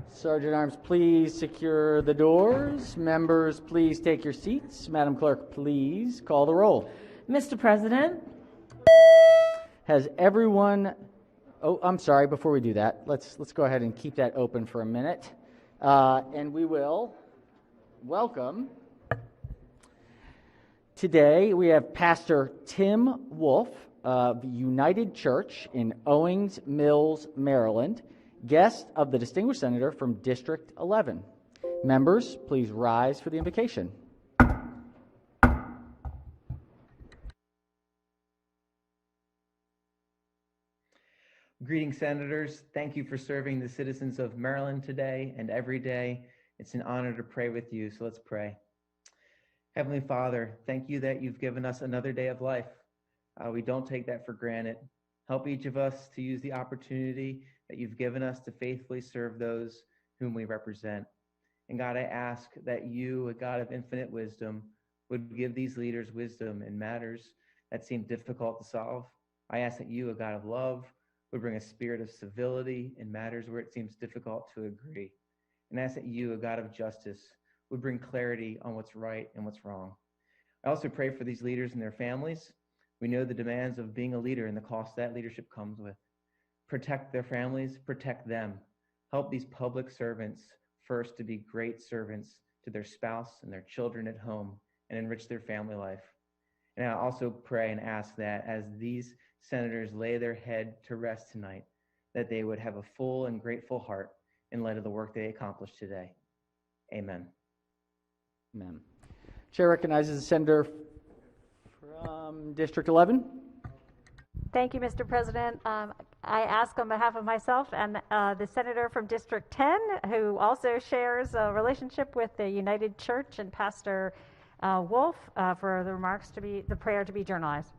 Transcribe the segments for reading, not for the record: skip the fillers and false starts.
Sergeant Arms, please secure the doors. Members, please take your seats. Madam Clerk, please call the roll. Mr. President. Has everyone... Oh, I'm sorry, before we do that, let's go ahead and keep that open for a minute. And we will welcome... Today, we have Pastor Tim Wolf of United Church in Owings Mills, Maryland, guest of the Distinguished Senator from District 11. Members, please rise for the invocation. Greetings, Senators. Thank you for serving the citizens of Maryland today and every day. It's an honor to pray with you, so let's pray. Heavenly Father, thank you that you've given us another day of life. We don't take that for granted. Help each of us to use the opportunity that you've given us to faithfully serve those whom we represent. And God, I ask that you, a God of infinite wisdom, would give these leaders wisdom in matters that seem difficult to solve. I ask that you, a God of love, would bring a spirit of civility in matters where it seems difficult to agree. And I ask that you, a God of justice, would bring clarity on what's right and what's wrong. I also pray for these leaders and their families. We know the demands of being a leader and the cost that leadership comes with. Protect their families, protect them. Help these public servants first to be great servants to their spouse and their children at home and enrich their family life. And I also pray and ask that as these senators lay their head to rest tonight, that they would have a full and grateful heart in light of the work they accomplished today. Amen. Amen. Chair recognizes the senator from District 11. Thank you, Mr. President. I ask on behalf of myself and the senator from District 10, who also shares a relationship with the United Church, and Pastor Wolf, for the prayer to be journalized.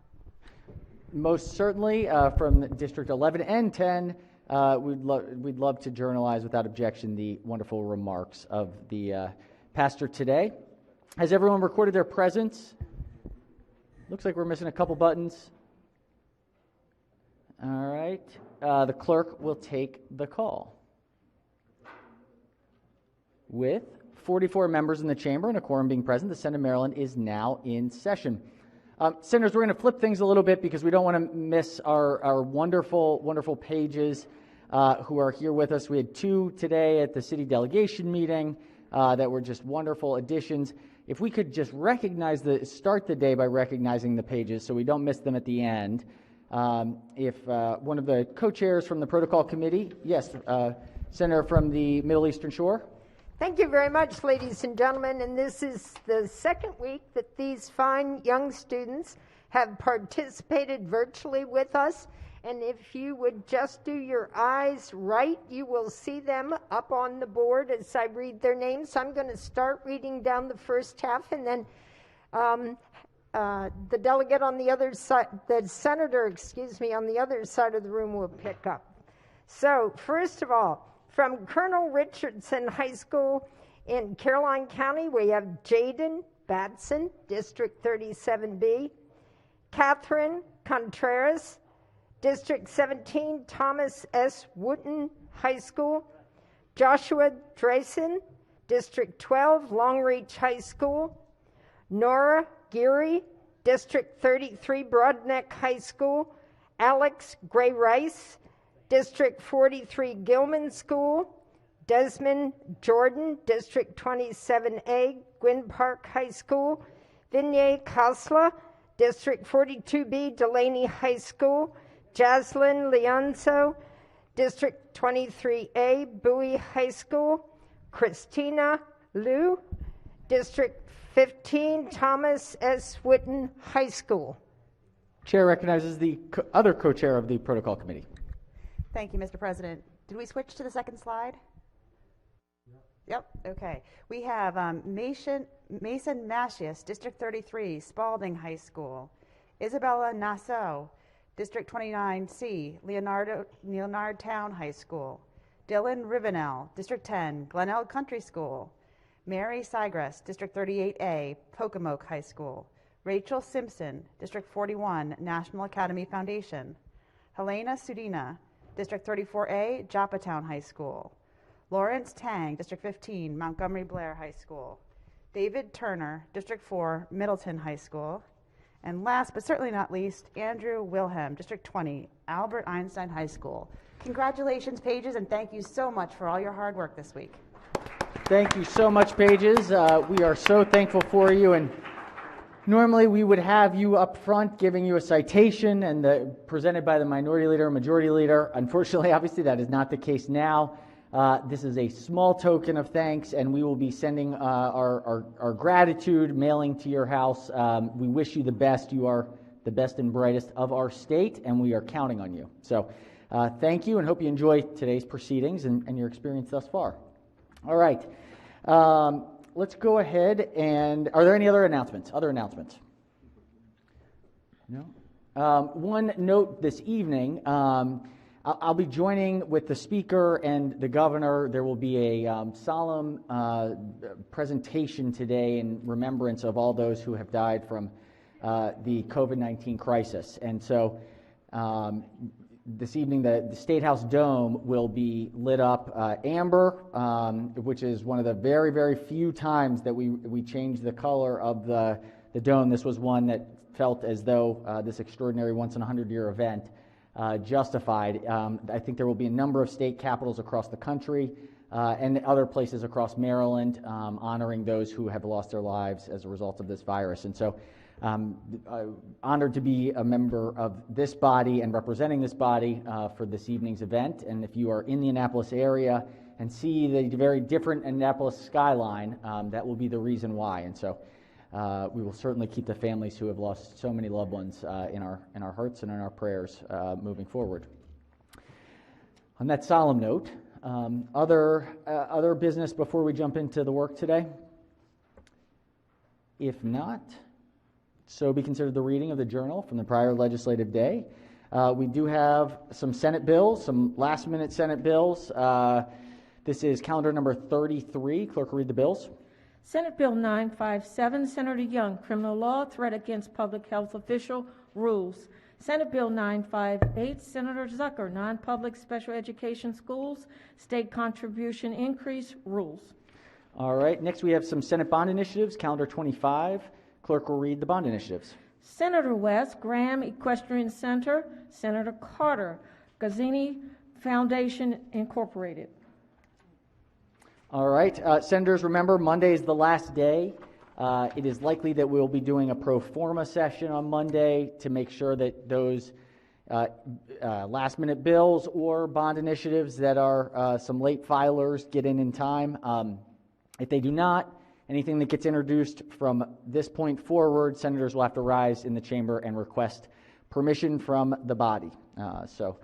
Most certainly, from District 11 and 10, we'd love to journalize without objection the wonderful remarks of the pastor today. Has everyone recorded their presence? Looks like we're missing a couple buttons. All right. The clerk will take the call. With 44 members in the chamber and a quorum being present, the Senate of Maryland is now in session. Senators, we're going to flip things a little bit because we don't want to miss our wonderful, wonderful pages who are here with us. We had two today at the city delegation meeting that were just wonderful additions. If we could just start the day by recognizing the pages so we don't miss them at the end. If one of the co-chairs from the protocol committee, yes, Senator from the Middle Eastern Shore. Thank you very much, ladies and gentlemen. And this is the second week that these fine young students have participated virtually with us. And if you would just do your eyes right, you will see them up on the board as I read their names. I'm going to start reading down the first half, and then the delegate on the other side, the senator, on the other side of the room will pick up. So, first of all, from Colonel Richardson High School in Caroline County, we have Jaden Batson, District 37B, Catherine Contreras, District 17, Thomas S. Wooten High School, Joshua Drayson, District 12, Longreach High School, Nora Geary, District 33, Broadneck High School, Alex Gray Rice, District 43, Gilman School, Desmond Jordan, District 27A, Gwynn Park High School, Vinay Khosla, District 42B, Delaney High School, Jaslyn Leonzo, District 23A, Bowie High School, Christina Liu, District 15, Thomas S. Wooten High School. Chair recognizes the other co-chair of the protocol committee. Thank you, Mr. President. Did we switch to the second slide? Yep. Okay. We have Mason Mascius, District 33, Spalding High School. Isabella Nassau, District 29C, Leonard Town High School. Dylan Rivenel, District 10, Glenelg Country School. Mary Sigres, District 38A, Pocomoke High School. Rachel Simpson, District 41, National Academy Foundation. Helena Sudina, District 34A, Joppatown High School. Lawrence Tang, District 15, Montgomery Blair High School. David Turner, District 4, Middleton High School. And last but certainly not least, Andrew Wilhelm, District 20, Albert Einstein High School. Congratulations, Pages, and thank you so much for all your hard work this week. Thank you so much, Pages. We are so thankful for you. And normally we would have you up front giving you a citation and presented by the minority leader and majority leader. Unfortunately, obviously, that is not the case now. This is a small token of thanks, and we will be sending our gratitude mailing to your house. We wish you the best. You are the best and brightest of our state, and we are counting on you. So thank you, and hope you enjoy today's proceedings and your experience thus far. All right. Let's go ahead and... Are there any other announcements? Other announcements? No? One note this evening... I'll be joining with the Speaker and the Governor. There will be a solemn presentation today in remembrance of all those who have died from the COVID-19 crisis. And so this evening, the State House Dome will be lit up amber, which is one of the very, very few times that we changed the color of the dome. This was one that felt as though this extraordinary once-in-a-100-year event justified. I think there will be a number of state capitals across the country and other places across Maryland honoring those who have lost their lives as a result of this virus. And so honored to be a member of this body and representing this body for this evening's event. And if you are in the Annapolis area and see the very different Annapolis skyline, that will be the reason why. And so we will certainly keep the families who have lost so many loved ones in our hearts and in our prayers moving forward. On that solemn note, other business before we jump into the work today? If not, so be considered the reading of the journal from the prior legislative day. We do have some Senate bills, some last-minute Senate bills. This is calendar number 33. Clerk will read the bills. Senate Bill 957, Senator Young, Criminal Law, Threat Against Public Health Official, Rules. Senate Bill 958, Senator Zucker, Non-Public Special Education Schools, State Contribution Increase, Rules. All right, next we have some Senate bond initiatives, calendar 25. Clerk will read the bond initiatives. Senator West, Graham Equestrian Center, Senator Carter, Gazzini Foundation, Incorporated. All right, Senators, remember, Monday is the last day. It is likely that we'll be doing a pro forma session on Monday to make sure that those last-minute bills or bond initiatives that are some late filers get in time. If they do not, anything that gets introduced from this point forward, Senators will have to rise in the chamber and request permission from the body. So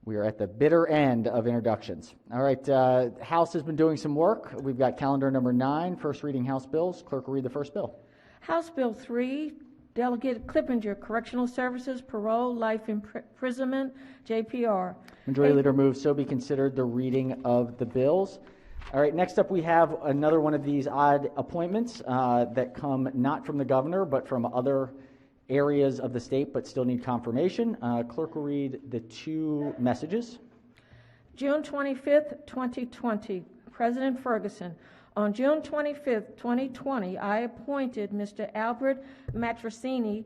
we are at the bitter end of introductions. All right, House has been doing some work. We've got calendar number 9, first reading House bills. Clerk will read the first bill. House Bill 3, Delegate Clippinger, Correctional Services, Parole, Life Imprisonment, JPR. Majority Leader moves so be considered the reading of the bills. All right, next up we have another one of these odd appointments that come not from the governor but from other areas of the state but still need confirmation. Clerk will read the 2 messages. June 25th, 2020, President Ferguson. On June 25th, 2020, I appointed Mr. Albert Matrosini,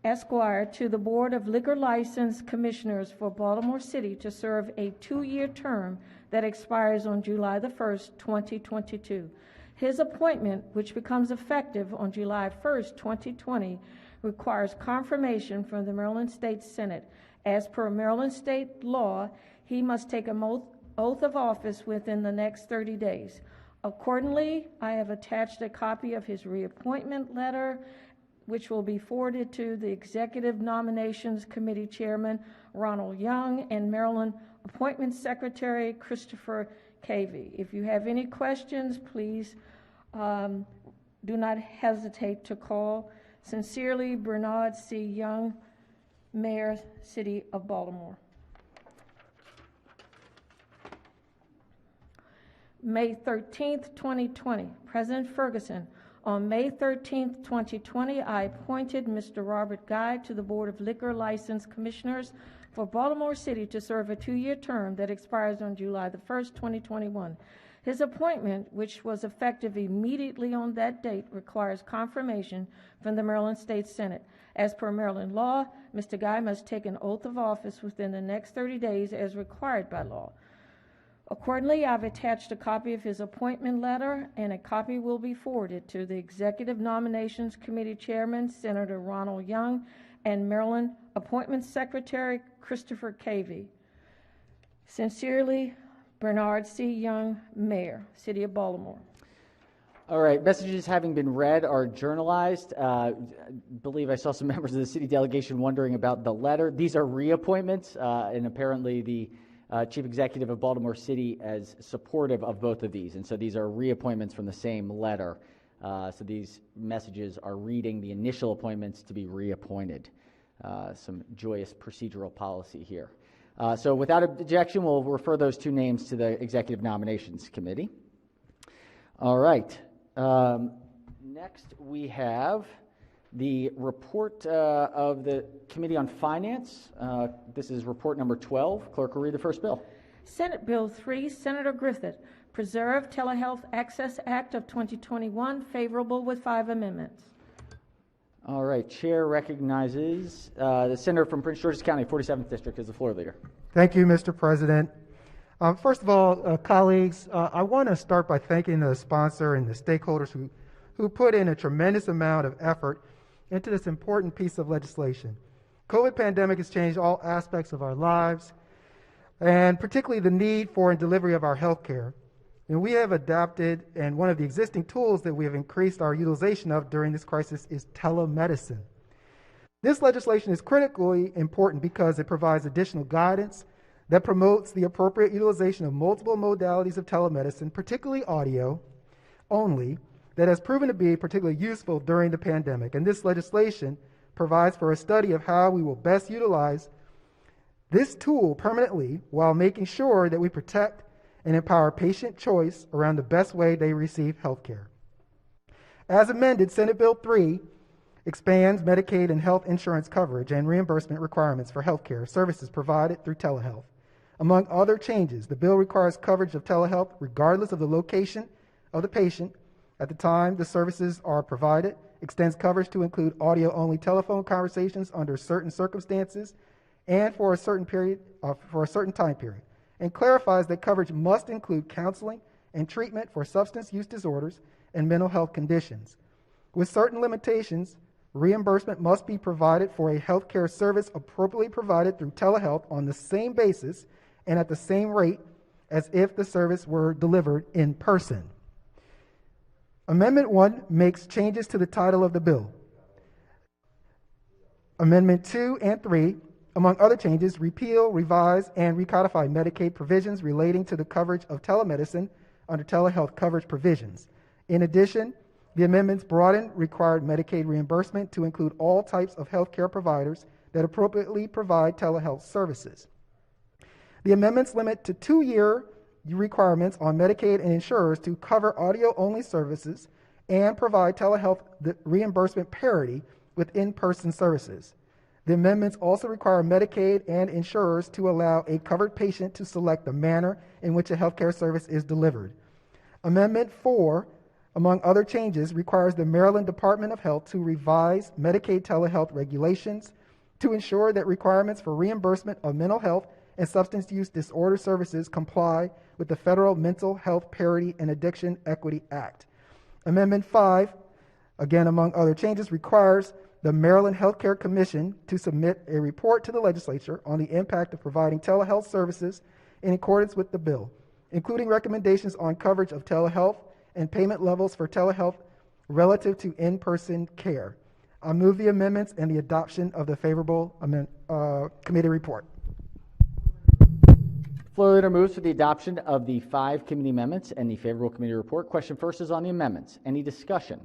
Esquire, to the Board of Liquor License Commissioners for Baltimore City to serve a 2-year term that expires on July the 1st, 2022. His appointment, which becomes effective on July 1st, 2020, requires confirmation from the Maryland State Senate. As per Maryland state law, he must take an oath of office within the next 30 days. Accordingly, I have attached a copy of his reappointment letter, which will be forwarded to the Executive Nominations Committee Chairman, Ronald Young, and Maryland Appointments Secretary, Christopher Cavey. If you have any questions, please do not hesitate to call. Sincerely, Bernard C. Young, Mayor, City of Baltimore. May 13th, 2020, President Ferguson. On May 13th, 2020, I appointed Mr. Robert Guy to the Board of Liquor License Commissioners for Baltimore City to serve a 2-year term that expires on July the 1st, 2021. His appointment, which was effective immediately on that date, requires confirmation from the Maryland State Senate. As per Maryland law, Mr. Guy must take an oath of office within the next 30 days as required by law. Accordingly, I've attached a copy of his appointment letter, and a copy will be forwarded to the Executive Nominations Committee Chairman, Senator Ronald Young, and Maryland Appointments Secretary, Christopher Cavey. Sincerely, Bernard C. Young, Mayor, City of Baltimore. All right, messages having been read are journalized. I believe I saw some members of the city delegation wondering about the letter. These are reappointments, and apparently the Chief Executive of Baltimore City is supportive of both of these, and so these are reappointments from the same letter. So these messages are reading the initial appointments to be reappointed. Some joyous procedural policy here. So without objection, we'll refer those two names to the Executive Nominations Committee. All right. Next, we have the report of the Committee on Finance. This is report number 12. Clerk will read the first bill. Senate Bill 3, Senator Griffith, Preserve Telehealth Access Act of 2021, favorable with 5 amendments. All right. Chair recognizes the senator from Prince George's County, 47th District, as the floor leader. Thank you, Mr. President. First of all, colleagues, I want to start by thanking the sponsor and the stakeholders who put in a tremendous amount of effort into this important piece of legislation. COVID pandemic has changed all aspects of our lives, and particularly the need for and delivery of our health care. And we have adapted, and one of the existing tools that we have increased our utilization of during this crisis is telemedicine. This legislation is critically important because it provides additional guidance that promotes the appropriate utilization of multiple modalities of telemedicine, particularly audio only, that has proven to be particularly useful during the pandemic. And this legislation provides for a study of how we will best utilize this tool permanently while making sure that we protect and empower patient choice around the best way they receive health care. As amended, Senate Bill 3 expands Medicaid and health insurance coverage and reimbursement requirements for health care services provided through telehealth. Among other changes, the bill requires coverage of telehealth regardless of the location of the patient at the time the services are provided, extends coverage to include audio-only telephone conversations under certain circumstances and for a certain time period, and clarifies that coverage must include counseling and treatment for substance use disorders and mental health conditions. With certain limitations, reimbursement must be provided for a healthcare service appropriately provided through telehealth on the same basis and at the same rate as if the service were delivered in person. Amendment 1 makes changes to the title of the bill. Amendment 2 and 3, among other changes, repeal, revise, and recodify Medicaid provisions relating to the coverage of telemedicine under telehealth coverage provisions. In addition, the amendments broaden required Medicaid reimbursement to include all types of healthcare providers that appropriately provide telehealth services. The amendments limit to 2-year requirements on Medicaid and insurers to cover audio-only services and provide telehealth reimbursement parity with in-person services. The amendments also require Medicaid and insurers to allow a covered patient to select the manner in which a healthcare service is delivered. Amendment 4, among other changes, requires the Maryland Department of Health to revise Medicaid telehealth regulations to ensure that requirements for reimbursement of mental health and substance use disorder services comply with the Federal Mental Health Parity and Addiction Equity Act. Amendment 5, again among other changes, requires the Maryland Healthcare Commission to submit a report to the legislature on the impact of providing telehealth services in accordance with the bill, including recommendations on coverage of telehealth and payment levels for telehealth relative to in-person care. I move the amendments and the adoption of the favorable committee report. Floor leader moves for the adoption of the 5 committee amendments and the favorable committee report. Question first is on the amendments. Any discussion?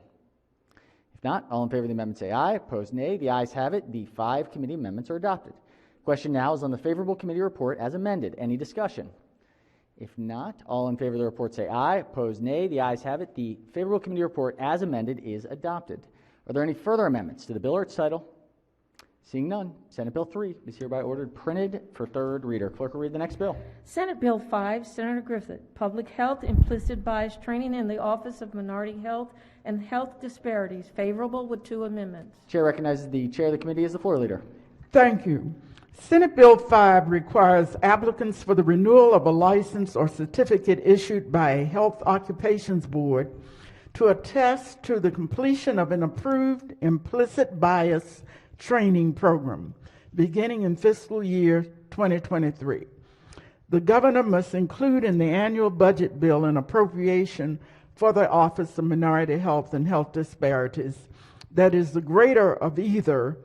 If not, all in favor of the amendment say aye. Opposed, nay. The ayes have it. The 5 committee amendments are adopted. Question now is on the favorable committee report as amended. Any discussion? If not, all in favor of the report say aye. Opposed, nay. The ayes have it. The favorable committee report as amended is adopted. Are there any further amendments to the bill or its title? Seeing none, Senate Bill 3 is hereby ordered printed for third reader. Clerk will read the next bill. Senate Bill 5, Senator Griffith, Public Health, Implicit Bias Training in the Office of Minority Health and Health Disparities, favorable with 2 amendments. Chair recognizes the chair of the committee as the floor leader. Thank you. Senate Bill 5 requires applicants for the renewal of a license or certificate issued by a health occupations board to attest to the completion of an approved implicit bias training program beginning in fiscal year 2023. The governor must include in the annual budget bill an appropriation for the Office of Minority Health and Health Disparities that is the greater of either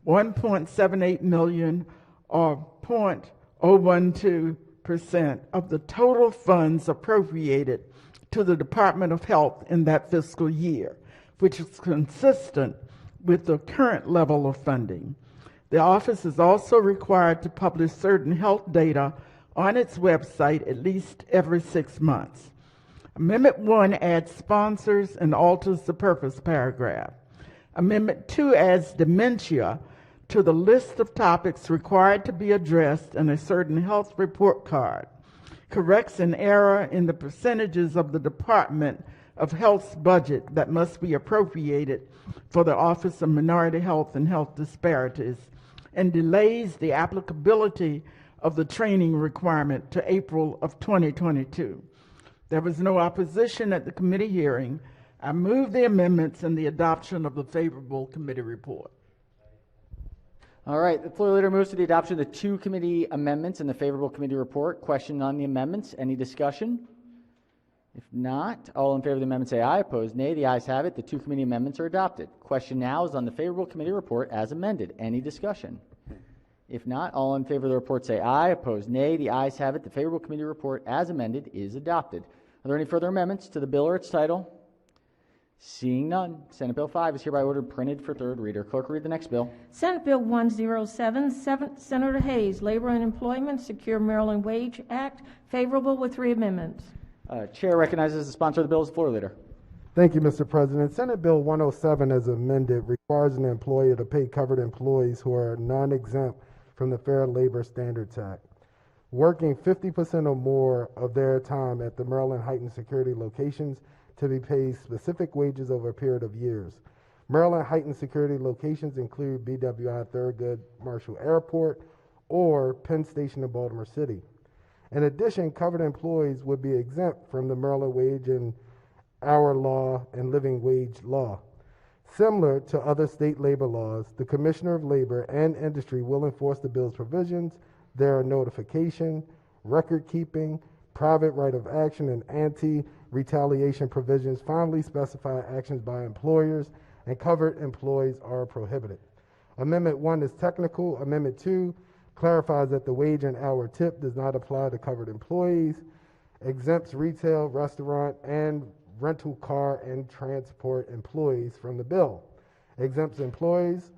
$1.78 million or 0.012% of the total funds appropriated to the Department of Health in that fiscal year, which is consistent with the current level of funding. The office is also required to publish certain health data on its website at least every 6 months. Amendment 1 adds sponsors and alters the purpose paragraph. Amendment 2 adds dementia to the list of topics required to be addressed in a certain health report card, corrects an error in the percentages of the Department of Health's budget that must be appropriated for the Office of Minority Health and Health Disparities, and delays the applicability of the training requirement to April of 2022. There was no opposition at the committee hearing. I move the amendments and the adoption of the favorable committee report. All right, the floor leader moves to the adoption of the 2 committee amendments and the favorable committee report. Question on the amendments? Any discussion? If not, all in favor of the amendment say aye. Opposed, nay. The ayes have it. The 2 committee amendments are adopted. Question now is on the favorable committee report as amended. Any discussion? If not, all in favor of the report say aye. Opposed, nay. The ayes have it. The favorable committee report as amended is adopted. Are there any further amendments to the bill or its title? Seeing none, Senate Bill 5 is hereby ordered printed for third reader. Clerk will read the next bill. Senate Bill 107, Senator Hayes, Labor and Employment, Secure Maryland Wage Act, favorable with 3 amendments. Chair recognizes the sponsor of the bill as the floor leader. Thank you, Mr. President. Senate Bill 107, as amended, requires an employer to pay covered employees who are non-exempt from the Fair Labor Standards Act, working 50% or more of their time at the Maryland Heightened Security locations, to be paid specific wages over a period of years. Maryland Heightened Security locations include BWI Thurgood Marshall Airport or Penn Station in Baltimore City. In addition, covered employees would be exempt from the Maryland Wage and Hour Law and Living Wage Law. Similar to other state labor laws, the Commissioner of Labor and Industry will enforce the bill's provisions. There are notification, record keeping, private right of action, and anti-retaliation provisions. Finally, specify actions by employers, and covered employees are prohibited. Amendment 1 is technical. Amendment 2 clarifies that the wage and hour tip does not apply to covered employees, exempts retail, restaurant, and rental car and transport employees from the bill, exempts employers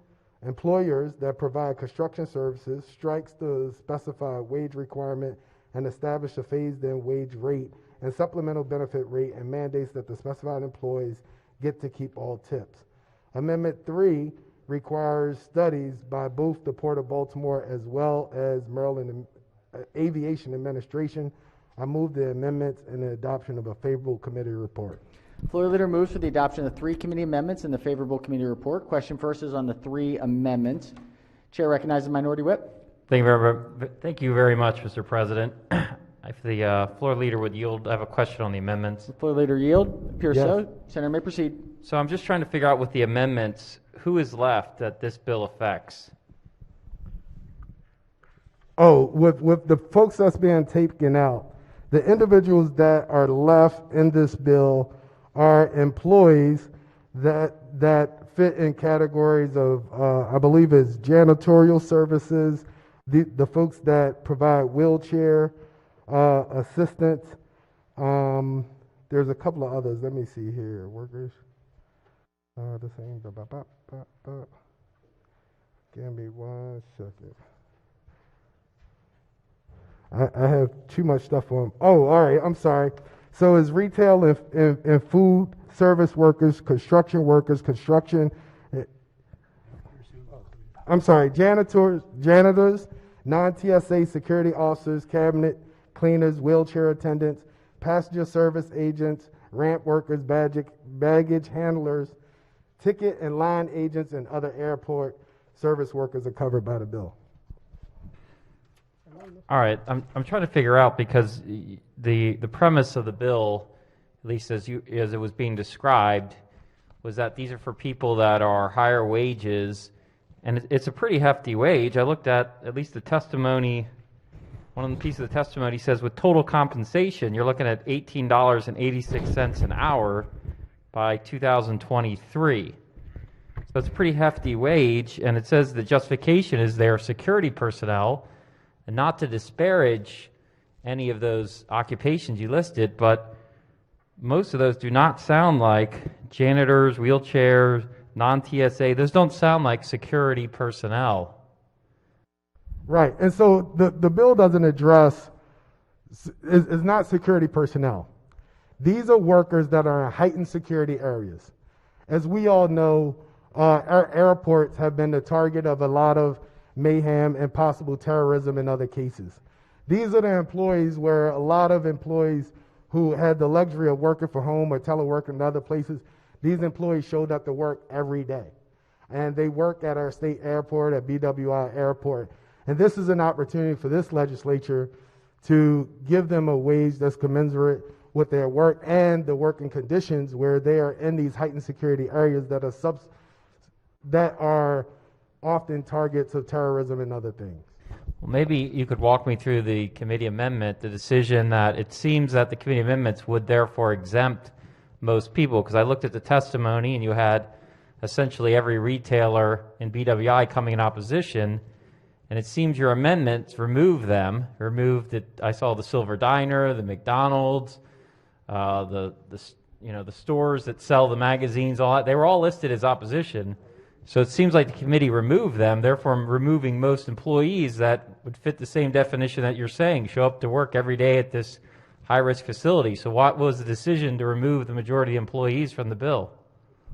that provide construction services, strikes the specified wage requirement, and establish a phased-in wage rate and supplemental benefit rate, and mandates that the specified employees get to keep all tips. Amendment 3 requires studies by both the Port of Baltimore as well as Maryland Aviation Administration. I move the amendments and the adoption of a favorable committee report. Floor leader moves for the adoption of the 3 committee amendments and the favorable committee report. Question first is on the 3 amendments. Chair recognizes Minority Whip. Thank you very much, Mr. President. If the floor leader would yield, I have a question on the amendments. The floor leader yield. Appears Yes. so. Senator may proceed. So I'm just trying to figure out with the amendments, who is left that this bill affects? Oh, with the folks that's being taken out, the individuals that are left in this bill are employees that fit in categories of, I believe is janitorial services, the folks that provide wheelchair assistance. There's a couple of others. Let me see here. Workers. The same. Give me 1 second. I have too much stuff on. Oh, all right. I'm sorry. So it's retail and food service workers, construction workers, construction. janitors, non-TSA security officers, cabinet cleaners, wheelchair attendants, passenger service agents, ramp workers, baggage handlers, ticket and line agents, and other airport service workers are covered by the bill. All right, I'm trying to figure out, because the premise of the bill, at least as it was being described, was that these are for people that are higher wages, and it's a pretty hefty wage. I looked at least the testimony. One of the pieces of the testimony says with total compensation, you're looking at $18.86 an hour by 2023. So it's a pretty hefty wage, and it says the justification is they're security personnel, and not to disparage any of those occupations you listed, but most of those do not sound like janitors, wheelchairs, non-TSA. Those don't sound like security personnel. Right, and so the bill doesn't address, is not security personnel. These are workers that are in heightened security areas. As we all know, our airports have been the target of a lot of mayhem and possible terrorism in other cases. These are the employees where a lot of employees who had the luxury of working from home or teleworking in other places, these employees showed up to work every day. And they work at our state airport, at BWI Airport. And this is an opportunity for this legislature to give them a wage that's commensurate with their work and the working conditions where they are in these heightened security areas that are often targets of terrorism and other things. Well, maybe you could walk me through the committee amendment, the decision that it seems that the committee amendments would therefore exempt most people, because I looked at the testimony and you had essentially every retailer in BWI coming in opposition, and it seems your amendments remove them. I saw the Silver Diner, the McDonald's, the stores that sell the magazines, all that. They were all listed as opposition. So it seems like the committee removed them, therefore removing most employees that would fit the same definition that you're saying, show up to work every day at this high-risk facility. So what was the decision to remove the majority of employees from the bill?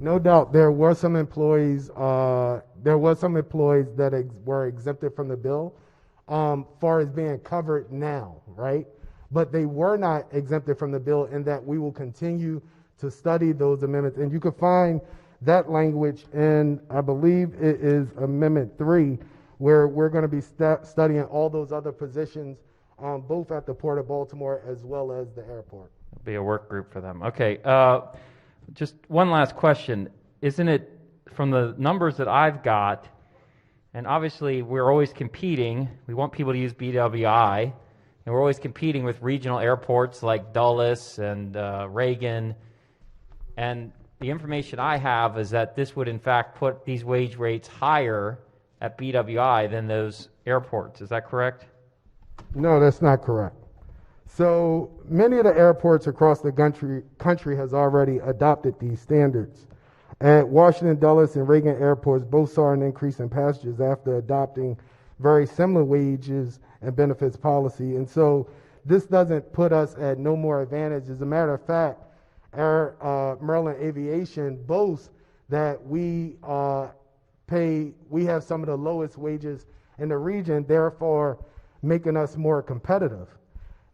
No doubt there were some employees that were exempted from the bill, far as being covered now, right? But they were not exempted from the bill, in that we will continue to study those amendments. And you can find that language in, I believe it is Amendment 3, where we're going to be studying all those other positions, both at the Port of Baltimore as well as the airport. It'll be a work group for them. Okay, just one last question. Isn't it, from the numbers that I've got, and obviously we're always competing, we want people to use BWI, and we're always competing with regional airports like Dulles and Reagan, and the information I have is that this would in fact put these wage rates higher at BWI than those airports. Is that correct? No, that's not correct. So many of the airports across the country has already adopted these standards. At Washington Dulles and Reagan airports, both saw an increase in passengers after adopting very similar wages and benefits policy. And so this doesn't put us at no more advantage. As a matter of fact, our Maryland Aviation boasts that we have some of the lowest wages in the region, therefore making us more competitive.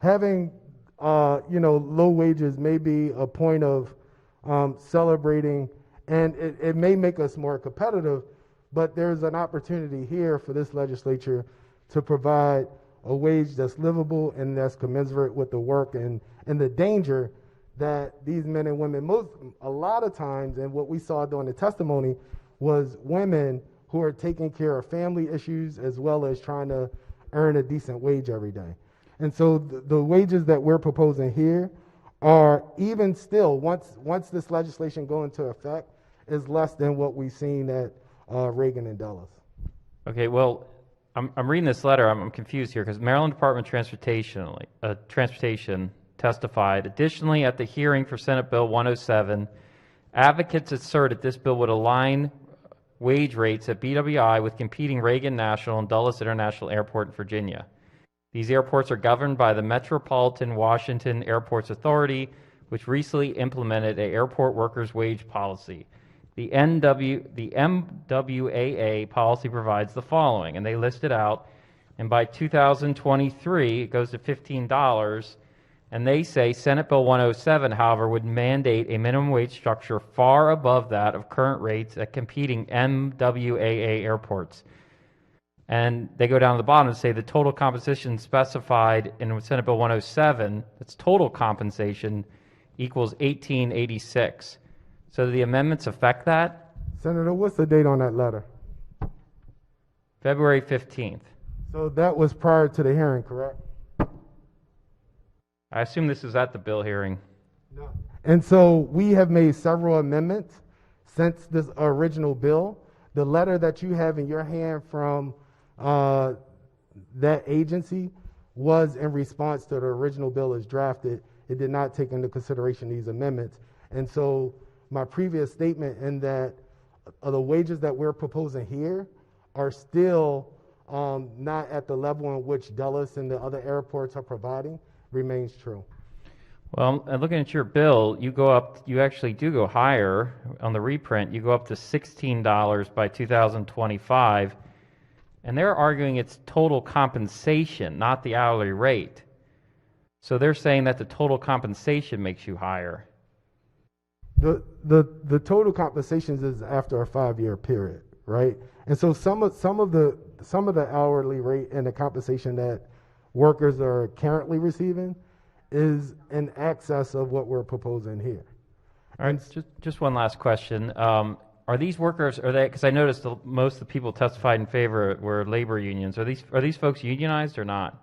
Having low wages may be a point of celebrating, and it may make us more competitive, but there's an opportunity here for this legislature to provide a wage that's livable and that's commensurate with the work and the danger that these men and women, a lot of times, and what we saw during the testimony was women who are taking care of family issues as well as trying to earn a decent wage every day. And so the wages that we're proposing here are, even still, once this legislation goes into effect, is less than what we've seen at Reagan and Dulles. Okay, well, I'm reading this letter. I'm confused here, because Maryland Department of Transportation testified, additionally, at the hearing for Senate Bill 107, advocates assert that this bill would align wage rates at BWI with competing Reagan National and Dulles International Airport in Virginia. These airports are governed by the Metropolitan Washington Airports Authority, which recently implemented an airport workers' wage policy. The MWAA policy provides the following, and they list it out. And by 2023, it goes to $15. And they say Senate Bill 107, however, would mandate a minimum wage structure far above that of current rates at competing MWAA airports. And they go down to the bottom and say the total compensation specified in Senate Bill 107, that's total compensation, equals $18.86. So do the amendments affect that? Senator, what's the date on that letter? February 15th. So that was prior to the hearing, correct? I assume this is at the bill hearing. No. And so we have made several amendments since this original bill. The letter that you have in your hand from that agency was in response to the original bill as drafted. It did not take into consideration these amendments. And so my previous statement in that the wages that we're proposing here are still not at the level in which Dulles and the other airports are providing remains true. Well, and looking at your bill, you actually do go higher on the reprint. You go up to $16 by 2025, and they're arguing it's total compensation, not the hourly rate. So they're saying that the total compensation makes you higher. The total compensations is after a 5-year period, right? And so some of the hourly rate and the compensation that workers are currently receiving is in excess of what we're proposing here. All right, just one last question. Are these workers, because I noticed most of the people testified in favor were labor unions. Are these folks unionized or not?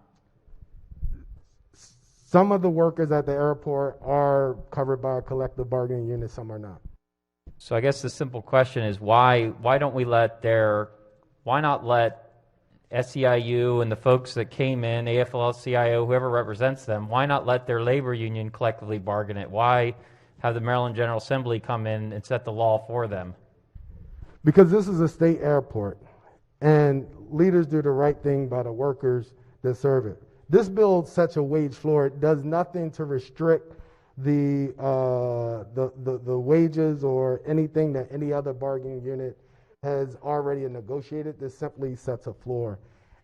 Some of the workers at the airport are covered by a collective bargaining unit, some are not. So I guess the simple question is why not let SEIU and the folks that came in, AFL-CIO, whoever represents them, why not let their labor union collectively bargain it? Why have the Maryland General Assembly come in and set the law for them? Because this is a state airport, and leaders do the right thing by the workers that serve it. This bill sets a wage floor. It does nothing to restrict the wages or anything that any other bargaining unit has already negotiated. This simply sets a floor.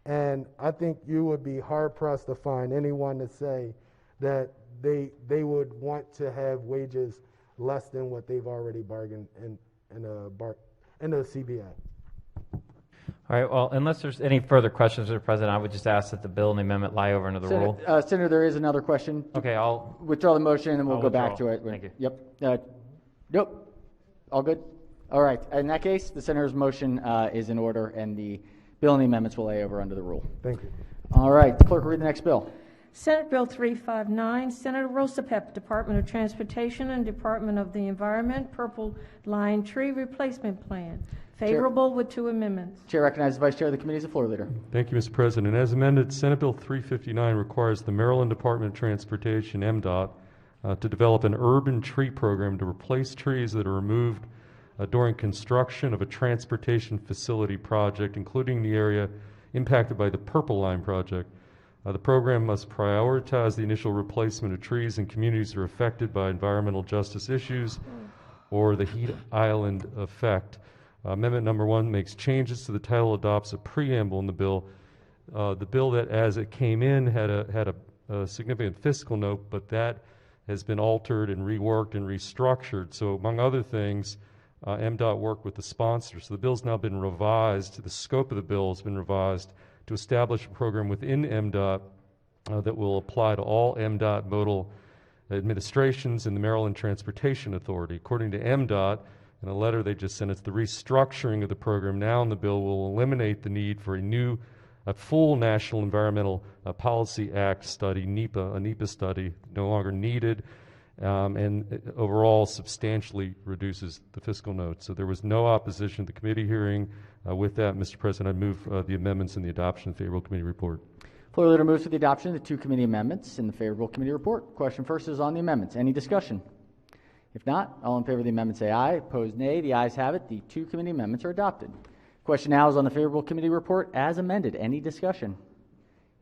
And I think you would be hard-pressed to find anyone to say that they would want to have wages less than what they've already bargained in the CBA. All right, well, unless there's any further questions, Mr. President, I would just ask that the bill and the amendment lie over under the rule. Senator, there is another question. Okay, I'll withdraw the motion, and we'll go withdraw. back to it. Thank you. Yep. Nope. All good? All right. In that case, the senator's motion is in order, and the bill and the amendments will lay over under the rule. Thank you. All right. The clerk will read the next bill. Senate Bill 359, Senator Rosapep, Department of Transportation and Department of the Environment, Purple Line Tree Replacement Plan. Favorable with 2 amendments. Chair recognizes the Vice Chair of the Committee as the floor leader. Thank you, Mr. President. As amended, Senate Bill 359 requires the Maryland Department of Transportation, MDOT, to develop an urban tree program to replace trees that are removed during construction of a transportation facility project, including the area impacted by the Purple Line project. The program must prioritize the initial replacement of trees in communities that are affected by environmental justice issues or the heat island effect. Amendment number 1 makes changes to the title, adopts a preamble in the bill. The bill that, as it came in, had a significant fiscal note, but that has been altered and reworked and restructured. So, among other things, MDOT worked with the sponsors. So the bill's now been revised. The scope of the bill has been revised to establish a program within MDOT that will apply to all MDOT modal administrations in the Maryland Transportation Authority. According to MDOT, in a letter they just sent us, the restructuring of the program now in the bill will eliminate the need for a full National Environmental Policy Act study, a NEPA study, no longer needed, and overall substantially reduces the fiscal note. So there was no opposition at the committee hearing. With that, Mr. President, I move the amendments and the adoption of the favorable committee report. Floor leader moves for the adoption of the 2 committee amendments in the favorable committee report. Question first is on the amendments. Any discussion? If not, all in favor of the amendment say aye. Opposed, nay. The ayes have it. The 2 committee amendments are adopted. Question now is on the favorable committee report as amended. Any discussion?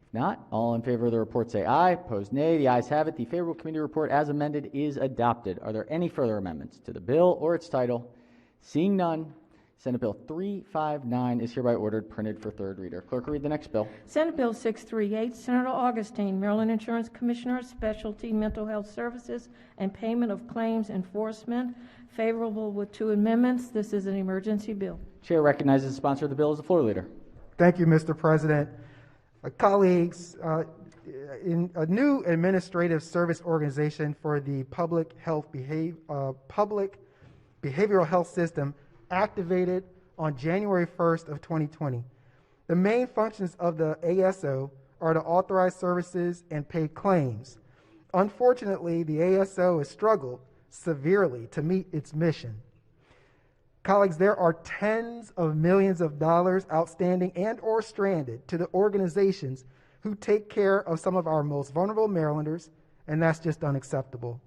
If not, all in favor of the report say aye. Opposed, nay. The ayes have it. The favorable committee report as amended is adopted. Are there any further amendments to the bill or its title, Seeing none, Senate Bill 359 is hereby ordered printed for third reader. Clerk will read the next bill. Senate Bill 638, Senator Augustine, Maryland Insurance Commissioner, Specialty Mental Health Services and Payment of Claims Enforcement. Favorable with 2 amendments. This is an emergency bill. Chair recognizes the sponsor of the bill as the floor leader. Thank you, Mr. President. Colleagues, in a new administrative service organization for the public behavioral health system activated on January 1st of 2020. The main functions of the ASO are to authorize services and pay claims. Unfortunately, the ASO has struggled severely to meet its mission. Colleagues, there are tens of millions of dollars outstanding and or stranded to the organizations who take care of some of our most vulnerable Marylanders, and that's just unacceptable.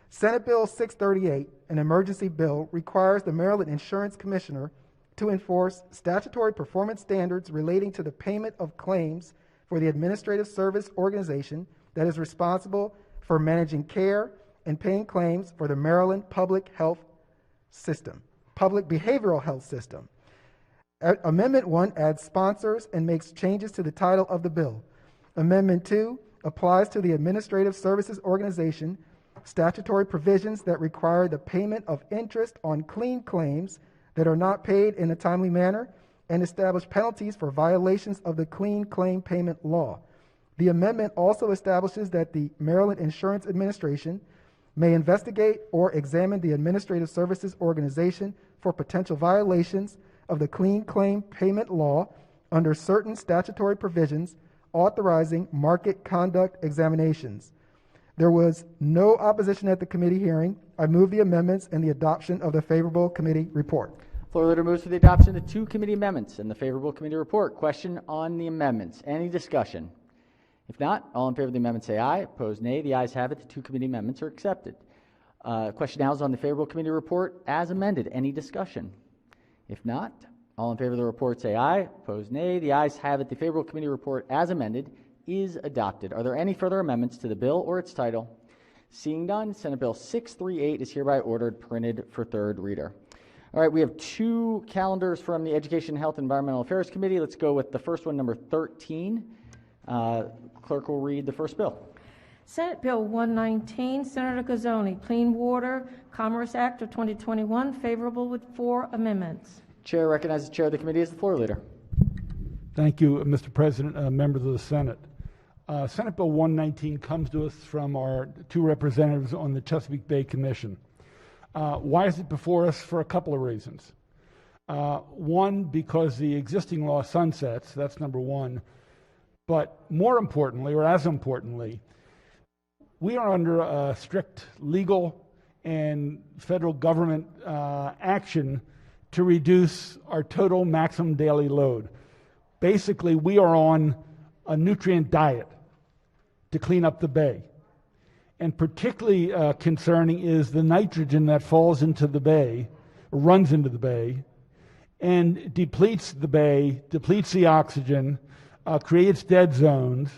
Senate Bill 638, an emergency bill, requires the Maryland Insurance Commissioner to enforce statutory performance standards relating to the payment of claims for the administrative service organization that is responsible for managing care and paying claims for the Maryland public behavioral health system. Amendment 1 adds sponsors and makes changes to the title of the bill. Amendment 2 applies to the administrative services organization statutory provisions that require the payment of interest on clean claims that are not paid in a timely manner and establish penalties for violations of the clean claim payment law. The amendment also establishes that the Maryland Insurance Administration may investigate or examine the administrative services organization for potential violations of the clean claim payment law under certain statutory provisions authorizing market conduct examinations. There was no opposition at the committee hearing. I move the amendments and the adoption of the favorable committee report. Floor leader moves for the adoption of the 2 committee amendments and the favorable committee report. Question on the amendments. Any discussion? If not, all in favor of the amendment say aye. Opposed, nay. The ayes have it. The 2 committee amendments are accepted. Question now is on the favorable committee report as amended. Any discussion? If not, all in favor of the report say aye. Opposed, nay. The ayes have it. The favorable committee report as amended is adopted. Are there any further amendments to the bill or its title? Seeing none, Senate Bill 638 is hereby ordered printed for third reader. All right, we have 2 calendars from the Education, Health, and Environmental Affairs Committee. Let's go with the first one, number 13. Clerk will read the first bill. Senate Bill 119, Senator Gazzoni, Clean Water Commerce Act of 2021, favorable with 4 amendments. Chair recognizes the chair of the committee as the floor leader. Thank you, Mr. President, members of the Senate. Senate Bill 119 comes to us from our 2 representatives on the Chesapeake Bay Commission. Why is it before us? For a couple of reasons. One, because the existing law sunsets, that's number 1. But more importantly, or as importantly, we are under a strict legal and federal government action to reduce our total maximum daily load. Basically, we are on a nutrient diet to clean up the bay. And particularly concerning is the nitrogen that falls into the bay, runs into the bay, and depletes the bay, depletes the oxygen, creates dead zones,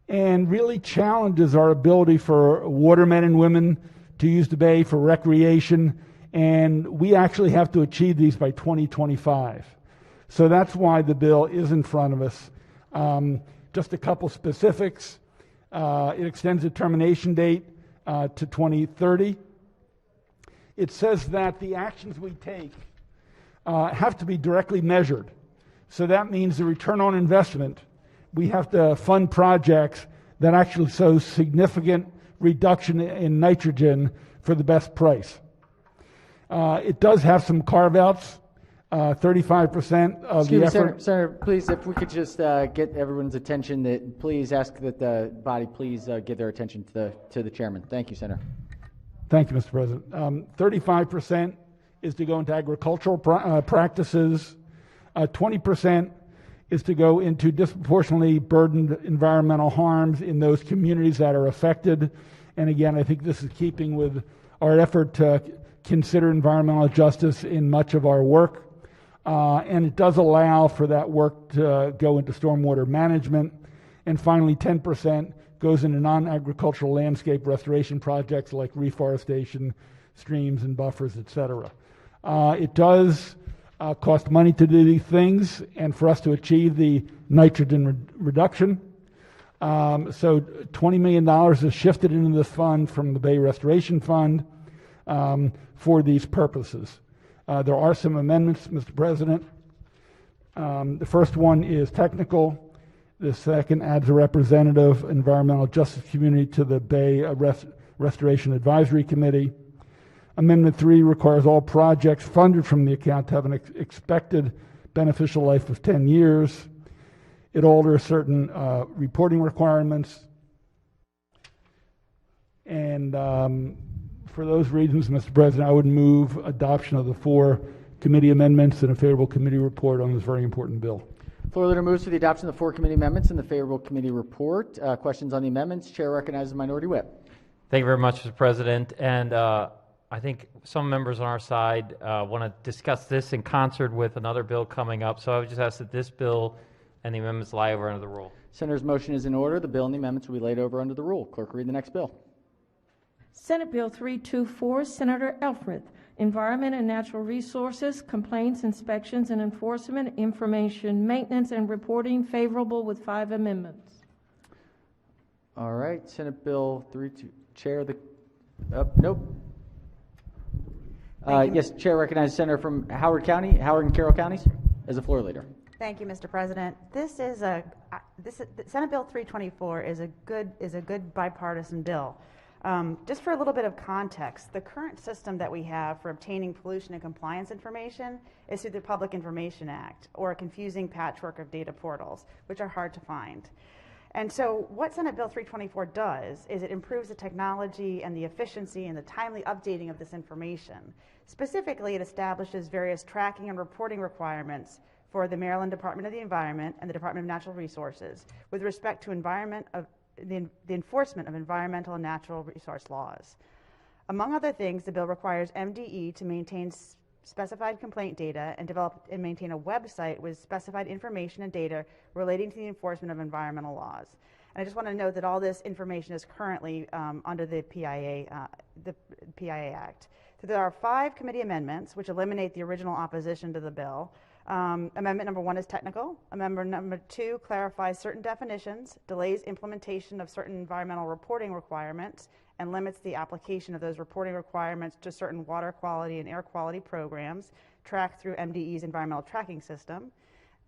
and really challenges our ability for watermen and women to use the bay for recreation. And we actually have to achieve these by 2025. So that's why the bill is in front of us. Just a couple specifics. It extends the termination date to 2030. It says that the actions we take have to be directly measured. So that means the return on investment. We have to fund projects that actually show significant reduction in nitrogen for the best price. It does have some carve-outs. 35% of the effort. Senator, please, if we could just get everyone's attention, that please ask that the body please give their attention to the chairman. Thank you, Senator. Thank you, Mr. President. 35% is to go into agricultural practices. 20% is to go into disproportionately burdened environmental harms in those communities that are affected. And again, I think this is keeping with our effort to consider environmental justice in much of our work. And it does allow for that work to go into stormwater management. And finally, 10% goes into non-agricultural landscape restoration projects like reforestation, streams and buffers, et cetera. It does cost money to do these things, and for us to achieve the nitrogen reduction. So $20 million is shifted into this fund from the Bay Restoration Fund for these purposes. There are some amendments, Mr. President. The first one is technical. The second adds a representative environmental justice community to the Bay Restoration Advisory Committee. Amendment 3 requires all projects funded from the account to have an expected beneficial life of 10 years. It alters certain reporting requirements. And for those reasons, Mr. President, I would move adoption of the 4 committee amendments and a favorable committee report on this very important bill. Floor leader moves for the adoption of the 4 committee amendments and the favorable committee report. Questions on the amendments? Chair recognizes Minority Whip. Thank you very much, Mr. President. And I think some members on our side want to discuss this in concert with another bill coming up. So I would just ask that this bill and the amendments lie over under the rule. Senator's motion is in order. The bill and the amendments will be laid over under the rule. Clerk, read the next bill. Senate Bill 324, Senator Elfreth, Environment and Natural Resources, Complaints, Inspections, and Enforcement, Information, Maintenance, and Reporting, favorable with 5 amendments. All right, Senate Bill 32. Chair, nope. Yes, Chair recognizes Senator from Howard and Carroll counties, as the floor leader. Thank you, Mr. President. Senate Bill 324 is a good bipartisan bill. Just for a little bit of context, the current system that we have for obtaining pollution and compliance information is through the Public Information Act, or a confusing patchwork of data portals, which are hard to find. And so what Senate Bill 324 does is it improves the technology and the efficiency and the timely updating of this information. Specifically, it establishes various tracking and reporting requirements for the Maryland Department of the Environment and the Department of Natural Resources with respect to the enforcement of environmental and natural resource laws. Among other things, the bill requires MDE to maintain specified complaint data and develop and maintain a website with specified information and data relating to the enforcement of environmental laws. And I just want to note that all this information is currently under the PIA Act. So there are 5 committee amendments which eliminate the original opposition to the bill. Amendment number 1 is technical. Amendment number 2 clarifies certain definitions, delays implementation of certain environmental reporting requirements, and limits the application of those reporting requirements to certain water quality and air quality programs tracked through MDE's environmental tracking system.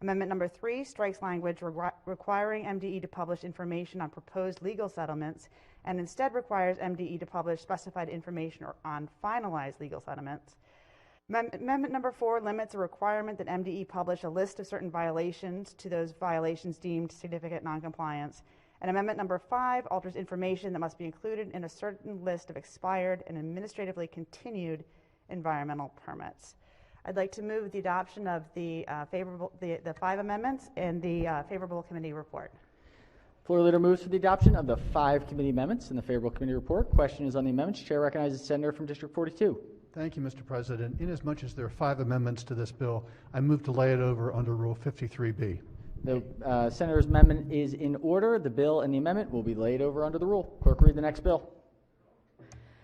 Amendment number 3 strikes language requiring MDE to publish information on proposed legal settlements and instead requires MDE to publish specified information on finalized legal settlements. Amendment number 4 limits a requirement that MDE publish a list of certain violations to those violations deemed significant noncompliance. And Amendment number 5 alters information that must be included in a certain list of expired and administratively continued environmental permits. I'd like to move the adoption of the 5 amendments and the favorable committee report. Floor leader moves for the adoption of the 5 committee amendments and the favorable committee report. Question is on the amendments. Chair recognizes Senator from District 42. Thank you, Mr. President. Inasmuch as there are 5 amendments to this bill, I move to lay it over under Rule 53B. The Senator's amendment is in order. The bill and the amendment will be laid over under the rule. Clerk, read the next bill.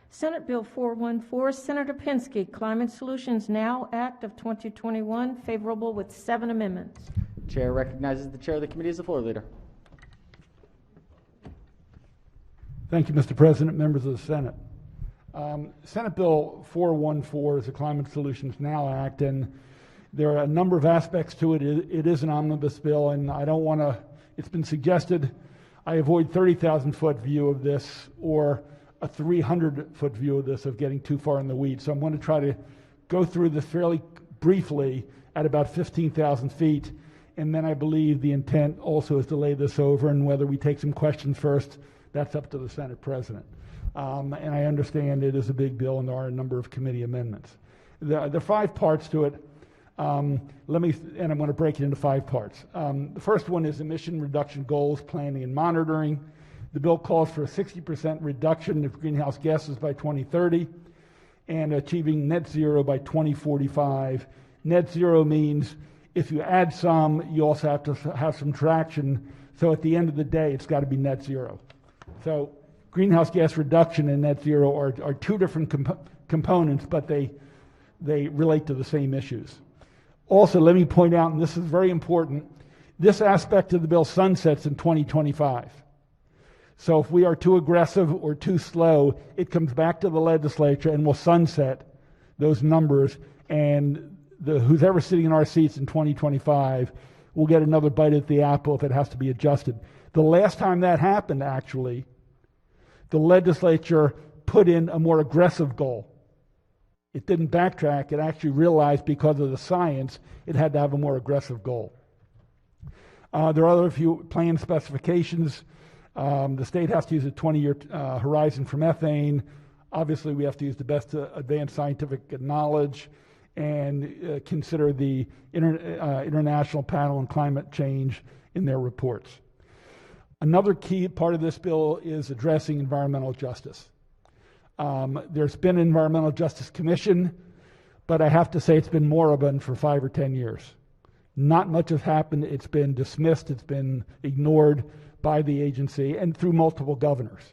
Senate Bill 414, Senator Pinsky, Climate Solutions Now Act of 2021, favorable with 7 amendments. Chair recognizes the chair of the committee as the floor leader. Thank you, Mr. President, members of the Senate. Senate Bill 414 is the Climate Solutions Now Act, and there are a number of aspects to it. It is an omnibus bill, and I don't want to, it's been suggested I avoid 30,000-foot view of this or a 300-foot view of this of getting too far in the weeds. So I'm going to try to go through this fairly briefly at about 15,000 feet, and then I believe the intent also is to lay this over, and whether we take some questions first, that's up to the Senate President. And I understand it is a big bill, and there are a number of committee amendments. There are 5 parts to it. And I'm going to break it into 5 parts. The first one is emission reduction goals, planning, and monitoring. The bill calls for a 60% reduction of greenhouse gases by 2030 and achieving net zero by 2045. Net zero means if you add some, you also have to have some traction. So at the end of the day, it's got to be net zero. So greenhouse gas reduction and net zero are 2 different components, but they they relate to the same issues. Also, let me point out, and this is very important, this aspect of the bill sunsets in 2025. So if we are too aggressive or too slow, it comes back to the legislature and will sunset those numbers, and who's ever sitting in our seats in 2025 will get another bite at the apple if it has to be adjusted. The last time that happened, actually, the legislature put in a more aggressive goal. It didn't backtrack. It actually realized because of the science, it had to have a more aggressive goal. There are other few plan specifications. The state has to use a 20-year horizon for methane. Obviously, we have to use the best advanced scientific knowledge and consider the International Panel on Climate Change in their reports. Another key part of this bill is addressing environmental justice. There's been an Environmental Justice Commission, but I have to say it's been moribund for 5 or 10 years. Not much has happened. It's been dismissed. It's been ignored by the agency and through multiple governors.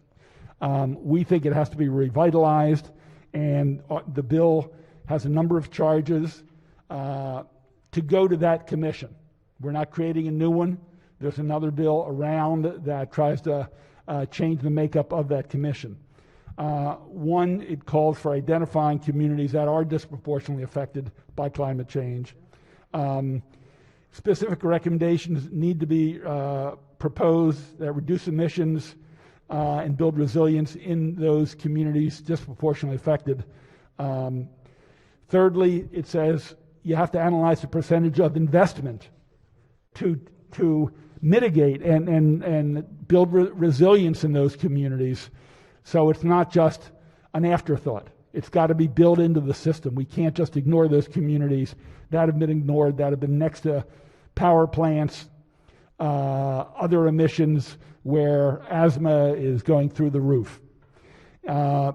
We think it has to be revitalized, and the bill has a number of charges to go to that commission. We're not creating a new one. There's another bill around that tries to change the makeup of that commission. One, it calls for identifying communities that are disproportionately affected by climate change. Specific recommendations need to be proposed that reduce emissions and build resilience in those communities disproportionately affected. Thirdly, it says you have to analyze the percentage of investment to mitigate and build resilience in those communities. So it's not just an afterthought. It's got to be built into the system. We can't just ignore those communities that have been ignored, that have been next to power plants, other emissions where asthma is going through the roof. It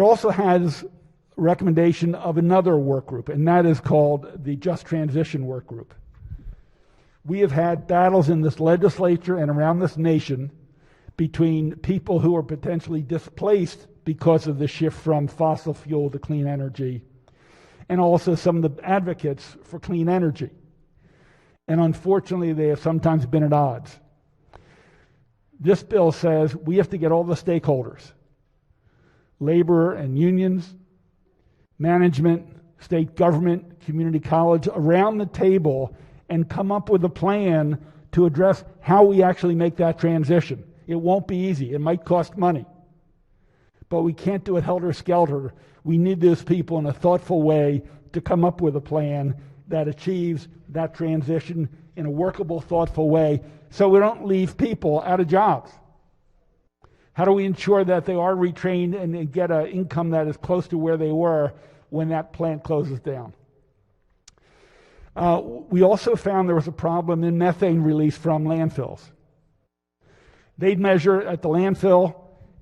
also has a recommendation of another work group, and that is called the Just Transition Work Group. We have had battles in this legislature and around this nation between people who are potentially displaced because of the shift from fossil fuel to clean energy, and also some of the advocates for clean energy. And unfortunately, they have sometimes been at odds. This bill says we have to get all the stakeholders, labor and unions, management, state government, community college, around the table and come up with a plan to address how we actually make that transition. It won't be easy. It might cost money. But we can't do it helter-skelter. We need those people in a thoughtful way to come up with a plan that achieves that transition in a workable, thoughtful way so we don't leave people out of jobs. How do we ensure that they are retrained and get an income that is close to where they were when that plant closes down? We also found there was a problem in methane release from landfills. They'd measure at the landfill,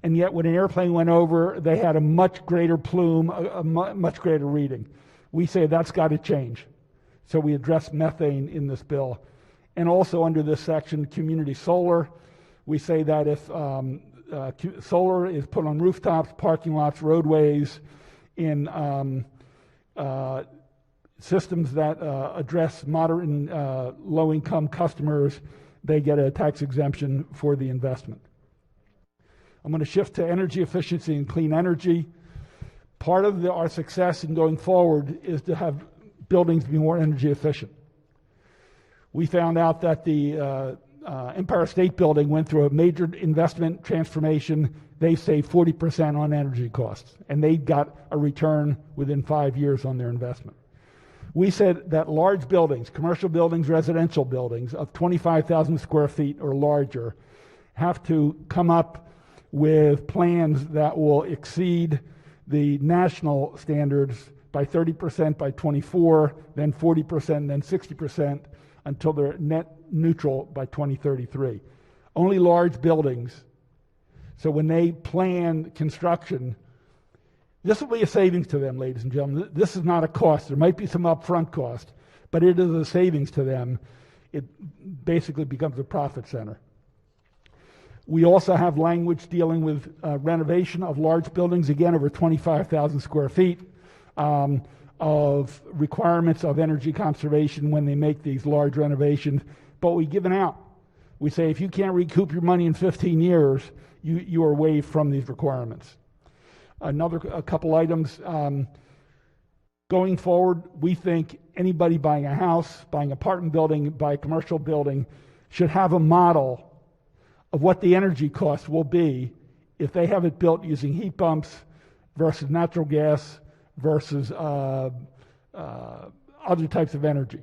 and yet when an airplane went over, they had a much greater plume, a much greater reading. We say that's got to change. So we address methane in this bill. And also under this section, community solar, we say that if solar is put on rooftops, parking lots, roadways, in systems that address moderate and low-income customers, they get a tax exemption for the investment. I'm going to shift to energy efficiency and clean energy. Part of our success in going forward is to have buildings be more energy efficient. We found out that the Empire State Building went through a major investment transformation. They saved 40% on energy costs, and they got a return within 5 years on their investment. We said that large buildings, commercial buildings, residential buildings of 25,000 square feet or larger have to come up with plans that will exceed the national standards by 30% by 24, then 40%, then 60%, until they're net neutral by 2033. Only large buildings. So when they plan construction, this will be a savings to them, ladies and gentlemen. This is not a cost. There might be some upfront cost, but it is a savings to them. It basically becomes a profit center. We also have language dealing with renovation of large buildings, again, over 25,000 square feet. of requirements of energy conservation when they make these large renovations, but we give an out. We say if you can't recoup your money in 15 years, you are waived from these requirements. A couple items. Going forward, we think anybody buying a house, buying an apartment building, buying a commercial building should have a model of what the energy cost will be if they have it built using heat pumps versus natural gas versus other types of energy.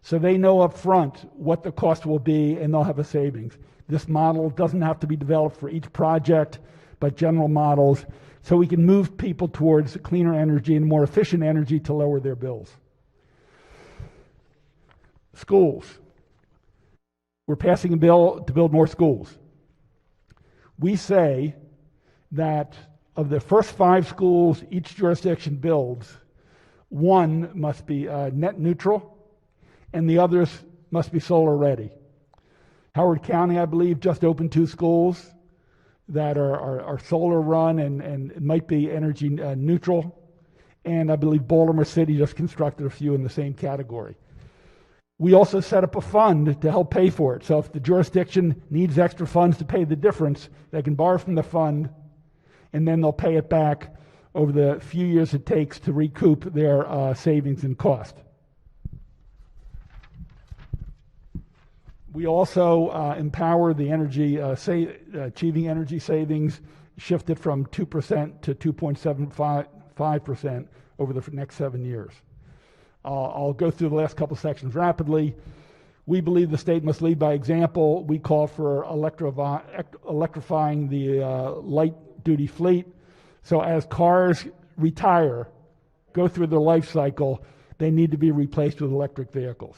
So they know up front what the cost will be and they'll have a savings. This model doesn't have to be developed for each project, but general models, so we can move people towards cleaner energy and more efficient energy to lower their bills. Schools. We're passing a bill to build more schools. We say that of the first 5 schools each jurisdiction builds, 1 must be net neutral, and the others must be solar ready. Howard County, I believe, just opened 2 schools that are solar run and it might be energy neutral. And I believe Baltimore City just constructed a few in the same category. We also set up a fund to help pay for it. So if the jurisdiction needs extra funds to pay the difference, they can borrow from the fund and then they'll pay it back over the few years it takes to recoup their savings and cost. We also empower the energy, achieving energy savings, shifted from 2% to 2.75% over the next 7 years. I'll go through the last couple sections rapidly. We believe the state must lead by example. We call for electrifying the light-duty fleet. So as cars retire, go through their life cycle, they need to be replaced with electric vehicles.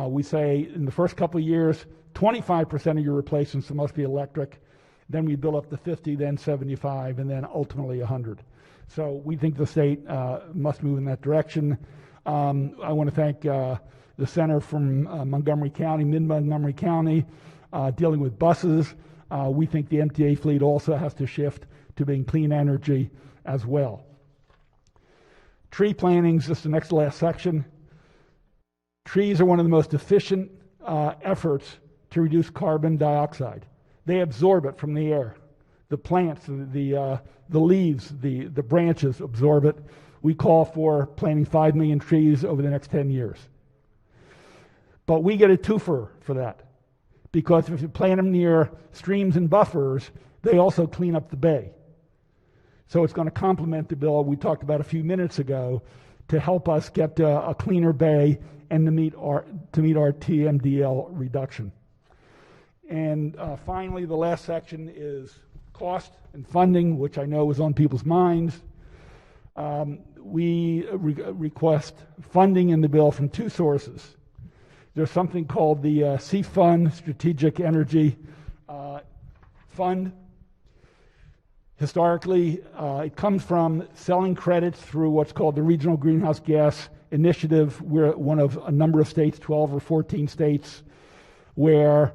We say in the first couple of years, 25% of your replacements must be electric. Then we build up to 50, then 75, and then ultimately 100. So we think the state must move in that direction. I want to thank the senator from Montgomery County, mid-Montgomery County, dealing with buses. We think the MTA fleet also has to shift to being clean energy as well. Tree plantings, just the next to last section. Trees are one of the most efficient efforts to reduce carbon dioxide. They absorb it from the air. The plants, the leaves, the branches absorb it. We call for planting 5 million trees over the next 10 years. But we get a twofer for that, because if you plant them near streams and buffers, they also clean up the bay. So it's going to complement the bill we talked about a few minutes ago to help us get a cleaner bay and to meet our TMDL reduction. And finally, the last section is cost and funding, which I know is on people's minds. We request funding in the bill from 2 sources. There's something called the CFund, Strategic Energy Fund. Historically, it comes from selling credits through what's called the Regional Greenhouse Gas Initiative. We're one of a number of states, 12 or 14 states, where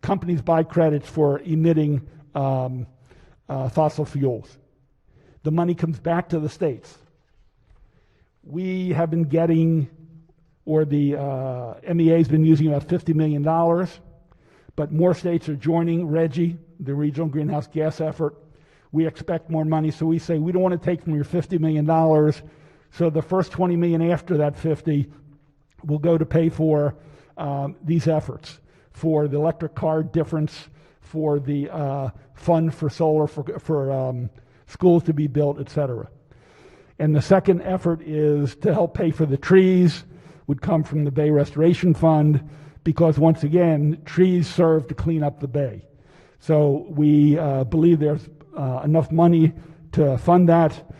companies buy credits for emitting fossil fuels. The money comes back to the states. We have been getting, or the MEA has been using about $50 million, but more states are joining RGGI, the Regional Greenhouse Gas Effort. We expect more money, so we say we don't want to take from your $50 million, so the first $20 million after that 50 will go to pay for these efforts, for the electric car difference, for the fund for solar, for schools to be built, etc. And the second effort is to help pay for the trees, would come from the Bay Restoration Fund, because once again, trees serve to clean up the bay. So we believe there's enough money to fund that,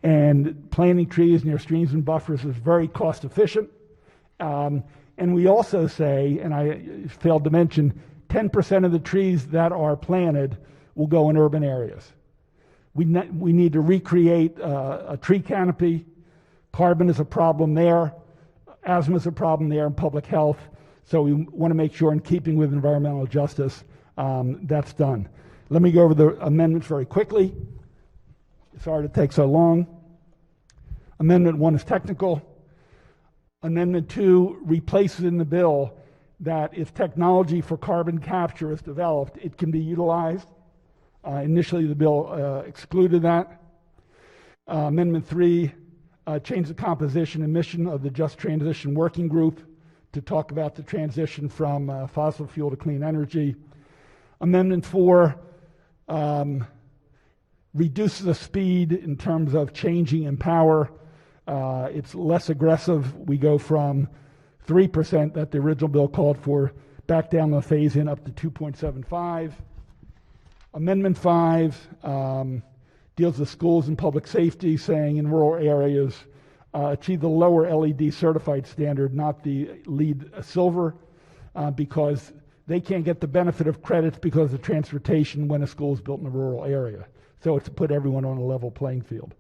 and planting trees near streams and buffers is very cost efficient. And we also say, and I failed to mention, 10% of the trees that are planted will go in urban areas. We need to recreate a tree canopy. Carbon is a problem there. Asthma is a problem there, and public health. So we want to make sure, in keeping with environmental justice, that's done. Let me go over the amendments very quickly. Sorry to take so long. Amendment 1 is technical. Amendment 2 replaces in the bill that if technology for carbon capture is developed, it can be utilized. Initially, the bill excluded that. Amendment 3 changed the composition and mission of the Just Transition Working Group to talk about the transition from fossil fuel to clean energy. Amendment 4 reduces the speed in terms of changing in power. It's less aggressive. We go from 3% that the original bill called for back down the phase-in up to 2.75. Amendment 5 deals with schools and public safety, saying in rural areas achieve the lower LED certified standard, not the LEED silver, because they can't get the benefit of credits because of transportation when a school is built in a rural area. So it's to put everyone on a level playing field.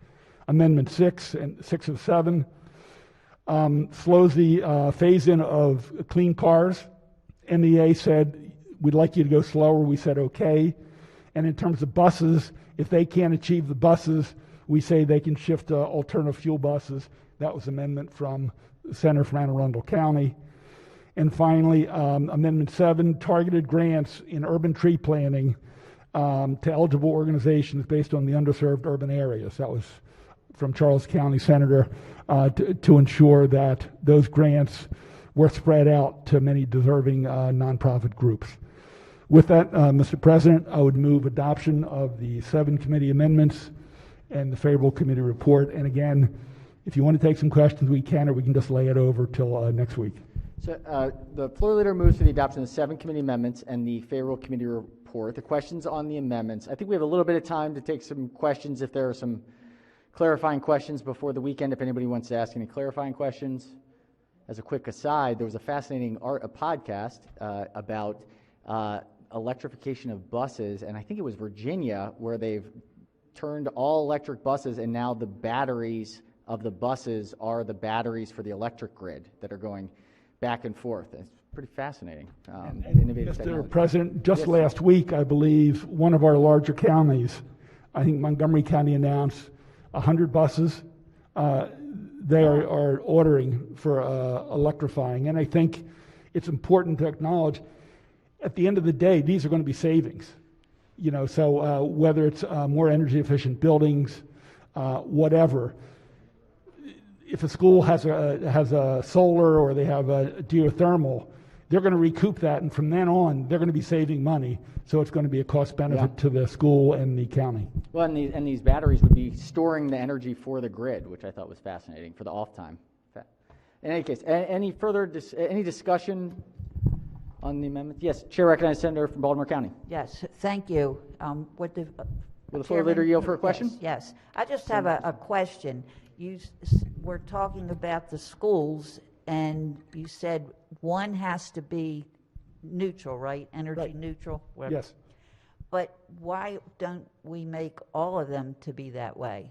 Amendment 6 and 6 of 7 slows the phase-in of clean cars. MEA said, we'd like you to go slower. We said, okay. And in terms of buses, if they can't achieve the buses, we say they can shift to alternative fuel buses. That was amendment from the Senator from Anne Arundel County. And finally, Amendment 7, targeted grants in urban tree planting to eligible organizations based on the underserved urban areas. That was from Charles County Senator to ensure that those grants were spread out to many deserving nonprofit groups. With that, Mr. President, I would move adoption of the 7 committee amendments and the favorable committee report. And again, if you want to take some questions, we can, or we can just lay it over till next week. So the floor leader moves to the adoption of the 7 committee amendments and the favorable committee report. The questions on the amendments. I think we have a little bit of time to take some questions if there are some clarifying questions before the weekend, if anybody wants to ask any clarifying questions. As a quick aside, there was a fascinating podcast about electrification of buses, and I think it was Virginia, where they've turned all electric buses, and now the batteries of the buses are the batteries for the electric grid that are going back and forth. It's pretty fascinating. Innovative Mr. technology. President, just Yes. last week, I believe, one of our larger counties, I think Montgomery County, announced 100 buses they are ordering for electrifying. And I think it's important to acknowledge, at the end of the day, these are going to be savings. So whether it's more energy efficient buildings, whatever. If a school has a solar or they have a geothermal, they're going to recoup that, and from then on, they're going to be saving money. So it's going to be a cost benefit to the school and the county. Well, and these batteries would be storing the energy for the grid, which I thought was fascinating for the off time. In any case, any further any discussion on the amendment? Yes, Chair recognizes Senator from Baltimore County. Yes, thank you. Will the floor leader yield for a question? Yes. I just have a question. You were talking about the schools, and you said one has to be neutral, right? Energy neutral? Whatever. Yes. But why don't we make all of them to be that way?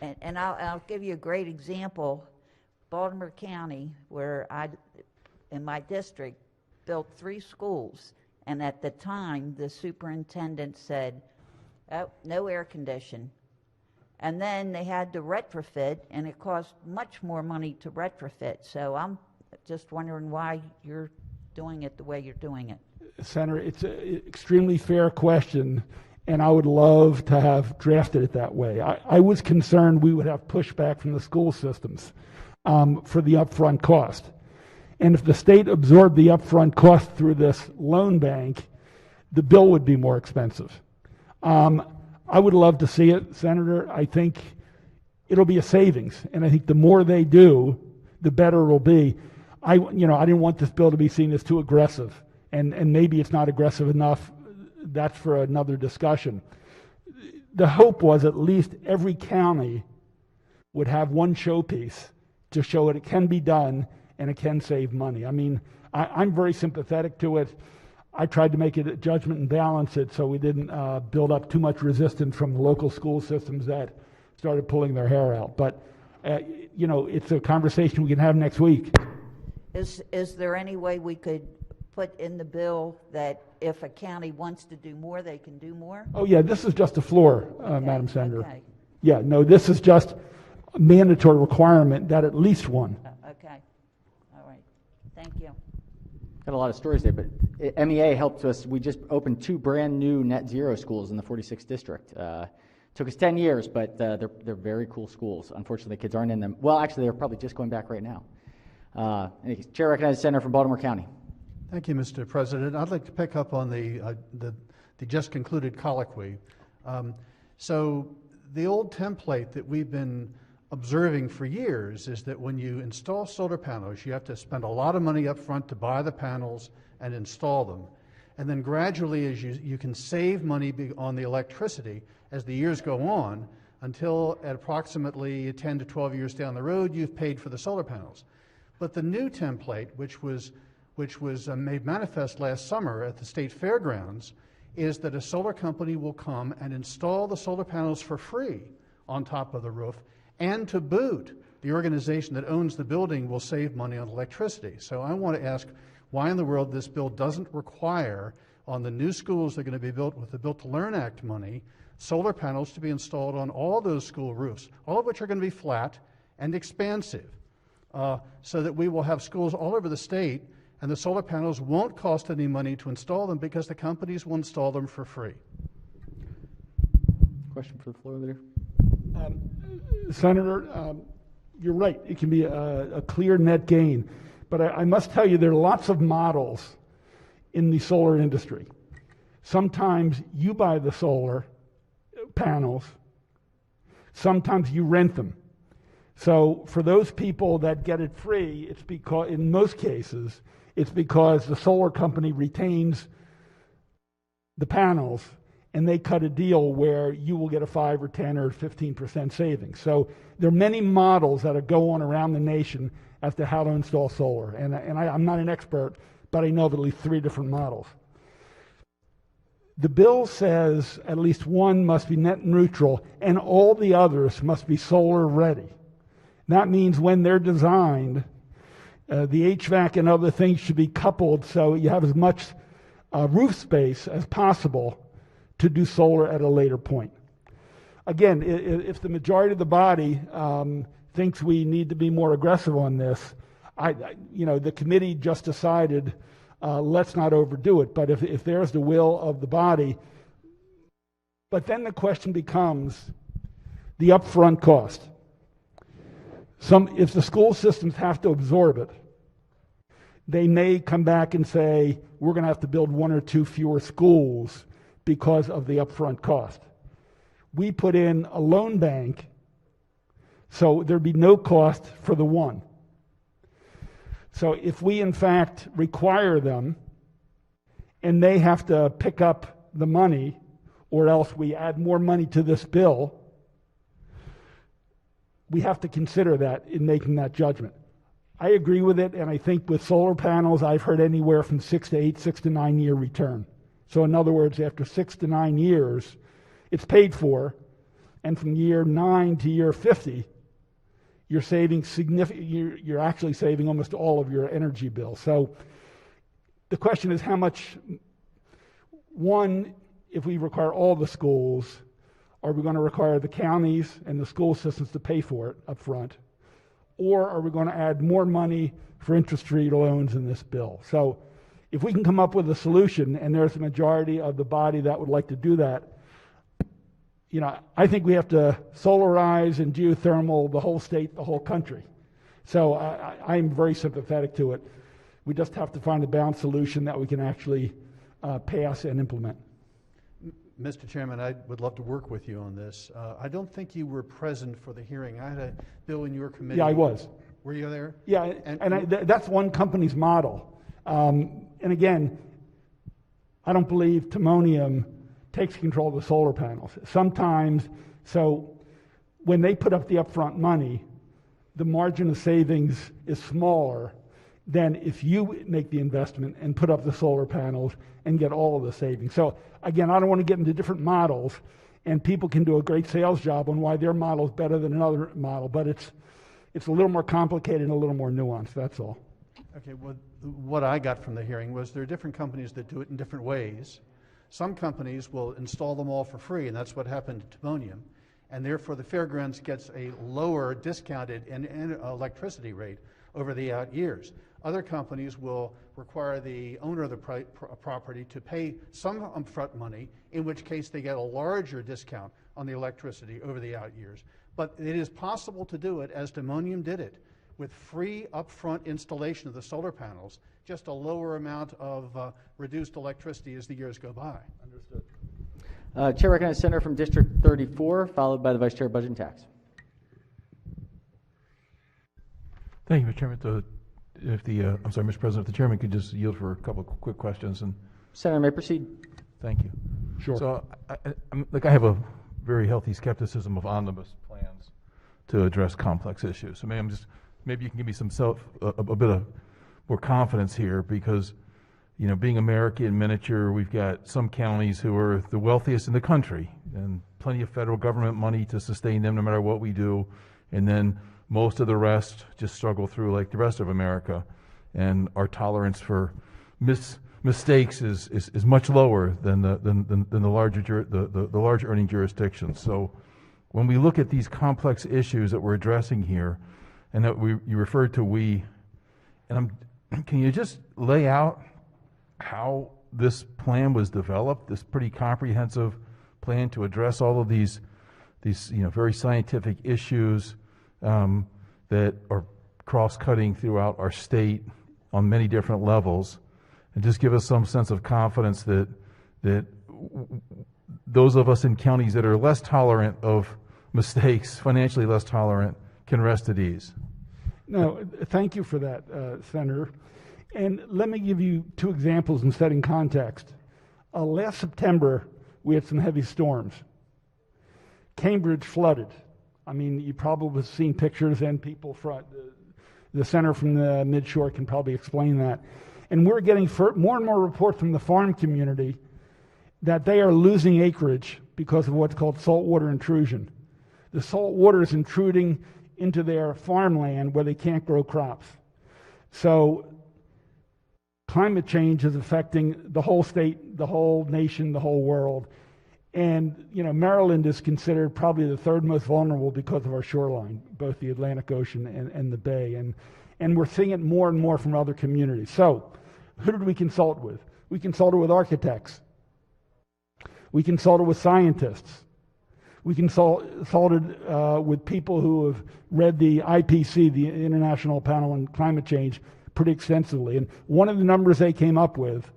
And I'll give you a great example. Baltimore County, where in my district, built 3 schools, and at the time, the superintendent said, oh, no air condition. And then they had to retrofit, and it cost much more money to retrofit. So I'm just wondering why you're doing it the way you're doing it. Senator, it's an extremely fair question, and I would love to have drafted it that way. I was concerned we would have pushback from the school systems for the upfront cost. And if the state absorbed the upfront cost through this loan bank, the bill would be more expensive. I would love to see it, Senator. I think it'll be a savings, and I think the more they do, the better it'll be. I didn't want this bill to be seen as too aggressive, and maybe it's not aggressive enough. That's for another discussion. The hope was at least every county would have one showpiece to show it can be done and it can save money. I mean, I'm very sympathetic to it. I tried to make it a judgment and balance it so we didn't build up too much resistance from the local school systems that started pulling their hair out. But, it's a conversation we can have next week. Is there any way we could put in the bill that if a county wants to do more, they can do more? Oh, yeah, this is just a floor, Okay, Madam Senator. okay. Yeah, no, this is just mandatory requirement that at least one. Okay. All right. Thank you. Got a lot of stories there, but MEA helped us. We just opened 2 brand new net zero schools in the 46th district. Took us 10 years, but they're very cool schools. Unfortunately, the kids aren't in them. Well, actually, they're probably just going back right now. Chair recognizes the Senator from Baltimore County. Thank you, Mr. President. I'd like to pick up on the just concluded colloquy. So the old template that we've been observing for years is that when you install solar panels, you have to spend a lot of money up front to buy the panels and install them. And then gradually, as you can save money on the electricity as the years go on, until at approximately 10 to 12 years down the road, you've paid for the solar panels. But the new template, which was made manifest last summer at the state fairgrounds, is that a solar company will come and install the solar panels for free on top of the roof, and to boot, the organization that owns the building will save money on electricity. So I want to ask why in the world this bill doesn't require on the new schools that are going to be built with the Built to Learn Act money, solar panels to be installed on all those school roofs, all of which are going to be flat and expansive, so that we will have schools all over the state, and the solar panels won't cost any money to install them because the companies will install them for free. Question for the floor leader. Senator, you're right. It can be a clear net gain. But I must tell you, there are lots of models in the solar industry. Sometimes you buy the solar panels. Sometimes you rent them. So for those people that get it free, it's because, in most cases, it's because the solar company retains the panels and they cut a deal where you will get a 5 or 10 or 15% savings. So there are many models that go on around the nation as to how to install solar. And I'm not an expert, but I know of at least 3 different models. The bill says at least one must be net neutral and all the others must be solar ready. That means when they're designed, the HVAC and other things should be coupled so you have as much roof space as possible to do solar at a later point. Again, if the majority of the body thinks we need to be more aggressive on this, the committee just decided let's not overdo it. But if there's the will of the body, but then the question becomes the upfront cost. If the school systems have to absorb it, they may come back and say, we're going to have to build 1 or 2 fewer schools because of the upfront cost. We put in a loan bank, so there'd be no cost for the one. So if we, in fact, require them, and they have to pick up the money, or else we add more money to this bill, we have to consider that in making that judgment. I agree with it, and I think with solar panels, I've heard anywhere from 6 to 8, 6 to 9 year return. So in other words, after 6 to 9 years, it's paid for, and from year 9 to year 50, you're saving you're actually saving almost all of your energy bill. So the question is how much, one, if we require all the schools, are we going to require the counties and the school systems to pay for it up front? Or are we going to add more money for interest-free loans in this bill? So if we can come up with a solution, and there's a majority of the body that would like to do that, I think we have to solarize and geothermal the whole state, the whole country. So I'm very sympathetic to it. We just have to find a balanced solution that we can actually pass and implement. Mr. Chairman, I would love to work with you on this. I don't think you were present for the hearing. I had a bill in your committee. Yeah, I was. Were you there? Yeah, and that's one company's model. And again, I don't believe Timonium takes control of the solar panels. Sometimes, so when they put up the upfront money, the margin of savings is smaller than if you make the investment and put up the solar panels and get all of the savings. So again, I don't want to get into different models, and people can do a great sales job on why their model is better than another model, but it's a little more complicated and a little more nuanced, that's all. Okay, well, what I got from the hearing was there are different companies that do it in different ways. Some companies will install them all for free, and that's what happened to Timonium. and therefore the fairgrounds gets a lower discounted electricity rate over the out years. Other companies will require the owner of the property to pay some upfront money, in which case they get a larger discount on the electricity over the out years. But it is possible to do it as Timonium did it, with free upfront installation of the solar panels, just a lower amount of reduced electricity as the years go by. Understood. Chair recognizes Senator from District 34, followed by the Vice Chair of Budget and Tax. Thank you, Mr. Chairman. I'm sorry, Mr. President, if the chairman could just yield for a couple of quick questions. And Senator may proceed. Thank you. Sure. So, I have a very healthy skepticism of omnibus plans to address complex issues. So maybe you can give me a bit of more confidence here, because, being America in miniature, we've got some counties who are the wealthiest in the country and plenty of federal government money to sustain them no matter what we do. And then most of the rest just struggle through like the rest of America. And our tolerance for mistakes is much lower than the large earning jurisdictions. So when we look at these complex issues that we're addressing here, and that you referred to can you just lay out how this plan was developed, this pretty comprehensive plan to address all of these very scientific issues that are cross-cutting throughout our state on many different levels, and just give us some sense of confidence that those of us in counties that are less tolerant of mistakes, financially less tolerant, can rest at ease. No, thank you for that, Senator. And let me give you two examples in setting context. Last September, we had some heavy storms. Cambridge flooded. I mean, you probably have seen pictures, and people from the center from the Midshore can probably explain that. And we're getting more and more reports from the farm community that they are losing acreage because of what's called saltwater intrusion. The salt water is intruding into their farmland where they can't grow crops. So climate change is affecting the whole state, the whole nation, the whole world. And, Maryland is considered probably the third most vulnerable because of our shoreline, both the Atlantic Ocean and the Bay. And we're seeing it more and more from other communities. So who did we consult with? We consulted with architects. We consulted with scientists. We consulted with people who have read the IPC, the International Panel on Climate Change, pretty extensively. And one of the numbers they came up with,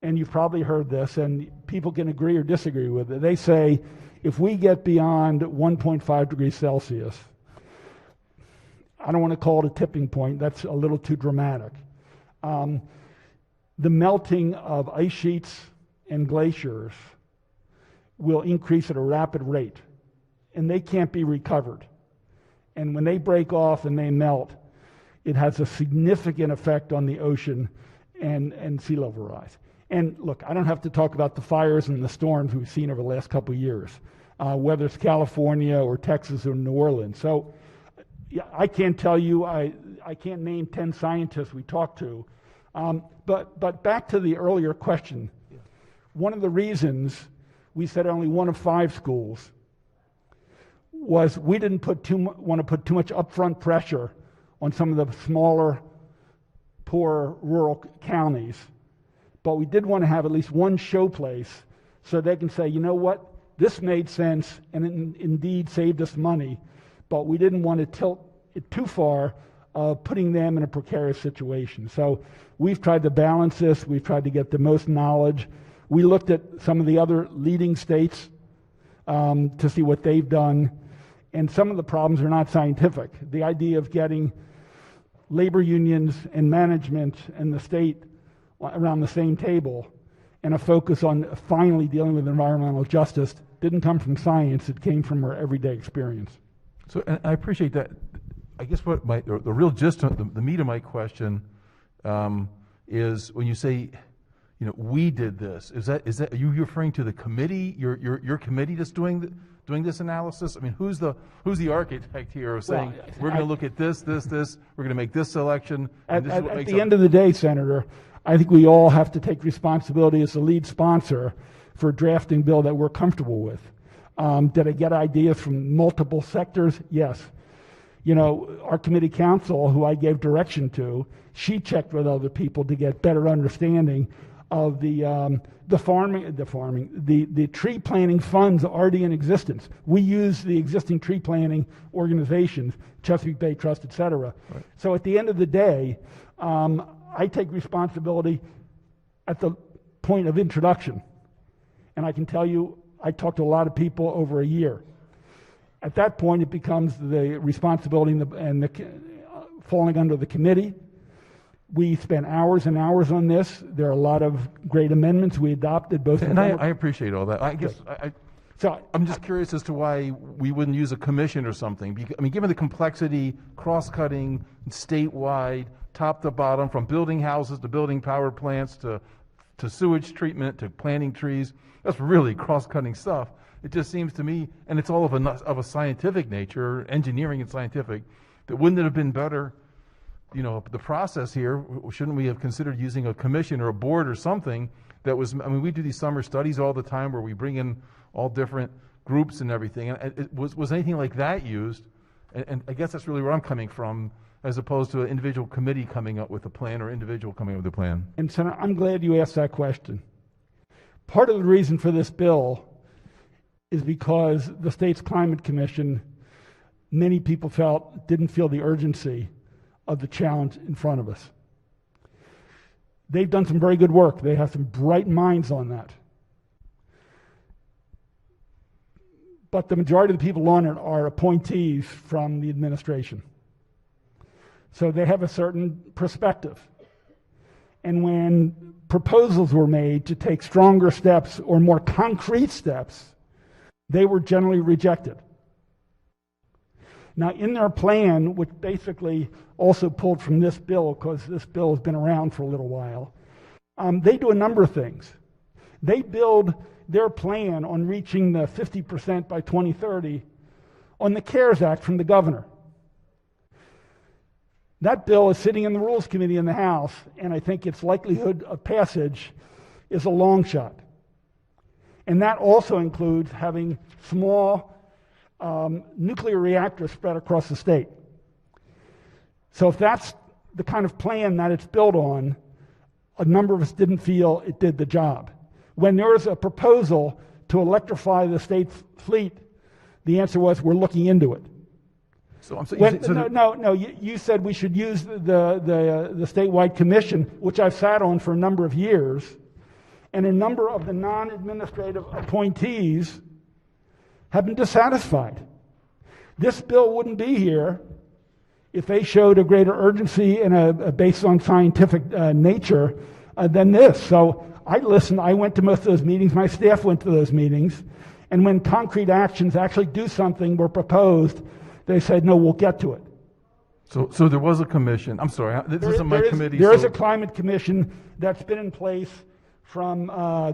and you've probably heard this, and people can agree or disagree with it, they say if we get beyond 1.5 degrees Celsius, I don't want to call it a tipping point, that's a little too dramatic. The melting of ice sheets and glaciers will increase at a rapid rate, and they can't be recovered. And when they break off and they melt, it has a significant effect on the ocean and sea level rise. And look, I don't have to talk about the fires and the storms we've seen over the last couple of years, whether it's California or Texas or New Orleans. So yeah, I can't tell you, I can't name 10 scientists we talked to. But back to the earlier question, one of the reasons we said only one of 5 schools was we didn't want to put too much upfront pressure on some of the smaller, poor rural counties. But we did want to have at least one showplace so they can say, you know what, this made sense and it indeed saved us money, but we didn't want to tilt it too far, putting them in a precarious situation. So we've tried to balance this. We've tried to get the most knowledge. We looked at some of the other leading states to see what they've done, and some of the problems are not scientific. The idea of getting labor unions and management and the state around the same table and a focus on finally dealing with environmental justice didn't come from science, it came from our everyday experience. So, and I appreciate that. I guess what the real gist of the meat of my question is when you say, we did this. Is that are you referring to the committee? Your committee that's doing this analysis? I mean, who's the architect here of saying we're going to look at this? We're going to make this selection. At the end of the day, Senator, I think we all have to take responsibility as the lead sponsor for drafting a bill that we're comfortable with. Did I get ideas from multiple sectors? Yes. You know, our committee counsel, who I gave direction to, she checked with other people to get better understanding of the tree planting funds already in existence. We use the existing tree planting organizations, Chesapeake Bay Trust, et cetera. Right. So at the end of the day, I take responsibility at the point of introduction. And I can tell you, I talked to a lot of people over a year. At that point, it becomes the responsibility and falling under the committee. We spent hours and hours on this. There are a lot of great amendments we adopted, both. And I appreciate all that. I guess So I'm just curious as to why we wouldn't use a commission or something. I mean, given the complexity, cross-cutting, statewide, top to bottom, from building houses to building power plants to sewage treatment to planting trees, that's really cross-cutting stuff. It just seems to me, and it's all of a scientific nature, engineering and scientific, that wouldn't it have been better, you know, the process here, shouldn't we have considered using a commission or a board or something that was, I mean, we do these summer studies all the time where we bring in all different groups and everything, and was anything like that used? And I guess that's really where I'm coming from, as opposed to an individual committee coming up with a plan or individual coming up with a plan. And Senator, I'm glad you asked that question. Part of the reason for this bill is because the state's climate commission, many people didn't feel the urgency of the challenge in front of us. They've done some very good work. They have some bright minds on that. But the majority of the people on it are appointees from the administration. So they have a certain perspective. And when proposals were made to take stronger steps or more concrete steps, they were generally rejected. Now, in their plan, which basically also pulled from this bill, because this bill has been around for a little while, they do a number of things. They build their plan on reaching the 50% by 2030 on the CARES Act from the governor. That bill is sitting in the Rules Committee in the House, and I think its likelihood of passage is a long shot. And that also includes having small nuclear reactors spread across the state. So if that's the kind of plan that it's built on, a number of us didn't feel it did the job. When there was a proposal to electrify the state fleet, the answer was, we're looking into it. So I'm saying, you said we should use the statewide commission, which I've sat on for a number of years, and a number of the non-administrative appointees have been dissatisfied. This bill wouldn't be here if they showed a greater urgency and based on scientific nature than this. So I listened. I went to most of those meetings. My staff went to those meetings. And when concrete actions actually do something were proposed, they said, no, we'll get to it. So there was a commission. I'm sorry, this isn't my committee. There is a climate commission that's been in place from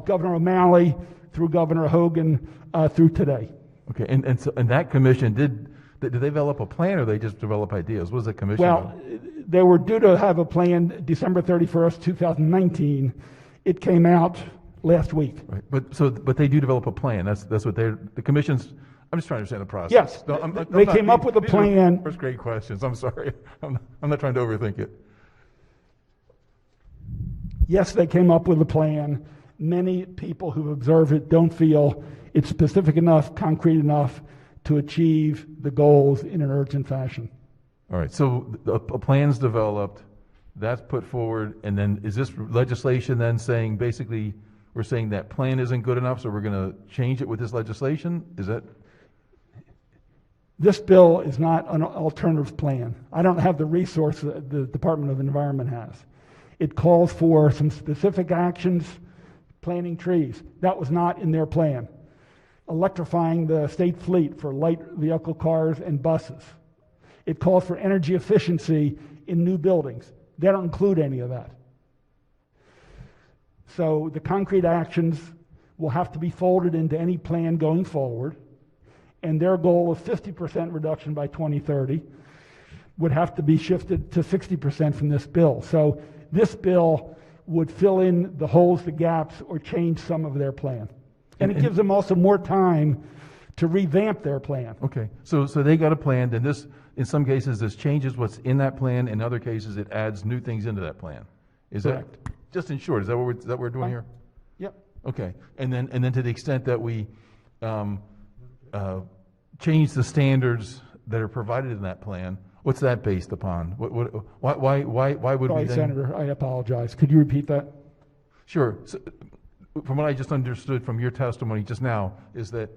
Governor O'Malley through Governor Hogan through today. Okay, and that commission, did they develop a plan or they just develop ideas? What was the commission? Well, they were due to have a plan December 31st, 2019. It came out last week. Right, but they do develop a plan. That's what the commission's. I'm just trying to understand the process. Yes, they came up with a plan. First grade questions. I'm sorry. I'm not trying to overthink it. Yes, they came up with a plan. Many people who observe it don't feel it's specific enough, concrete enough to achieve the goals in an urgent fashion. All right, so a plan's developed, that's put forward, and then is this legislation then saying, basically, we're saying that plan isn't good enough, so we're going to change it with this legislation? Is that? This bill is not an alternative plan. I don't have the resource that the Department of Environment has. It calls for some specific actions, planting trees. That was not in their plan. Electrifying the state fleet for light vehicle cars and buses. It calls for energy efficiency in new buildings. They don't include any of that. So the concrete actions will have to be folded into any plan going forward, and their goal of 50% reduction by 2030 would have to be shifted to 60% from this bill. So this bill would fill in the holes, the gaps, or change some of their plan. And it gives them also more time to revamp their plan. Okay, so they got a plan, and this, in some cases, this changes what's in that plan. In other cases, it adds new things into that plan. Is Correct. that, just in short, is that what we're doing here? Yep. Okay, and then to the extent that we change the standards that are provided in that plan, what's that based upon? Why would we Sorry, then? Senator, I apologize. Could you repeat that? Sure. So, from what I just understood from your testimony just now, is that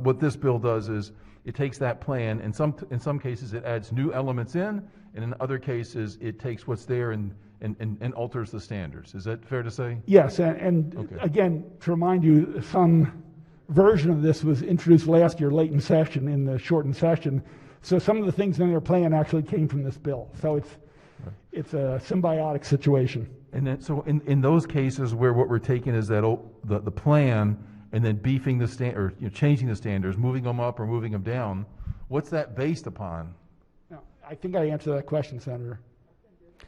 what this bill does is it takes that plan, and in some cases it adds new elements in, and in other cases it takes what's there and alters the standards. Is that fair to say? Yes, and Okay. again, to remind you, some version of this was introduced last year, late in session, in the shortened session. So some of the things in their plan actually came from this bill. So it's a symbiotic situation. And then, so in those cases where what we're taking is that the plan and then beefing the or changing the standards, moving them up or moving them down, what's that based upon? Now, I think I answered that question, Senator.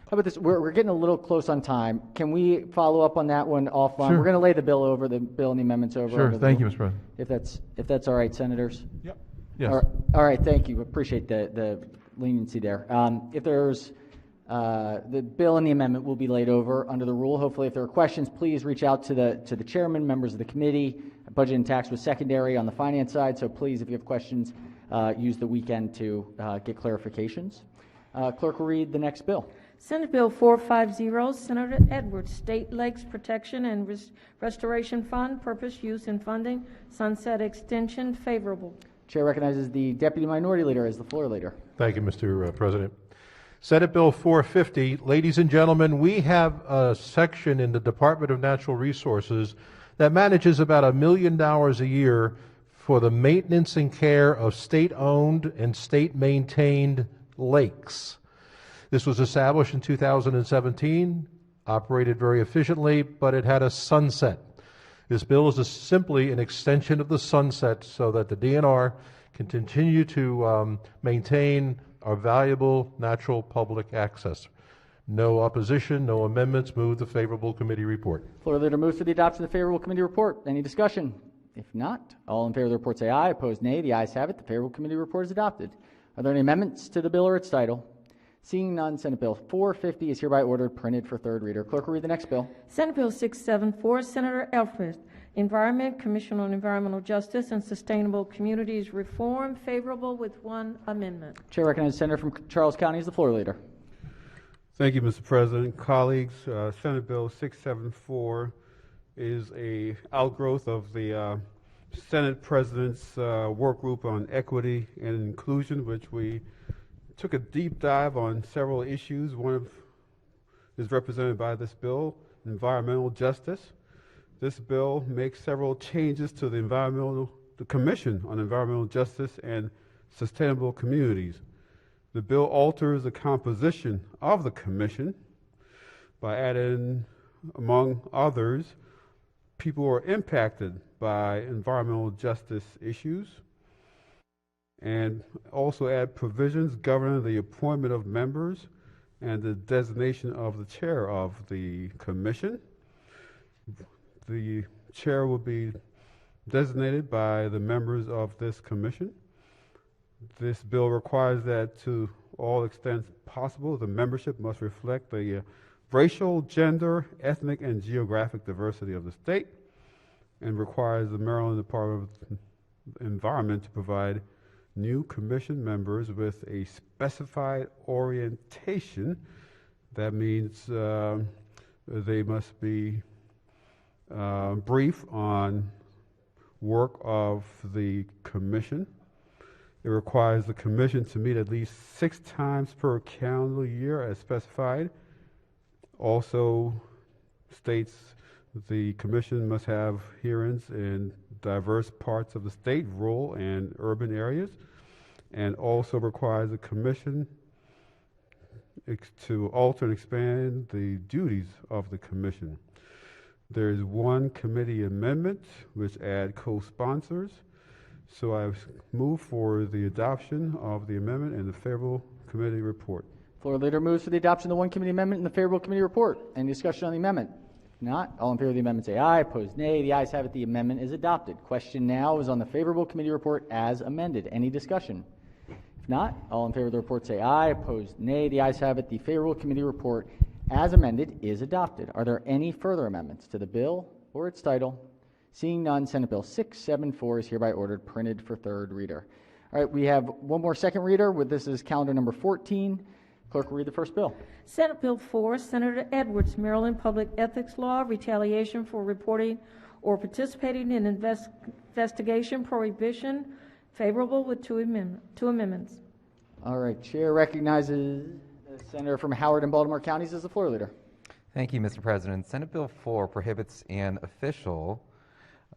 How about this? We're getting a little close on time. Can we follow up on that one offline? Sure. We're going to lay the bill and the amendments over. Sure. under the- Thank you, Mr. President. If that's all right, senators. Yep. Yes. All right. Thank you. Appreciate the leniency there. If there's the bill and the amendment will be laid over under the rule. Hopefully, if there are questions, please reach out to the chairman, members of the committee. Budget and tax was secondary on the finance side, so please, if you have questions, use the weekend to get clarifications. Clerk will read the next bill. Senate Bill 450, Senator Edwards, State Lakes Protection and Restoration Fund, Purpose, Use, and Funding, Sunset Extension, favorable. Chair recognizes the Deputy Minority Leader as the floor leader. Thank you, Mr. President. Senate Bill 450. Ladies and gentlemen, we have a section in the Department of Natural Resources that manages about $1 million a year for the maintenance and care of state-owned and state-maintained lakes. This was established in 2017, operated very efficiently, but it had a sunset. This bill is simply an extension of the sunset so that the DNR can continue to maintain our valuable natural public access. No opposition, no amendments. Move the favorable committee report. Floor leader moves for the adoption of the favorable committee report. Any discussion? If not, all in favor of the report say aye. Opposed, nay. The ayes have it. The favorable committee report is adopted. Are there any amendments to the bill or its title? Seeing none, Senate Bill 450 is hereby ordered printed for third reader. Clerk will read the next bill. Senate Bill 674, Senator Elfreth, Environment, Commission on Environmental Justice and Sustainable Communities Reform, favorable with one amendment. Chair recognizes Senator from Charles County as the floor leader. Thank you, Mr. President. Colleagues, Senate Bill 674 is a outgrowth of the Senate President's work group on equity and inclusion, which we took a deep dive on several issues. One is represented by this bill, environmental justice. This bill makes several changes to the Commission on Environmental Justice and Sustainable Communities. The bill alters the composition of the commission by adding, among others, people who are impacted by environmental justice issues, and also add provisions governing the appointment of members and the designation of the chair of the commission. The chair will be designated by the members of this commission. This bill requires that to all extents possible, the membership must reflect the racial, gender, ethnic, and geographic diversity of the state, and requires the Maryland Department of Environment to provide new commission members with a specified orientation. That means they must be brief on work of the commission. It requires the commission to meet at least 6 times per calendar year as specified. Also states the commission must have hearings in diverse parts of the state, rural and urban areas, and also requires the commission to alter and expand the duties of the commission. There is one committee amendment which add co-sponsors. So I move for the adoption of the amendment and the favorable committee report. Floor leader moves for the adoption of the one committee amendment and the favorable committee report. Any discussion on the amendment? Not, all in favor of the amendment say aye. Opposed, nay. The ayes have it. The amendment is adopted. Question now is on the favorable committee report as amended. Any discussion? If not, all in favor of the report say aye. Opposed, nay. The ayes have it. The favorable committee report as amended is adopted. Are there any further amendments to the bill or its title? Seeing none, Senate Bill 674 is hereby ordered printed for third reader. All right, we have one more second reader. This is calendar number 14. Clerk will read the first bill. Senate Bill 4, Senator Edwards, Maryland Public Ethics Law, retaliation for reporting or participating in investigation, prohibition, favorable with two amendments. All right, Chair recognizes the Senator from Howard and Baltimore counties as the floor leader. Thank you, Mr. President. Senate Bill 4 prohibits an official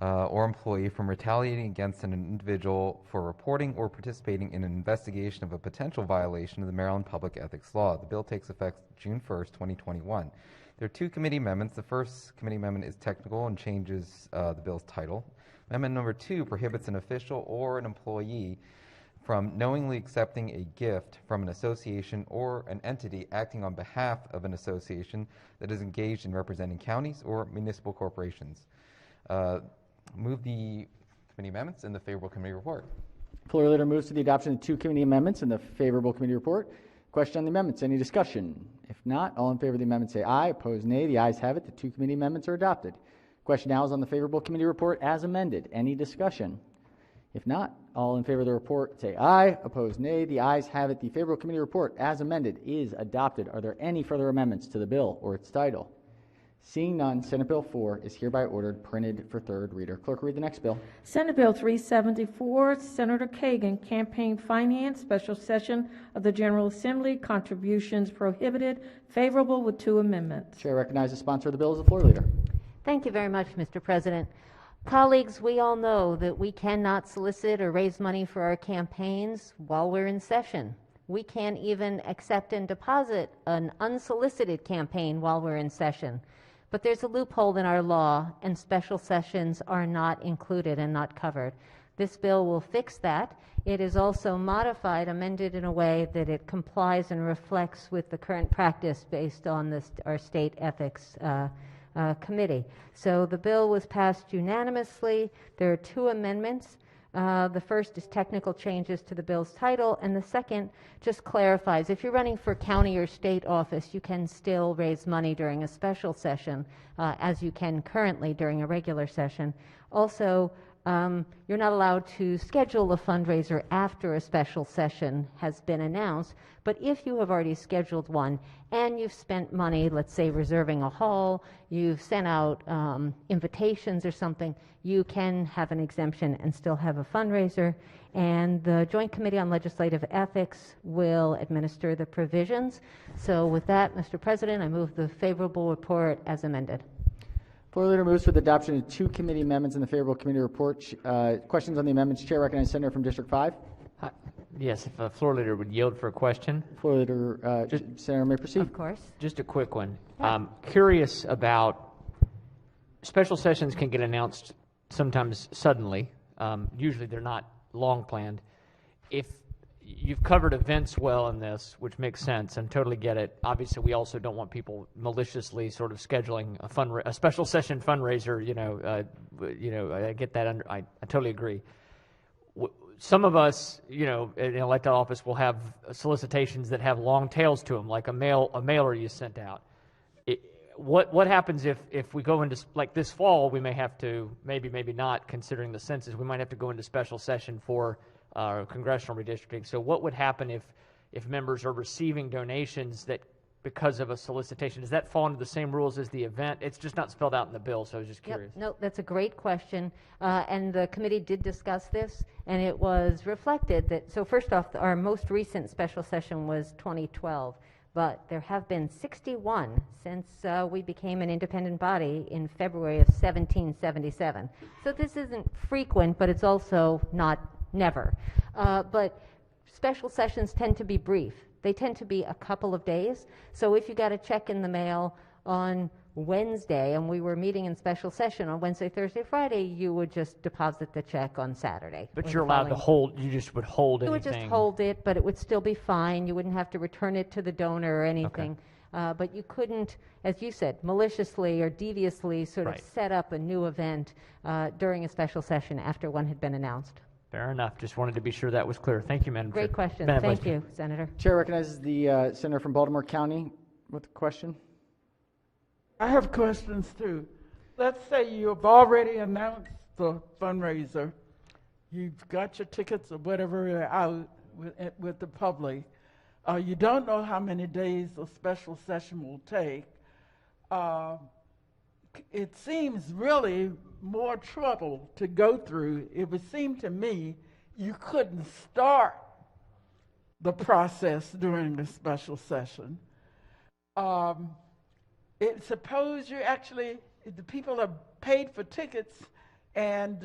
or employee from retaliating against an individual for reporting or participating in an investigation of a potential violation of the Maryland Public Ethics Law. The bill takes effect June 1st, 2021. There are two committee amendments. The first committee amendment is technical and changes the bill's title. Amendment number 2 prohibits an official or an employee from knowingly accepting a gift from an association or an entity acting on behalf of an association that is engaged in representing counties or municipal corporations. Move the committee amendments in the favorable committee report. Floor leader moves to the adoption of two committee amendments in the favorable committee report. Question on the amendments. Any discussion? If not, all in favor of the amendment say aye. Opposed, nay. The ayes have it. The two committee amendments are adopted. Question now is on the favorable committee report as amended. Any discussion? If not, all in favor of the report say aye. Opposed, nay. The ayes have it. The favorable committee report as amended is adopted. Are there any further amendments to the bill or its title? Seeing none, Senate Bill 4 is hereby ordered printed for third reader. Clerk, read the next bill. Senate Bill 374, Senator Kagan, Campaign Finance, Special Session of the General Assembly, contributions prohibited, favorable with two amendments. Chair recognizes the sponsor of the bill as the floor leader. Thank you very much, Mr. President. Colleagues, we all know that we cannot solicit or raise money for our campaigns while we're in session. We can't even accept and deposit an unsolicited campaign while we're in session. But there's a loophole in our law, and special sessions are not included and not covered. This bill will fix that. It is also modified, amended in a way that it complies and reflects with the current practice based on our state ethics committee. So the bill was passed unanimously. There are two amendments. The first is technical changes to the bill's title, and the second just clarifies if you're running for county or state office, you can still raise money during a special session as you can currently during a regular session. Also, you're not allowed to schedule a fundraiser after a special session has been announced, but if you have already scheduled one and you've spent money, let's say reserving a hall, you've sent out invitations or something, you can have an exemption and still have a fundraiser. And the Joint Committee on Legislative Ethics will administer the provisions. So with that, Mr. President, I move the favorable report as amended. Floor leader moves for the adoption of two committee amendments in the favorable committee report. Questions on the amendments? Chair recognizes Senator from District 5. Yes, if the floor leader would yield for a question. Floor leader, Senator may proceed. Of course. Just a quick one. Curious about special sessions can get announced sometimes suddenly. Usually they're not long planned. If you've covered events well in this, which makes sense and totally get it. Obviously, we also don't want people maliciously sort of scheduling a special session fundraiser. I get that. I totally agree. Some of us, in elected office, will have solicitations that have long tails to them, like a mailer you sent out. What happens if we go into, like this fall, we may have to, maybe not, considering the census, we might have to go into special session for congressional redistricting. So what would happen if members are receiving donations that, because of a solicitation, does that fall under the same rules as the event? It's just not spelled out in the bill, so I was just curious. Yep. No, that's a great question. And the committee did discuss this, and it was reflected that, so first off, our most recent special session was 2012. But there have been 61 since we became an independent body in February of 1777. So this isn't frequent, but it's also not never. But special sessions tend to be brief. They tend to be a couple of days. So if you got a check in the mail on Wednesday and we were meeting in special session on Wednesday, Thursday, Friday, you would just deposit the check on Saturday. But you're allowed to hold, you just would hold anything? You would just hold it, but it would still be fine. You wouldn't have to return it to the donor or anything. but you couldn't, as you said, maliciously or deviously sort of Right. set up a new event during a special session after one had been announced. Fair enough. Just wanted to be sure that was clear. Thank you, Madam Chair. Great question. Madam Thank Vice Chair. you, Senator. Chair recognizes the senator from Baltimore County with a question. I have questions too. Let's say you've already announced the fundraiser. You've got your tickets or whatever out with the public. You don't know how many days the special session will take. It seems really more trouble to go through. It would seem to me you couldn't start the process during the special session. Suppose you actually, the people have paid for tickets, and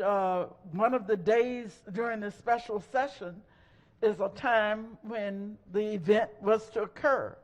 one of the days during the special session is a time when the event was to occur.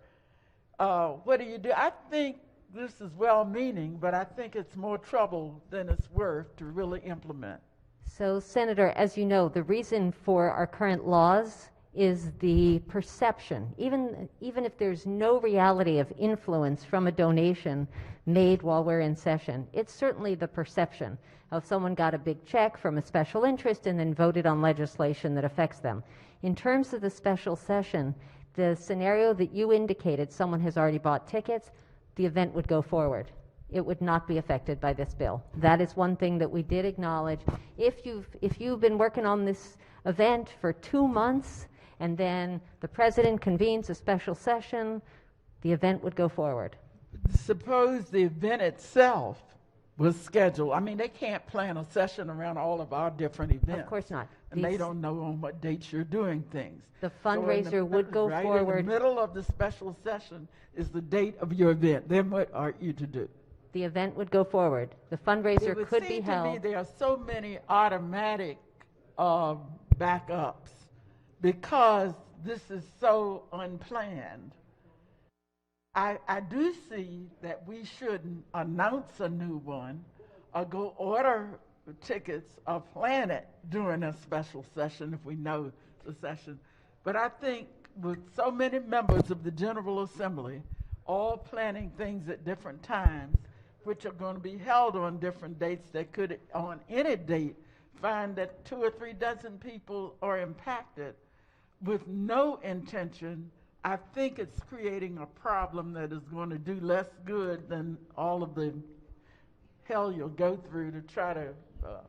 What do you do? I think this is well-meaning, but I think it's more trouble than it's worth to really implement. So, Senator, as you know, the reason for our current laws is the perception, even if there's no reality of influence from a donation made while we're in session, it's certainly the perception of someone got a big check from a special interest and then voted on legislation that affects them. In terms of the special session, the scenario that you indicated, someone has already bought tickets, the event would go forward. It would not be affected by this bill. That is one thing that we did acknowledge. If you've been working on this event for 2 months, and then the president convenes a special session, the event would go forward. Suppose the event itself was scheduled. I mean, they can't plan a session around all of our different events. Of course not. And they don't know on what dates you're doing things. The fundraiser would go right forward. In the middle of the special session is the date of your event. Then what are you to do? The event would go forward. The fundraiser It would could seem be to me held. there are so many automatic backups because this is so unplanned. I do see that we shouldn't announce a new one or go order tickets or plan it during a special session if we know the session. But I think with so many members of the General Assembly all planning things at different times, which are going to be held on different dates that could, on any date, find that 2 or 3 dozen people are impacted with no intention, I think it's creating a problem that is going to do less good than all of the hell you'll go through to try to...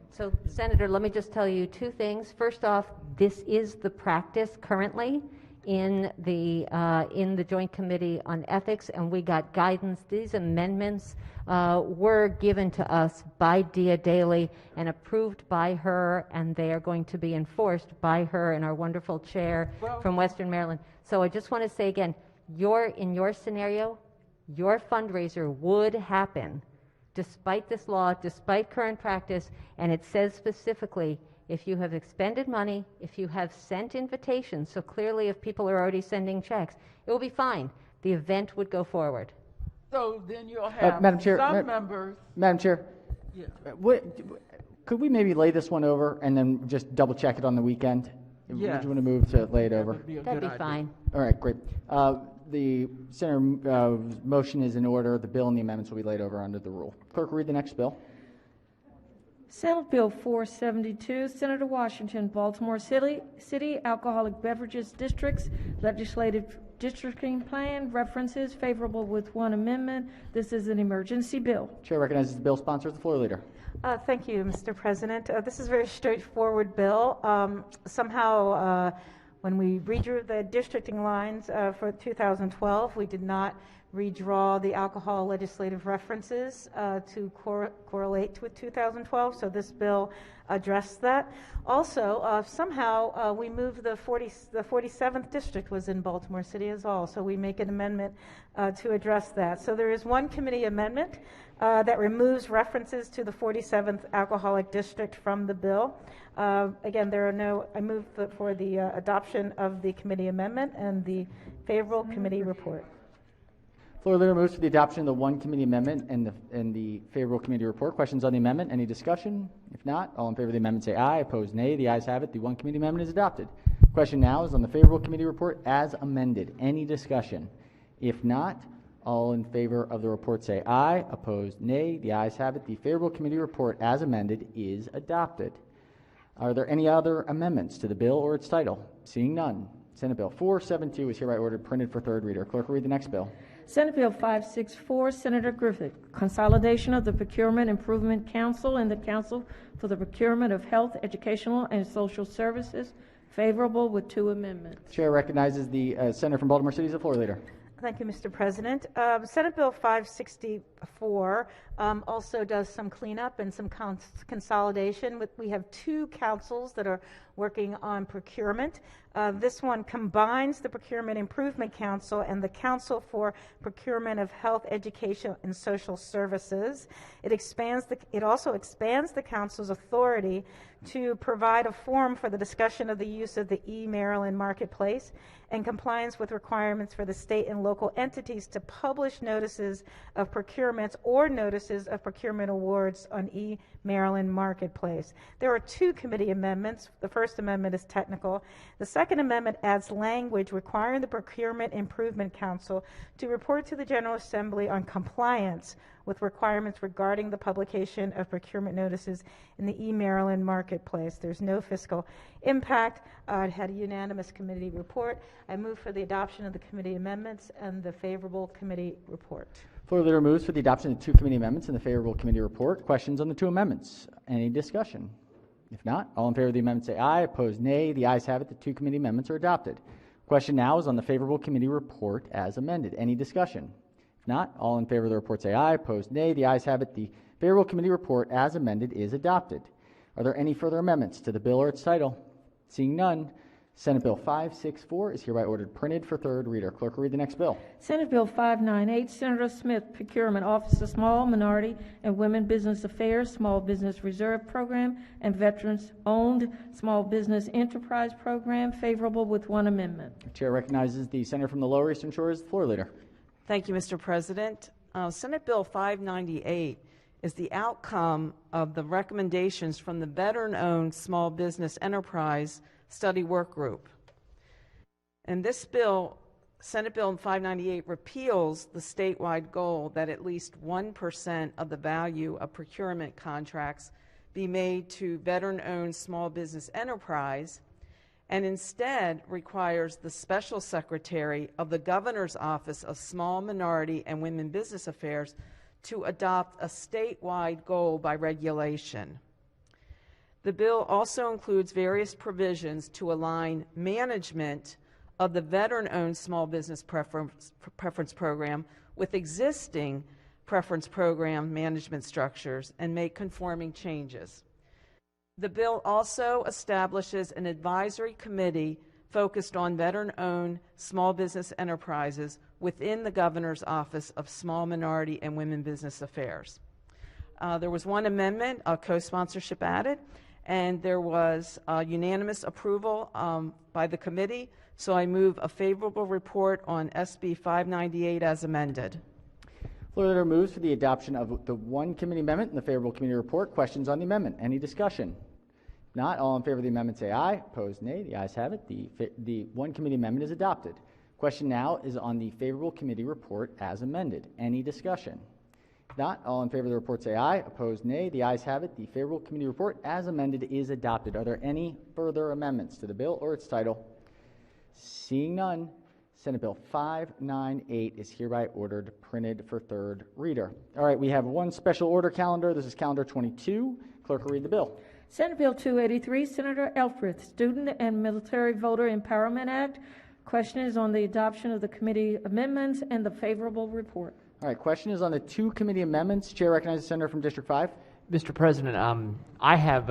So, Senator, let me just tell you 2 things. First off, this is the practice currently in the Joint Committee on Ethics, and we got guidance. These amendments were given to us by Dia Daly and approved by her, and they are going to be enforced by her and our wonderful chair from Western Maryland. So I just want to say again, in your scenario, your fundraiser would happen despite this law, despite current practice, and it says specifically, if you have expended money, if you have sent invitations, so clearly if people are already sending checks, it will be fine. The event would go forward. So then you'll have Madam Chair, some members... Madam Chair, Yeah. Could we maybe lay this one over and then just double check it on the weekend? Yes. Would you want to move to lay it over? That'd be fine. All right, great. The Senator motion is in order. The bill and the amendments will be laid over under the rule. Clerk, read the next bill. Senate Bill 472, Senator Washington, Baltimore City Alcoholic Beverages Districts Legislative Districting Plan, references favorable with 1 amendment. This is an emergency bill. Chair recognizes the bill sponsor, the floor leader. Thank you, Mr. President. This is a very straightforward bill. Somehow, when we redrew the districting lines for 2012, we did not redraw the alcohol legislative references to correlate with 2012, so this bill addressed that. Also, somehow we moved the 47th district was in Baltimore City as well, so we make an amendment to address that. So there is 1 committee amendment that removes references to the 47th alcoholic district from the bill. Again, I move for the adoption of the committee amendment and the favorable committee report. Floor leader moves for the adoption of the 1 committee amendment and the favorable committee report. Questions on the amendment? Any discussion? If not, all in favor of the amendment say aye. Opposed, nay. The ayes have it. The 1 committee amendment is adopted. Question now is on the favorable committee report as amended. Any discussion? If not, All in favor of the report say aye. Opposed, nay. The ayes have it. The favorable committee report as amended is adopted. Are there any other amendments to the bill or its title? Seeing none, Senate Bill 472 is hereby ordered printed for third reader. Clerk will read the next bill. Senate Bill 564, Senator Griffith, consolidation of the Procurement Improvement Council and the Council for the Procurement of Health, Educational, and Social Services, favorable with 2 amendments. Chair recognizes the senator from Baltimore City as the floor leader. Thank you, Mr. President. Senate Bill 564 also does some cleanup and some consolidation. We have 2 councils that are working on procurement. This one combines the Procurement Improvement Council and the Council for Procurement of Health, Education, and Social Services. It also expands the council's authority to provide a forum for the discussion of the use of the e-Maryland marketplace and compliance with requirements for the state and local entities to publish notices of procurements or notices of procurement awards on e-Maryland marketplace. There are 2 committee amendments. The first amendment is technical. The second amendment adds language requiring the Procurement Improvement Council to report to the General Assembly on compliance with requirements regarding the publication of procurement notices in the e-Maryland marketplace. There's no fiscal impact. It had a unanimous committee report. I move for the adoption of the committee amendments and the favorable committee report. Floor leader moves for the adoption of 2 committee amendments and the favorable committee report. Questions on the 2 amendments? Any discussion? If not, all in favor of the amendment say aye. Opposed, nay. The ayes have it. The 2 committee amendments are adopted. Question now is on the favorable committee report as amended. Any discussion? If not, all in favor of the report say aye. Opposed, nay. The ayes have it. The favorable committee report as amended is adopted. Are there any further amendments to the bill or its title? Seeing none, Senate Bill 564 is hereby ordered printed for third reader. Clerk will read the next bill. Senate Bill 598, Senator Smith, Procurement Office of Small, Minority, and Women Business Affairs, Small Business Reserve Program, and Veterans-Owned Small Business Enterprise Program, favorable with 1 amendment. The chair recognizes the senator from the Lower Eastern Shore as the floor leader. Thank you, Mr. President. Senate Bill 598 is the outcome of the recommendations from the Veteran-Owned Small Business Enterprise Study Work Group. And this bill, Senate Bill 598, repeals the statewide goal that at least 1% of the value of procurement contracts be made to veteran-owned small business enterprise, and instead requires the Special Secretary of the Governor's Office of Small, Minority, and Women Business Affairs to adopt a statewide goal by regulation. The bill also includes various provisions to align management of the veteran-owned small business preference program with existing preference program management structures and make conforming changes. The bill also establishes an advisory committee focused on veteran-owned small business enterprises within the Governor's Office of Small, Minority, and Women Business Affairs. There was 1 amendment, a co-sponsorship added, and there was unanimous approval by the committee, so I move a favorable report on SB 598 as amended. Floor leader moves for the adoption of the 1 committee amendment and the favorable committee report. Questions on the amendment? Any discussion? If not, all in favor of the amendment say aye. Opposed, nay. The ayes have it. The 1 committee amendment is adopted. Question now is on the favorable committee report as amended. Any discussion? If not, all in favor of the report say aye. Opposed, nay. The ayes have it. The favorable committee report as amended is adopted. Are there any further amendments to the bill or its title? Seeing none, Senate Bill 598 is hereby ordered printed for third reader. All right, we have 1 special order calendar. This is calendar 22. Clerk will read the bill. Senate Bill 283, Senator Elfreth, Student and Military Voter Empowerment Act. Question is on the adoption of the committee amendments and the favorable report. All right, question is on the 2 committee amendments. Chair recognizes the senator from District 5. Mr. President, I have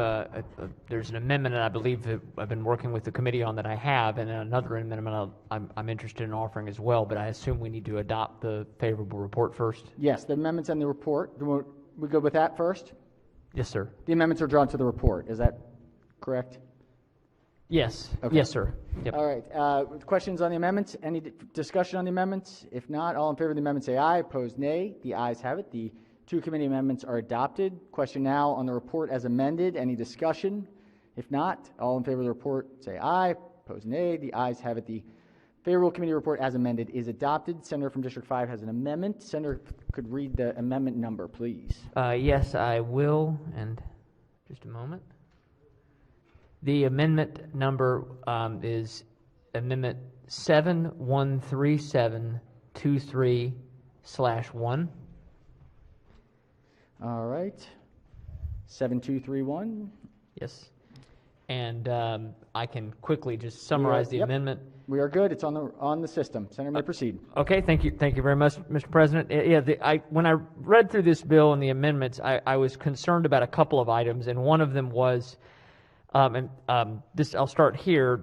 there's an amendment that I believe that I've been working with the committee on that I have, and another amendment I'm interested in offering as well, but I assume we need to adopt the favorable report first. Yes, the amendments and the report. Do we go with that first? Yes, sir. The amendments are drawn to the report. Is that correct? Yes. Okay. Yes, sir. Yep. All right. Questions on the amendments? Any discussion on the amendments? If not, all in favor of the amendment say aye. Opposed, nay. The ayes have it. The 2 committee amendments are adopted. Question now on the report as amended. Any discussion? If not, all in favor of the report say aye. Opposed, nay. The ayes have it. The Favorable committee report as amended is adopted. Senator from District 5 has an amendment. Senator could read the amendment number, please. Yes, I will, and just a moment. The amendment number is Amendment 713723/1. All right. 7231. Yes. And I can quickly just summarize the amendment. We are good. It's on the system. Senator may proceed. Okay, thank you very much, Mr. President. When I read through this bill and the amendments, I was concerned about a couple of items, and one of them was, I'll start here.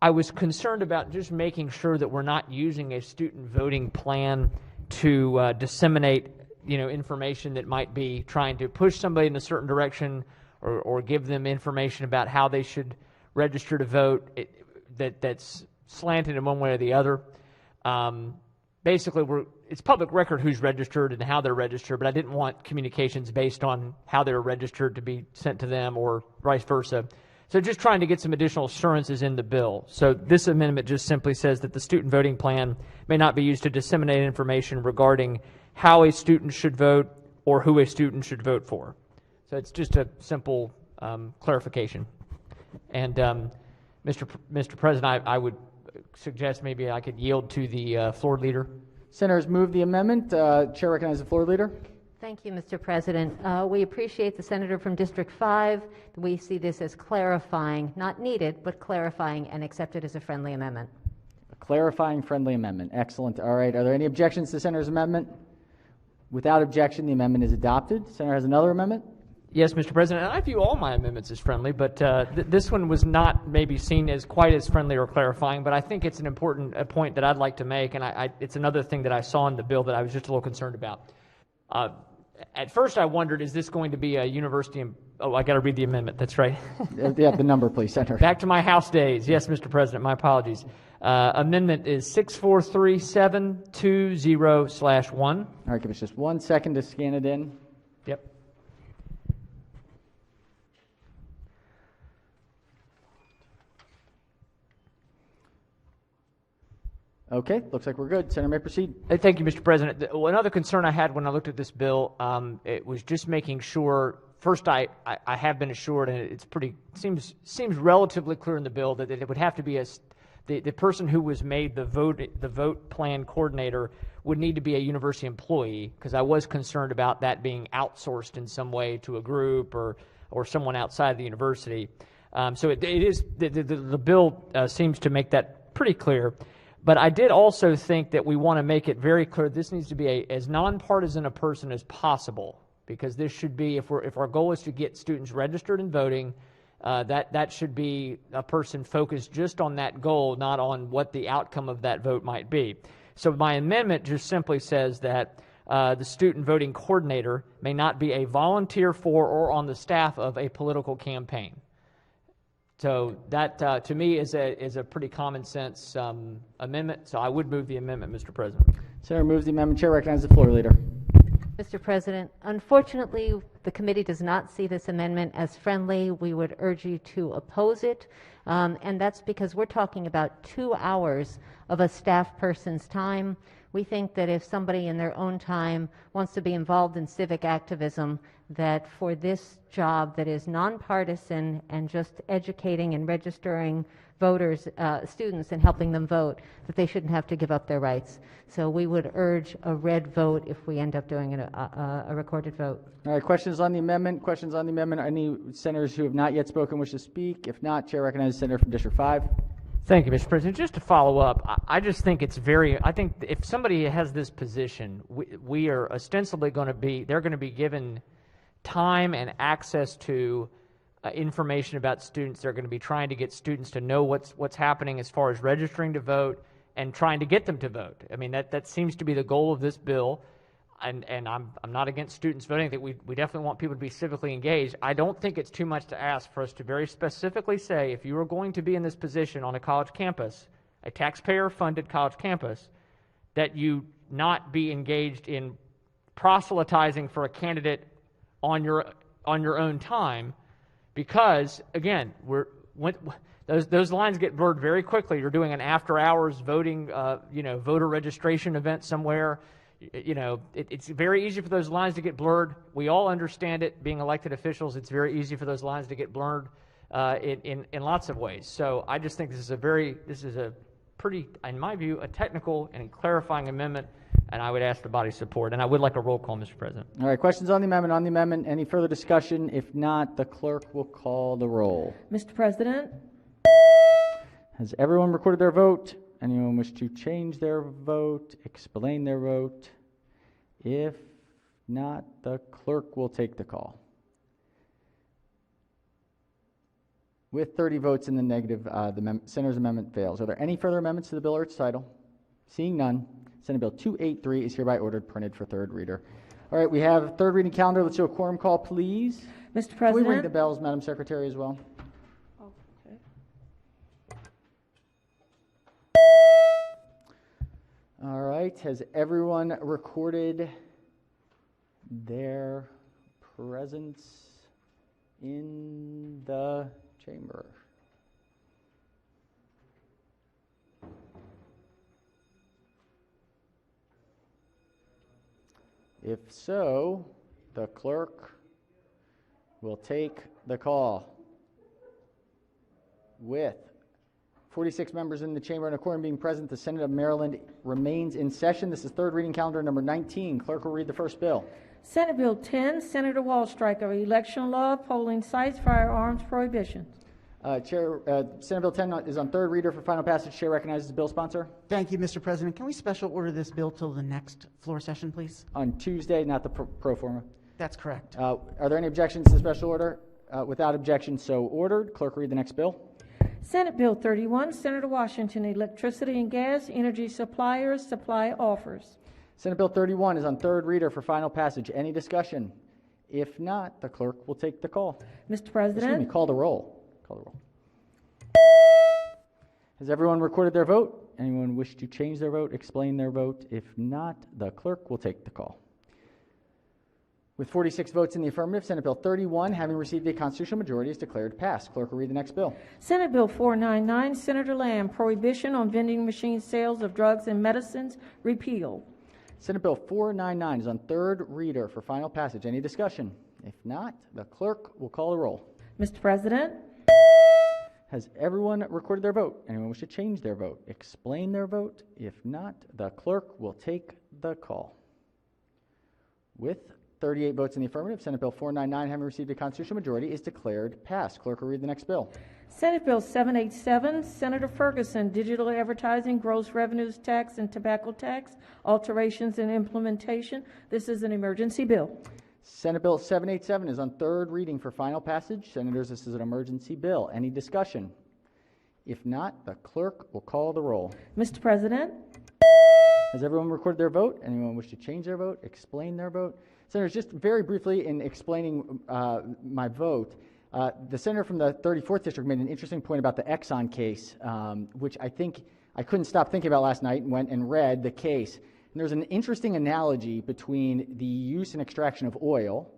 I was concerned about just making sure that we're not using a student voting plan to disseminate, information that might be trying to push somebody in a certain direction, or give them information about how they should register to vote. That's slanted in one way or the other. Basically, it's public record who's registered and how they're registered, but I didn't want communications based on how they're registered to be sent to them or vice versa. So just trying to get some additional assurances in the bill. So this amendment just simply says that the student voting plan may not be used to disseminate information regarding how a student should vote or who a student should vote for. So it's just a simple clarification. And Mr. President, I would suggest maybe I could yield to the floor leader. Senators move the amendment. Chair recognizes the floor leader. Thank you, Mr. President. We appreciate the senator from District 5. We see this as clarifying, not needed, but clarifying and accepted as a friendly amendment. A clarifying friendly amendment. Excellent. All right. Are there any objections to the senator's amendment? Without objection, the amendment is adopted. Senator has another amendment. Yes, Mr. President, I view all my amendments as friendly, but this one was not maybe seen as quite as friendly or clarifying, but I think it's an important point that I'd like to make, and it's another thing that I saw in the bill that I was just a little concerned about. At first I wondered, is this going to be a university? I got to read the amendment. That's right. Yeah, the number, please, Senator. Back to my house days. Yes, Mr. President, my apologies. Amendment is 643-720/1. All right, give us just 1 second to scan it in. Yep. Okay, looks like we're good. Senator may proceed. Thank you, Mr. President. Another concern I had when I looked at this bill, it was just making sure. First, I have been assured, and it's seems relatively clear in the bill that it would have to be the person who was made the vote plan coordinator would need to be a university employee, because I was concerned about that being outsourced in some way to a group or someone outside the university. So it is the bill seems to make that pretty clear. But I did also think that we want to make it very clear this needs to be as nonpartisan a person as possible, because this should be, if our goal is to get students registered and voting, that should be a person focused just on that goal, not on what the outcome of that vote might be. So my amendment just simply says that the student voting coordinator may not be a volunteer for or on the staff of a political campaign. So that, to me, is a pretty common sense amendment. So I would move the amendment, Mr. President. Senator moves the amendment. Chair recognizes the floor leader. Mr. President, unfortunately, the committee does not see this amendment as friendly. We would urge you to oppose it, and that's because we're talking about 2 hours of a staff person's time. We think that if somebody in their own time wants to be involved in civic activism, that for this job that is nonpartisan and just educating and registering voters, students, and helping them vote, that they shouldn't have to give up their rights. So we would urge a red vote if we end up doing a recorded vote. All right, questions on the amendment? Questions on the amendment? Any senators who have not yet spoken wish to speak? If not, Chair recognizes the senator from District 5. Thank you, Mr. President. Just to follow up, I just think it's I think if somebody has this position, we are ostensibly they're going to be given time and access to information about students. They're going to be trying to get students to know what's happening as far as registering to vote and trying to get them to vote. I mean, that seems to be the goal of this bill. And I'm not against students voting. I think we definitely want people to be civically engaged. I don't think it's too much to ask for us to very specifically say, if you are going to be in this position on a college campus, a taxpayer-funded college campus, that you not be engaged in proselytizing for a candidate on your own time, because again, Those lines get blurred very quickly. You're doing an after-hours voting, voter registration event somewhere. It's very easy for those lines to get blurred. We all understand it. Being elected officials, it's very easy for those lines to get blurred in lots of ways. So I just think this is a pretty, in my view, a technical and clarifying amendment, and I would ask the body's support. And I would like a roll call, Mr. President. All right, questions on the amendment? On the amendment, any further discussion? If not, the clerk will call the roll. Mr. President, Has everyone recorded their vote? Anyone wish to change their vote, explain their vote? If not, the clerk will take the call. With 30 votes in the negative, the Senator's amendment fails. Are there any further amendments to the bill or its title? Seeing none, Senate Bill 283 is hereby ordered printed for third reader. All right, we have a third reading calendar. Let's do a quorum call, please. Mr. President. Can we ring the bells, Madam Secretary, as well? Okay. All right, has everyone recorded their presence in the chamber? If so, the clerk will take the call. With 46 members in the chamber and a quorum being present, the Senate of Maryland remains in session. This is third reading calendar number 19. Clerk will read the first bill. Senate Bill 10, Senator Wallstreicher, election law, polling sites, firearms prohibition. Senate Bill 10 is on third reader for final passage. Chair recognizes the bill sponsor. Thank you, Mr. President. Can we special order this bill till the next floor session, please? On Tuesday, not the pro forma. That's correct. Are there any objections to the special order? Without objection, so ordered. Clerk will read the next bill. Senate Bill 31, Senator Washington, electricity and gas, energy suppliers, supply offers. Senate Bill 31 is on third reader for final passage. Any discussion? If not, the clerk will take the call. Mr. President. Excuse me, call the roll. Call the roll. Has everyone recorded their vote? Anyone wish to change their vote, explain their vote? If not, the clerk will take the call. With 46 votes in the affirmative, Senate Bill 31, having received a constitutional majority, is declared passed. Clerk will read the next bill. Senate Bill 499, Senator Lamb, prohibition on vending machine sales of drugs and medicines, repealed. Senate Bill 499 is on third reader for final passage. Any discussion? If not, the clerk will call the roll. Mr. President. Has everyone recorded their vote? Anyone wish to change their vote, explain their vote? If not, the clerk will take the call. With 38 votes in the affirmative, Senate Bill 499, having received a constitutional majority, is declared passed. Clerk will read the next bill. Senate Bill 787, Senator Ferguson, digital advertising, gross revenues tax, and tobacco tax, alterations and implementation. This is an emergency bill. Senate Bill 787 is on third reading for final passage. Senators, this is an emergency bill. Any discussion? If not, the clerk will call the roll. Mr. President. Has everyone recorded their vote? Anyone wish to change their vote, explain their vote? Senators, just very briefly in explaining my vote, the senator from the 34th District made an interesting point about the Exxon case, which I think I couldn't stop thinking about last night and went and read the case. And there's an interesting analogy between the use and extraction of oil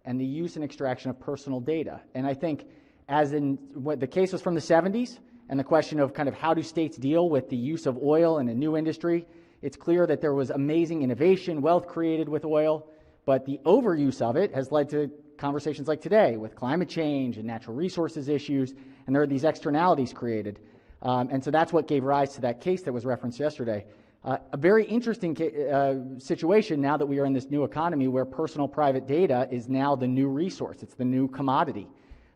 and the use and extraction of personal data. And I think as in what the case was from the 70s and the question of kind of how do states deal with the use of oil in a new industry, it's clear that there was amazing innovation, wealth created with oil, but the overuse of it has led to conversations like today with climate change and natural resources issues, and there are these externalities created. And so that's what gave rise to that case that was referenced yesterday. A very interesting situation now that we are in this new economy where personal private data is now the new resource. It's the new commodity.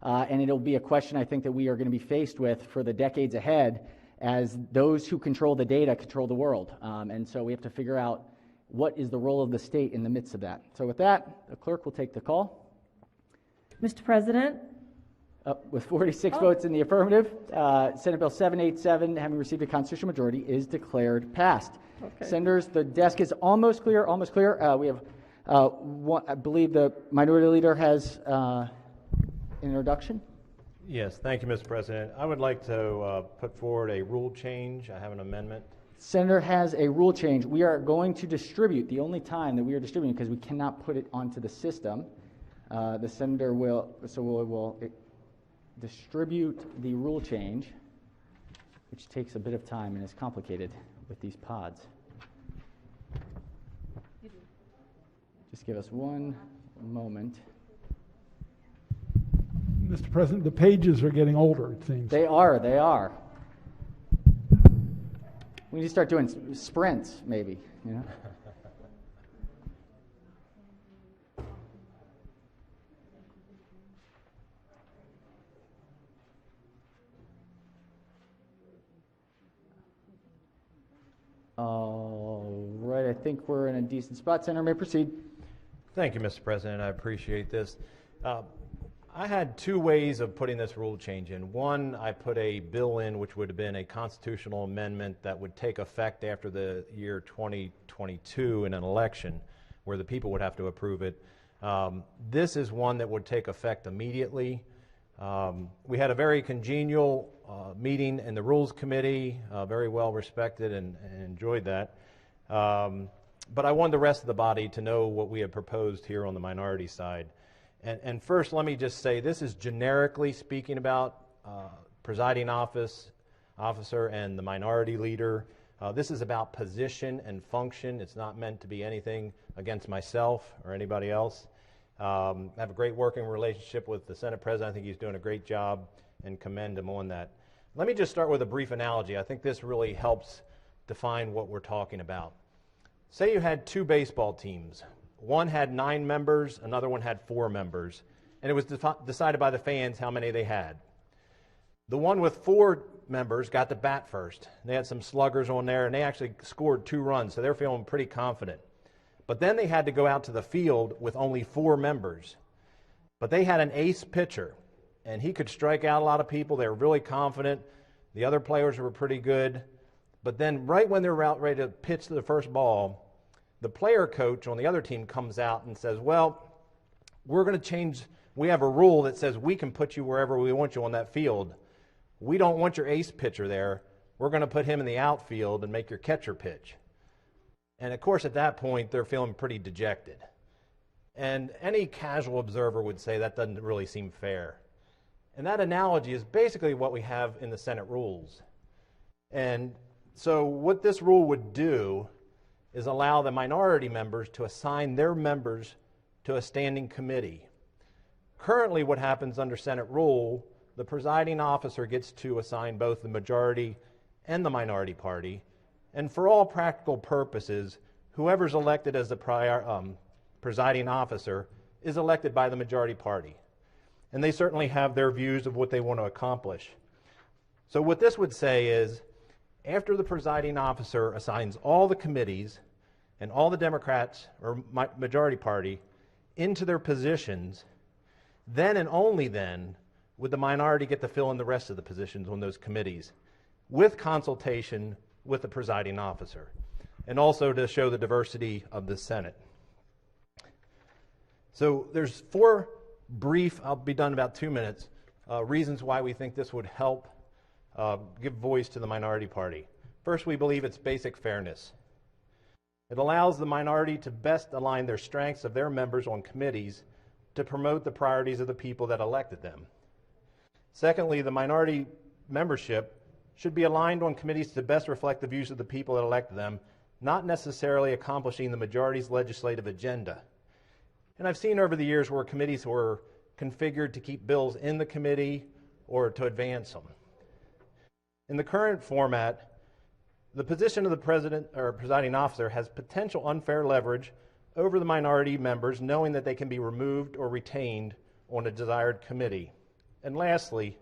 And it'll be a question I think that we are going to be faced with for the decades ahead as those who control the data control the world. And so we have to figure out what is the role of the state in the midst of that. So with that, the clerk will take the call. Mr. President. With 46 votes in the affirmative, Senate Bill 787, having received a constitutional majority, is declared passed. Okay. Senators, the desk is almost clear, almost clear. We have one, I believe the minority leader has an introduction. Yes, thank you, Mr. President. I would like to put forward a rule change. I have an amendment. Senator has a rule change. We are going to distribute, the only time that we are distributing, because we cannot put it onto the system, the senator will, so we'll distribute the rule change. which takes a bit of time and is complicated with these pods. Just give us one moment. Mr. President, the pages are getting older, it seems. They are. We need to start doing sprints, maybe, you know? All right, I think we're in a decent spot. Senator may proceed. Thank you, Mr. President. I appreciate this. I had two ways of putting this rule change in. One, I put a bill in which would have been a constitutional amendment that would take effect after the year 2022 in an election where the people would have to approve it. This is one that would take effect immediately. We had a very congenial meeting in the Rules Committee, very well respected and enjoyed that. But I wanted the rest of the body to know what we had proposed here on the minority side. And first, let me just say, this is generically speaking about presiding officer and the minority leader. This is about position and function. It's not meant to be anything against myself or anybody else. I have a great working relationship with the Senate President. I think he's doing a great job and commend him on that. Let me just start with a brief analogy. I think this really helps define what we're talking about. Say you had two baseball teams. One had 9 members, another one had 4 members, and it was decided by the fans how many they had. The one with 4 members got to bat first. They had some sluggers on there, and they actually scored 2 runs, so they're feeling pretty confident. But then they had to go out to the field with only 4 members. But they had an ace pitcher, and he could strike out a lot of people. They were really confident. The other players were pretty good. But then right when they're out ready to pitch to the first ball, the player coach on the other team comes out and says, well, we're going to change. We have a rule that says we can put you wherever we want you on that field. We don't want your ace pitcher there. We're going to put him in the outfield and make your catcher pitch. And, of course, at that point, they're feeling pretty dejected. And any casual observer would say that doesn't really seem fair. And that analogy is basically what we have in the Senate rules. And so what this rule would do is allow the minority members to assign their members to a standing committee. Currently, what happens under Senate rule, the presiding officer gets to assign both the majority and the minority party, and for all practical purposes, whoever's elected as the presiding officer is elected by the majority party. And they certainly have their views of what they want to accomplish. So what this would say is, after the presiding officer assigns all the committees and all the Democrats or majority party into their positions, then and only then would the minority get to fill in the rest of the positions on those committees with consultation with the presiding officer, and also to show the diversity of the Senate. So there's 4 brief, I'll be done in about 2 minutes, reasons why we think this would help give voice to the minority party. First, we believe it's basic fairness. It allows the minority to best align their strengths of their members on committees to promote the priorities of the people that elected them. Secondly, the minority membership should be aligned on committees to best reflect the views of the people that elected them, not necessarily accomplishing the majority's legislative agenda. And I've seen over the years where committees were configured to keep bills in the committee or to advance them. In the current format, the position of the president or presiding officer has potential unfair leverage over the minority members, knowing that they can be removed or retained on a desired committee. And lastly,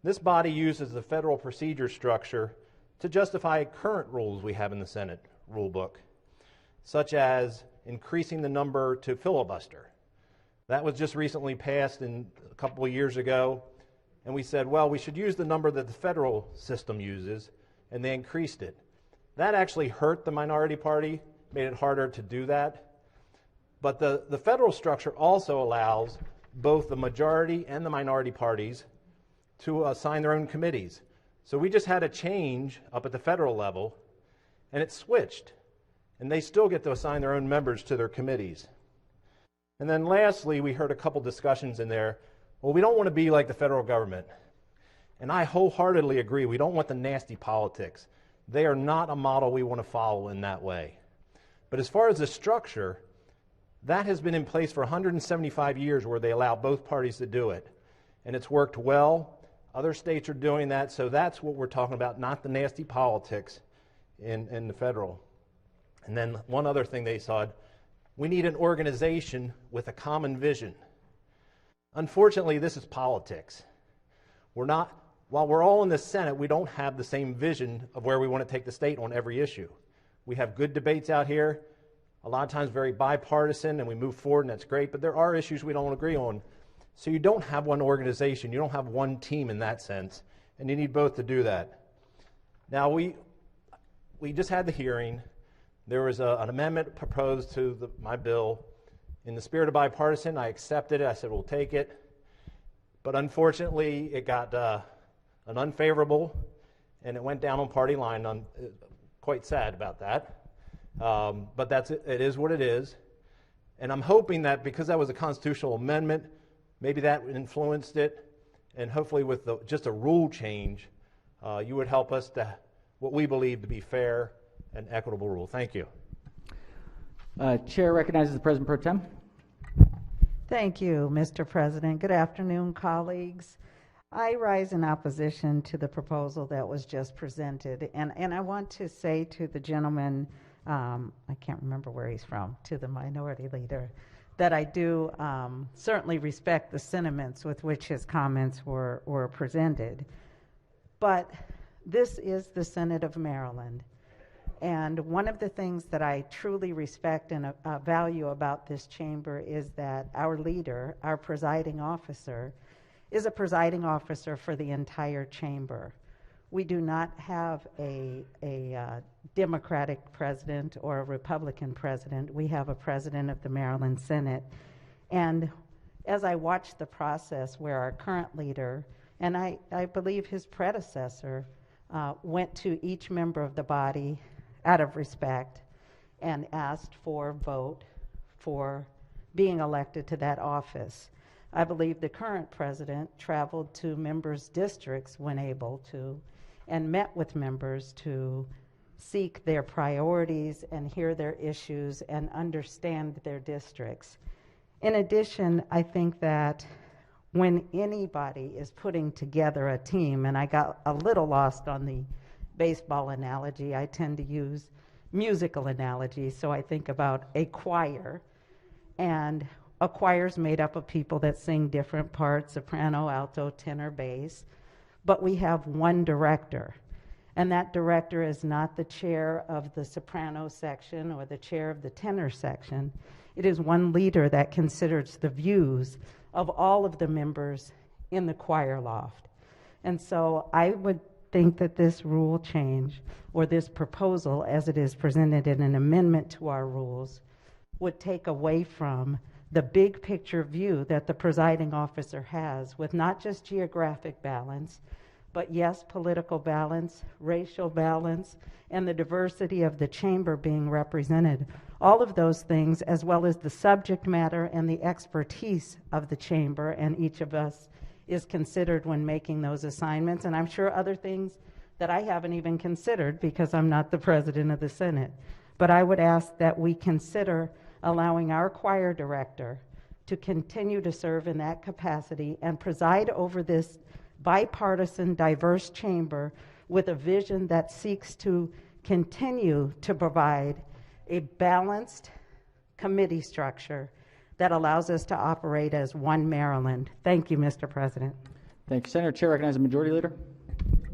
this body uses the federal procedure structure to justify current rules we have in the Senate rule book, such as increasing the number to filibuster. That was just recently passed a couple of years ago, and we said, well, we should use the number that the federal system uses, and they increased it. That actually hurt the minority party, made it harder to do that. But the federal structure also allows both the majority and the minority parties to assign their own committees. So we just had a change up at the federal level, and it switched. And they still get to assign their own members to their committees. And then lastly, we heard a couple discussions in there. Well, we don't want to be like the federal government. And I wholeheartedly agree. We don't want the nasty politics. They are not a model we want to follow in that way. But as far as the structure, that has been in place for 175 years where they allow both parties to do it. And it's worked well. Other states are doing that, so that's what we're talking about, not the nasty politics in the federal. And then one other thing they said, we need an organization with a common vision. Unfortunately, this is politics. While we're all in the Senate, we don't have the same vision of where we want to take the state on every issue. We have good debates out here, a lot of times very bipartisan, and we move forward, and that's great, but there are issues we don't agree on. So you don't have one organization, you don't have one team in that sense, and you need both to do that. Now, we just had the hearing. There was an amendment proposed to my bill. In the spirit of bipartisan, I accepted it. I said, we'll take it. But unfortunately, it got an unfavorable, and it went down on party line. I'm quite sad about that. But it is what it is. And I'm hoping that because that was a constitutional amendment, maybe that influenced it, and hopefully with just a rule change, you would help us to what we believe to be fair and equitable rule. Thank you. Chair recognizes the President Pro Tem. Thank you, Mr. President. Good afternoon, colleagues. I rise in opposition to the proposal that was just presented, and I want to say to the gentleman, I can't remember where he's from, to the minority leader, that I do certainly respect the sentiments with which his comments were presented. But this is the Senate of Maryland. And one of the things that I truly respect and value about this chamber is that our leader, our presiding officer, is a presiding officer for the entire chamber. We do not have a Democratic president or a Republican president. We have a president of the Maryland Senate. And as I watched the process where our current leader, and I believe his predecessor, went to each member of the body out of respect and asked for a vote for being elected to that office. I believe the current president traveled to members' districts when able to and met with members to seek their priorities and hear their issues and understand their districts. In addition, I think that when anybody is putting together a team, and I got a little lost on the baseball analogy, I tend to use musical analogies, so I think about a choir, and a choir is made up of people that sing different parts, soprano, alto, tenor, bass, but we have one director, and that director is not the chair of the soprano section or the chair of the tenor section. It is one leader that considers the views of all of the members in the choir loft. And so I would think that this rule change, or this proposal as it is presented in an amendment to our rules, would take away from the big picture view that the presiding officer has with not just geographic balance, but yes, political balance, racial balance, and the diversity of the chamber being represented. All of those things, as well as the subject matter and the expertise of the chamber and each of us, is considered when making those assignments, and I'm sure other things that I haven't even considered because I'm not the president of the Senate. But I would ask that we consider allowing our choir director to continue to serve in that capacity and preside over this bipartisan, diverse chamber with a vision that seeks to continue to provide a balanced committee structure that allows us to operate as one Maryland. Thank you, Mr. President. Thank you, Senator. Chair recognizes the Majority Leader.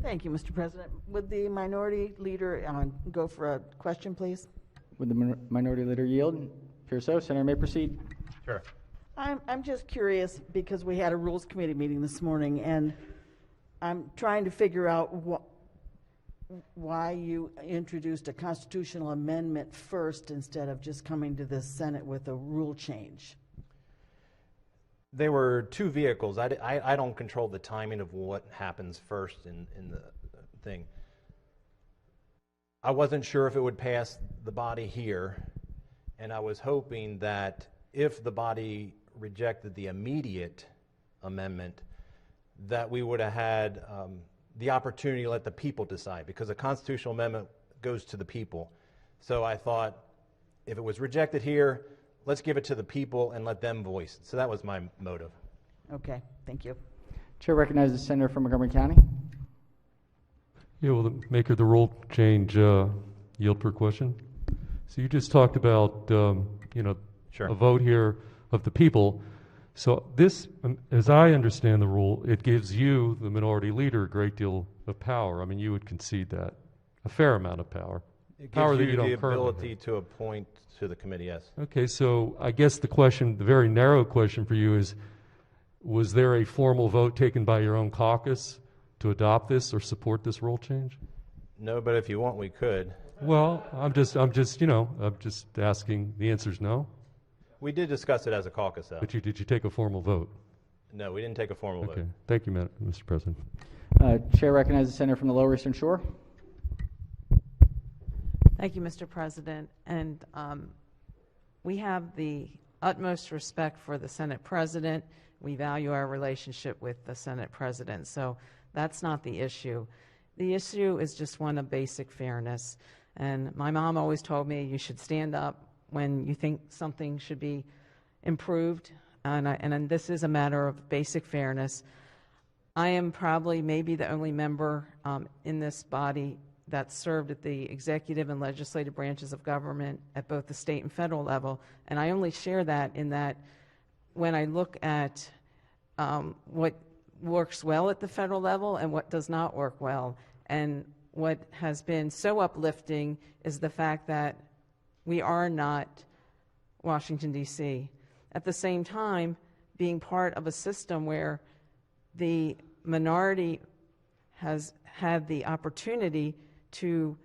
Thank you, Mr. President. Would the Minority Leader go for a question, please? Would the Minority Leader yield? If so, Senator may proceed. Sure. I'm just curious because we had a Rules Committee meeting this morning, and I'm trying to figure out why you introduced a constitutional amendment first instead of just coming to the Senate with a rule change. There were two vehicles. I don't control the timing of what happens first in the thing. I wasn't sure if it would pass the body here, and I was hoping that if the body rejected the immediate amendment, that we would have had the opportunity to let the people decide, because a constitutional amendment goes to the people. So I thought, if it was rejected here, let's give it to the people and let them voice it. So that was my motive. Okay, thank you. Chair recognizes the senator from Montgomery County. Yeah, will the maker of the rule change yield per question? So you just talked about, Sure. a vote here of the people. So this, as I understand the rule, it gives you, the minority leader, a great deal of power. I mean, you would concede that, a fair amount of power. It Power gives that you you don't the currently ability to appoint to the committee, yes. Okay, so I guess the question, the very narrow question for you is, was there a formal vote taken by your own caucus to adopt this or support this rule change? No, but if you want, we could. Well, I'm just asking. The answer's no. We did discuss it as a caucus, though. But did you take a formal vote? No, we didn't take a formal Okay, vote. thank you, Mr. President. Chair recognizes the senator from the Lower Eastern Shore. Thank you, Mr. President. And we have the utmost respect for the Senate President. We value our relationship with the Senate President. So that's not the issue. The issue is just one of basic fairness. And my mom always told me you should stand up when you think something should be improved. And this is a matter of basic fairness. I am probably maybe the only member in this body that served at the executive and legislative branches of government at both the state and federal level. And I only share that in that when I look at what works well at the federal level and what does not work well. And what has been so uplifting is the fact that we are not Washington, D.C. At the same time, being part of a system where the minority has had the opportunity to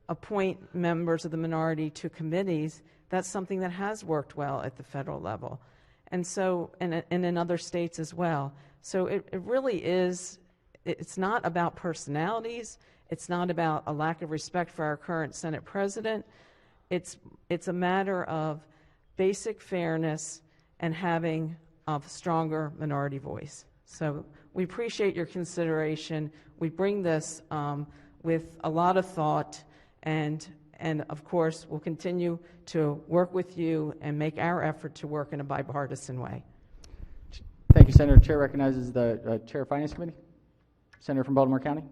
appoint members of the minority to committees, that's something that has worked well at the federal level. And so, and in other states as well. So it really is, it's not about personalities. It's not about a lack of respect for our current Senate President. It's a matter of basic fairness and having a stronger minority voice. So we appreciate your consideration. We bring this with a lot of thought, and of course, we'll continue to work with you and make our effort to work in a bipartisan way. Thank you, Senator. Chair recognizes the Chair of Finance Committee, Senator from Baltimore County.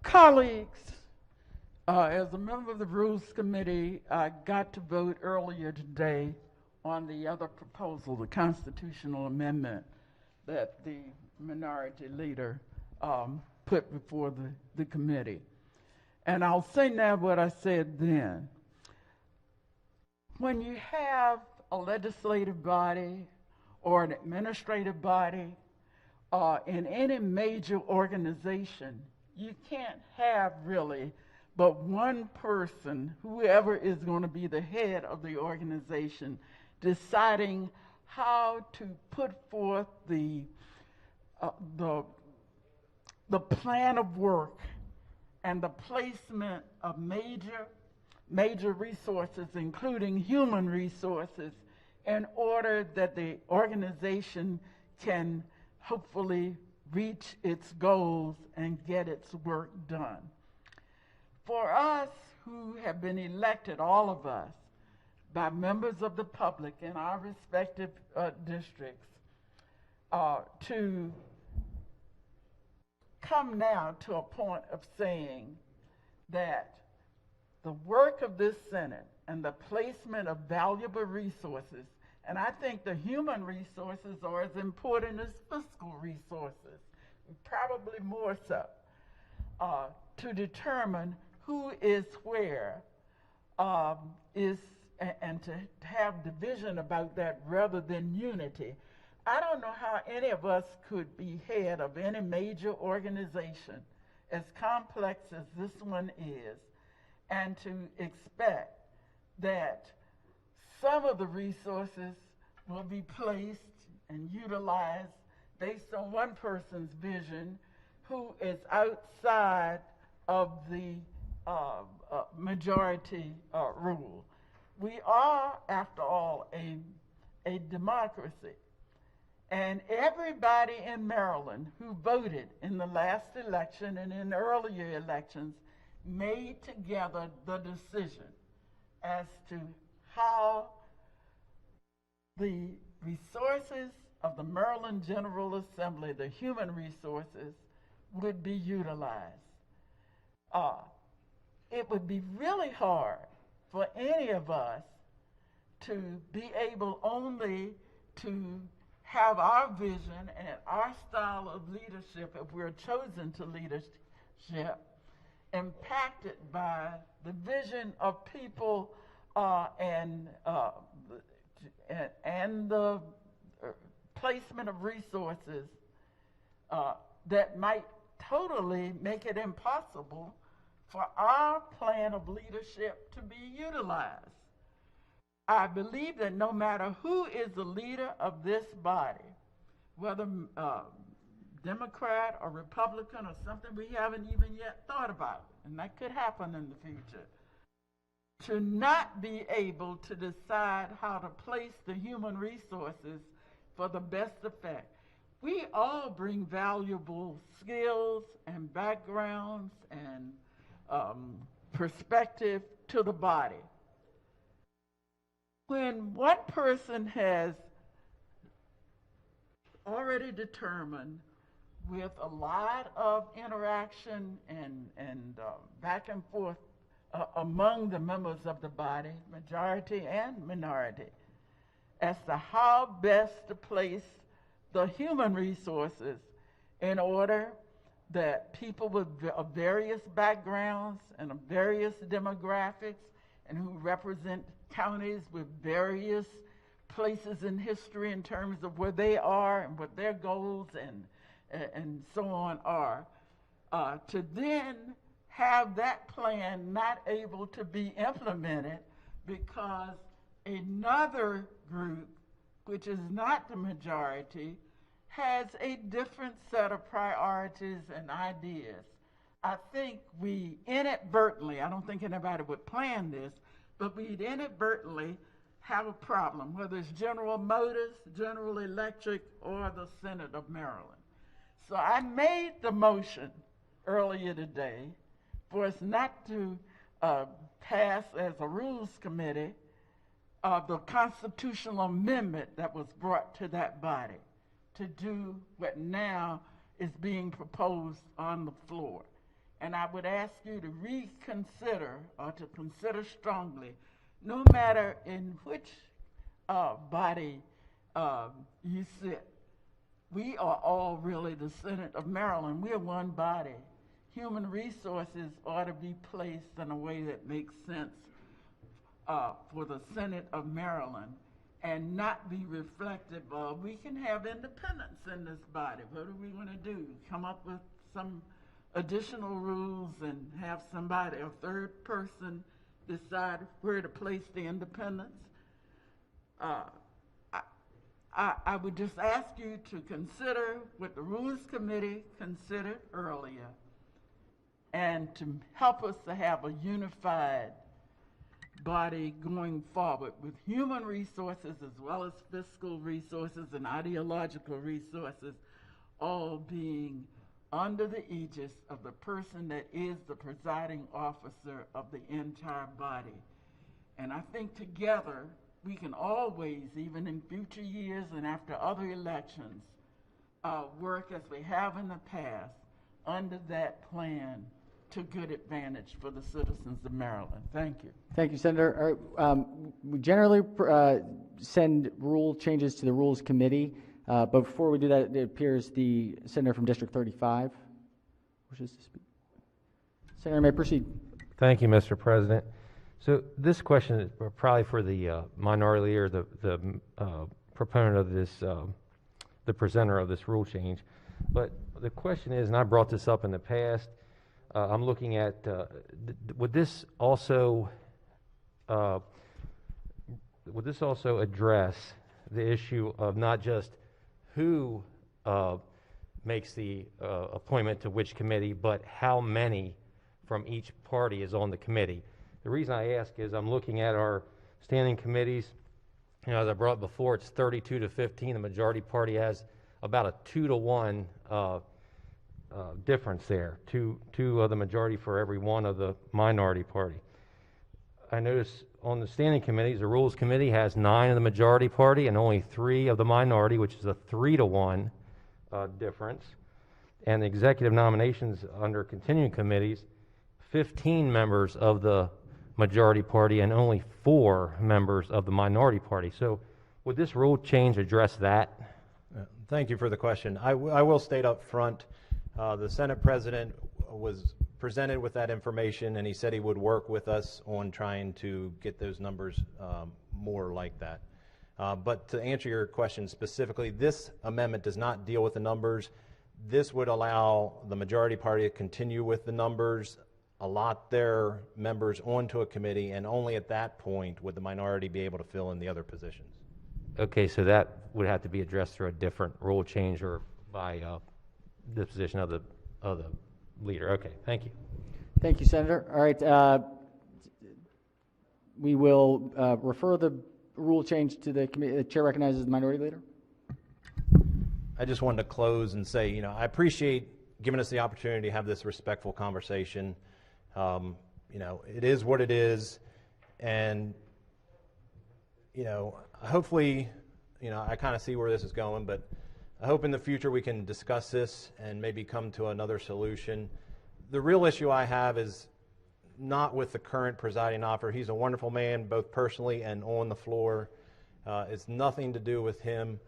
Colleagues, as a member of the Rules Committee, I got to vote earlier today on the other proposal, the constitutional amendment that the minority leader put before the committee. And I'll say now what I said then. When you have a legislative body or an administrative body in any major organization, you can't have really but one person, whoever is going to be the head of the organization, deciding how to put forth the plan of work and the placement of major resources, including human resources, in order that the organization can hopefully reach its goals and get its work done. For us who have been elected, all of us, by members of the public in our respective districts, to come now to a point of saying that the work of this Senate and the placement of valuable resources, and I think the human resources are as important as fiscal resources, probably more so, to determine who is where, and to have division about that rather than unity. I don't know how any of us could be head of any major organization as complex as this one is, and to expect that some of the resources will be placed and utilized based on one person's vision who is outside of the majority rule. We are, after all, a democracy. And everybody in Maryland who voted in the last election and in earlier elections made together the decision as to how the resources of the Maryland General Assembly, the human resources, would be utilized. It would be really hard for any of us to be able only to have our vision and our style of leadership, if we're chosen to leadership, impacted by the vision of people and the placement of resources that might totally make it impossible for our plan of leadership to be utilized. I believe that no matter who is the leader of this body, whether Democrat or Republican or something we haven't even yet thought about, and that could happen in the future, to not be able to decide how to place the human resources for the best effect. We all bring valuable skills and backgrounds and perspective to the body. When one person has already determined with a lot of interaction and back and forth among the members of the body, majority and minority, as to how best to place the human resources in order that people with of various backgrounds and of various demographics and who represent counties with various places in history in terms of where they are and what their goals and so on are, to then have that plan not able to be implemented because another group, which is not the majority, has a different set of priorities and ideas. I think we inadvertently, I don't think anybody would plan this, but we'd inadvertently have a problem, whether it's General Motors, General Electric, or the Senate of Maryland. So I made the motion earlier today for us not to pass as a Rules Committee the constitutional amendment that was brought to that body to do what now is being proposed on the floor. And I would ask you to reconsider or to consider strongly, no matter in which body you sit. We are all really the Senate of Maryland. We are one body. Human resources ought to be placed in a way that makes sense for the Senate of Maryland and not be reflective of, we can have independence in this body. What are we going to do? Come up with some additional rules and have somebody, a third person, decide where to place the independence? I would just ask you to consider what the Rules Committee considered earlier and to help us to have a unified body going forward with human resources as well as fiscal resources and ideological resources all being under the aegis of the person that is the presiding officer of the entire body. And I think together we can always, even in future years and after other elections, work as we have in the past under that plan to good advantage for the citizens of Maryland. Thank you. Thank you, Senator. We generally send rule changes to the Rules Committee, but before we do that, it appears the Senator from District 35 wishes to speak. Senator, may proceed. Thank you, Mr. President. So this question is probably for the minority leader, the proponent of this, the presenter of this rule change. But the question is, and I brought this up in the past, I'm looking at, would this also address the issue of not just who makes the appointment to which committee, but how many from each party is on the committee? The reason I ask is I'm looking at our standing committees, as I brought before, it's 32 to 15. The majority party has about a 2-to-1 difference there. Two of the majority for every one of the minority party. I notice on the standing committees, the Rules Committee has 9 of the majority party and only 3 of the minority, which is a 3-to-1 difference. And the executive nominations under continuing committees, 15 members of the majority party and only 4 members of the minority party. So would this rule change address that? Thank you for the question. I will state up front, the Senate President was presented with that information, and he said he would work with us on trying to get those numbers more like that. But to answer your question specifically, this amendment does not deal with the numbers. This would allow the majority party to continue with the numbers, allot their members onto a committee, and only at that point would the minority be able to fill in the other positions. Okay, so that would have to be addressed through a different rule change or by disposition of the leader. Okay, thank you. Thank you, Senator. All right, we will refer the rule change to the committee. The chair recognizes the minority leader. I just wanted to close and say, I appreciate giving us the opportunity to have this respectful conversation. It is what it is, and hopefully, I kind of see where this is going, but I hope in the future we can discuss this and maybe come to another solution. The real issue I have is not with the current presiding officer. He's a wonderful man, both personally and on the floor. It's nothing to do with him.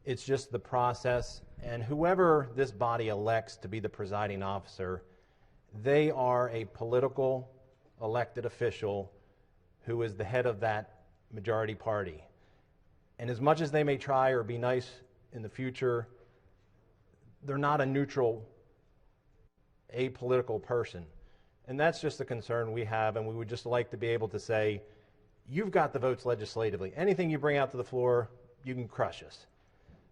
It's just the process. And whoever this body elects to be the presiding officer, they are a political elected official who is the head of that majority party. And as much as they may try or be nice in the future, they're not a neutral, apolitical person. And that's just the concern we have, and we would just like to be able to say, you've got the votes legislatively. Anything you bring out to the floor, you can crush us.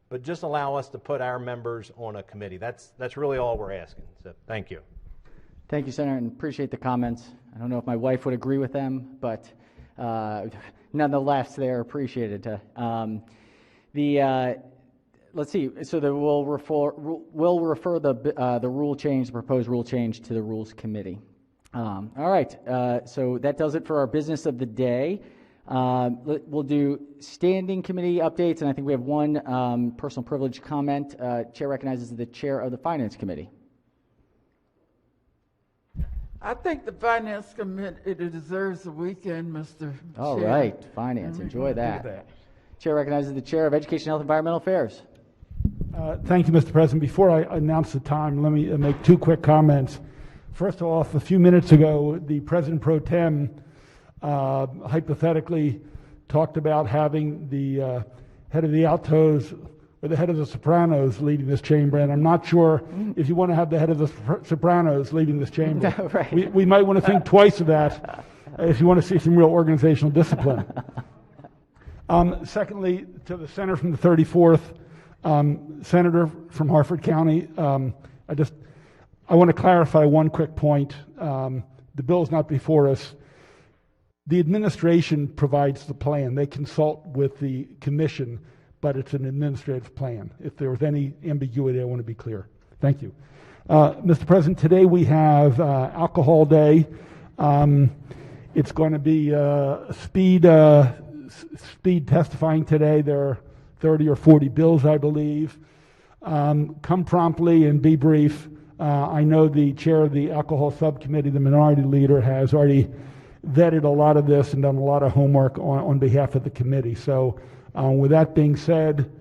But just allow us to put our members on a committee. That's really all we're asking. So thank you. Thank you, Senator, and appreciate the comments. I don't know if my wife would agree with them, but nonetheless, they are appreciated. Let's see. So we'll refer the rule change, the proposed rule change, to the Rules Committee. All right. So that does it for our business of the day. We'll do standing committee updates, and I think we have one personal privilege comment. Chair recognizes the chair of the Finance Committee. I think the Finance Committee deserves a weekend, Mr. All Chair. right, Finance, enjoy that. Chair recognizes the chair of Education, Health, and Environmental Affairs. Thank you, Mr. President. Before I announce the time, let me make 2 quick comments. First off, a few minutes ago, the President Pro Tem hypothetically talked about having the head of the altos or the head of the sopranos leading this chamber, and I'm not sure if you want to have the head of the sopranos leading this chamber. Right. We might want to think twice of that if you want to see some real organizational discipline. Secondly, to the senator from the 34th, senator from Harford County, I want to clarify one quick point. The bill is not before us. The administration provides the plan. They consult with the commission, but it's an administrative plan. If there was any ambiguity, I want to be clear. Thank you. Mr. President, today we have Alcohol Day. It's going to be speed testifying today. There are 30 or 40 bills, I believe. Come promptly and be brief. I know the chair of the alcohol subcommittee, the minority leader, has already vetted a lot of this and done a lot of homework on behalf of the committee. So with that being said,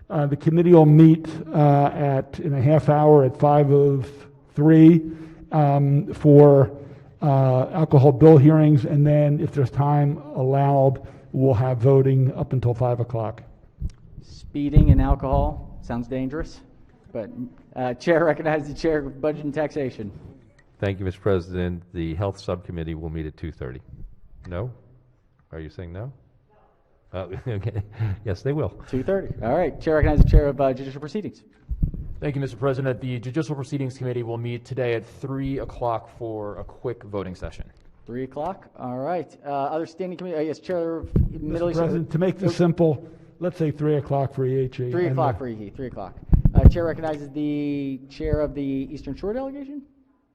the committee will meet in a half hour at 5:03 for alcohol bill hearings, and then if there's time allowed, we'll have voting up until 5 o'clock. Speeding and alcohol sounds dangerous, but chair recognizes the chair of Budget and Taxation. Thank you, Mr. President. The Health Subcommittee will meet at 2:30. No? Are you saying no? Okay. Yes, they will. 2:30. All right. Chair recognizes the chair of Judicial Proceedings. Thank you, Mr. President. The Judicial Proceedings Committee will meet today at 3 o'clock for a quick voting session. 3 o'clock. All right. Other standing committee. Yes, Chair of Middle Mr. East. President, to make this simple, let's say 3 o'clock for EHE. 3 and, o'clock for EHE. 3 o'clock. Chair recognizes the chair of the Eastern Shore delegation.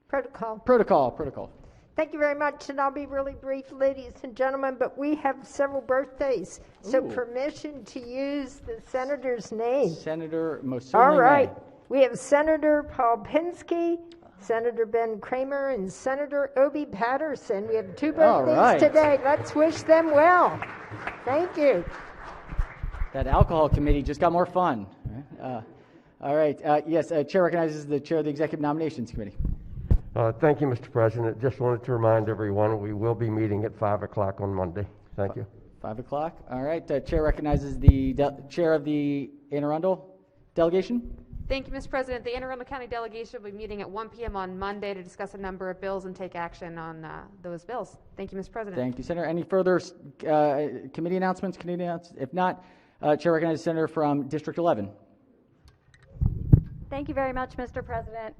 Protocol. Protocol. Thank you very much, and I'll be really brief, ladies and gentlemen, but we have several birthdays, so Ooh. permission to use the senator's name. Senator most certainly All right. may. We have Senator Paul Pinsky, Senator Ben Kramer, and Senator Obie Patterson. We have 2 All birthdays right. today. Let's wish them well. Thank you. That alcohol committee just got more fun. All right. Yes, Chair recognizes the chair of the Executive Nominations Committee. Thank you, Mr. President. Just wanted to remind everyone we will be meeting at 5 o'clock on Monday. Thank you. 5 o'clock. All right. Chair recognizes the chair of the Anne Arundel delegation. Thank you, Mr. President. The Anne Arundel County delegation will be meeting at 1 p.m. on Monday to discuss a number of bills and take action on those bills. Thank you, Mr. President. Thank you, Senator. Any further committee announcements? If not, Chair recognizes Senator from District 11. Thank you very much, Mr. President.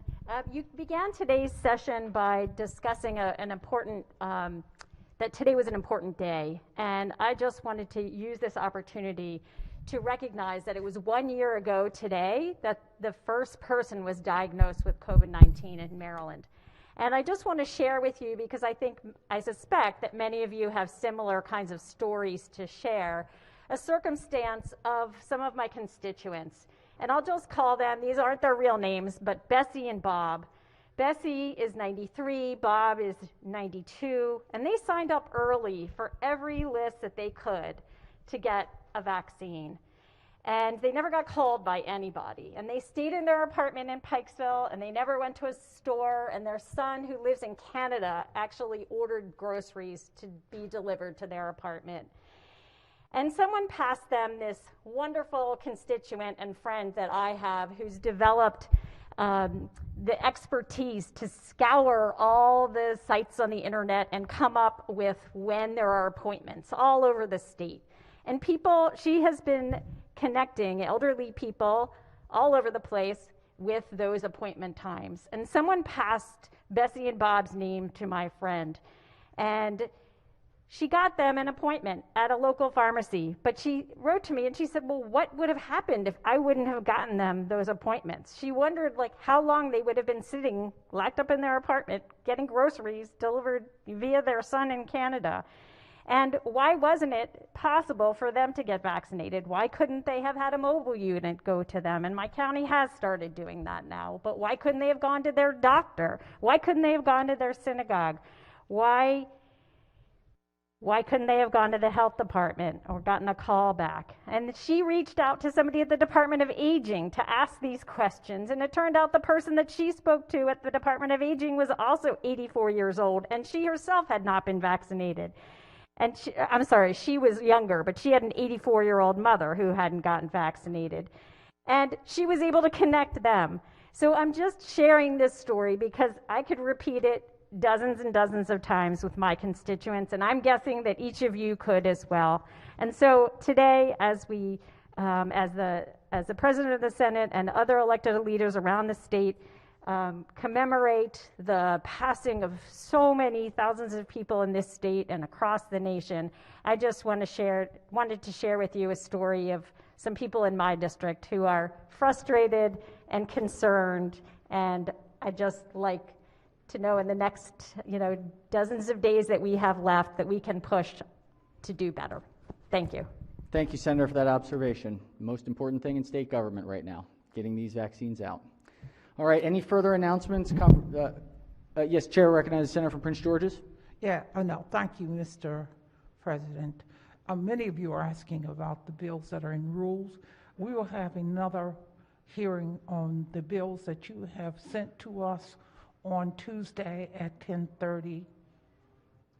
You began today's session by discussing that today was an important day, and I just wanted to use this opportunity to recognize that it was 1 year ago today that the first person was diagnosed with COVID-19 in Maryland. And I just want to share with you, because I suspect that many of you have similar kinds of stories to share, a circumstance of some of my constituents. And I'll just call them, these aren't their real names, but Bessie and Bob. Bessie is 93, Bob is 92, and they signed up early for every list that they could to get a vaccine. And they never got called by anybody. And they stayed in their apartment in Pikesville, and they never went to a store, and their son, who lives in Canada, actually ordered groceries to be delivered to their apartment. And someone passed them this wonderful constituent and friend that I have, who's developed the expertise to scour all the sites on the internet and come up with when there are appointments all over the state. And she has been connecting elderly people all over the place with those appointment times. And someone passed Bessie and Bob's name to my friend, and she got them an appointment at a local pharmacy. But she wrote to me and she said, well, what would have happened if I wouldn't have gotten them those appointments? She wondered how long they would have been sitting locked up in their apartment getting groceries delivered via their son in Canada. And why wasn't it possible for them to get vaccinated? Why couldn't they have had a mobile unit go to them? And my county has started doing that now. But why couldn't they have gone to their doctor? Why couldn't they have gone to their synagogue? Why couldn't they have gone to the health department or gotten a call back? And she reached out to somebody at the Department of Aging to ask these questions. And it turned out the person that she spoke to at the Department of Aging was also 84 years old, and she herself had not been vaccinated. And she was younger, but she had an 84-year-old mother who hadn't gotten vaccinated. And she was able to connect them. So I'm just sharing this story because I could repeat it dozens and dozens of times with my constituents, and I'm guessing that each of you could as well. And so today, as the President of the Senate and other elected leaders around the state commemorate the passing of so many thousands of people in this state and across the nation, I just wanted to share with you a story of some people in my district who are frustrated and concerned, and I just like to know in the next dozens of days that we have left that we can push to do better. Thank you. Thank you, Senator, for that observation. Most important thing in state government right now, getting these vaccines out. All right, any further announcements? Yes, Chair recognizes the Senator from Prince George's. Yeah, no, thank you, Mr. President. Many of you are asking about the bills that are in rules. We will have another hearing on the bills that you have sent to us on Tuesday at 10:30.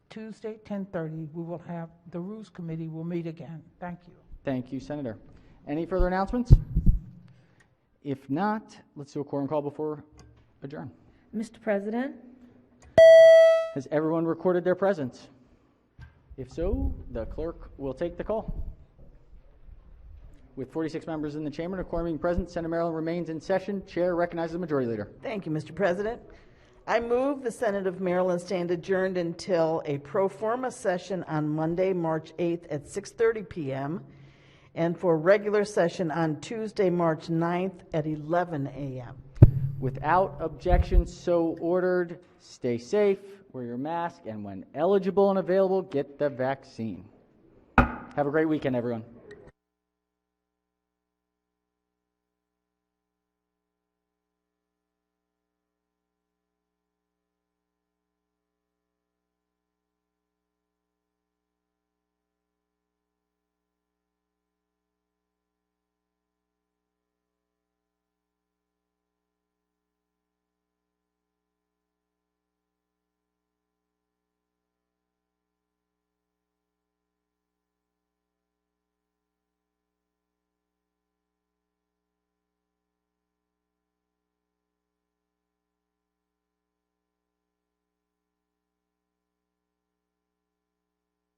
Tuesday, 10:30, we will have, the Rules Committee will meet again. Thank you. Thank you, Senator. Any further announcements? If not, let's do a quorum call before adjourn. Mr. President? Has everyone recorded their presence? If so, the clerk will take the call. With 46 members in the chamber and a quorum being present, Senate Maryland remains in session. Chair recognizes the Majority Leader. Thank you, Mr. President. I move the Senate of Maryland stand adjourned until a pro forma session on Monday, March 8th at 6:30 p.m. and for regular session on Tuesday, March 9th at 11 a.m. Without objection, so ordered. Stay safe, wear your mask, and when eligible and available, get the vaccine. Have a great weekend, everyone.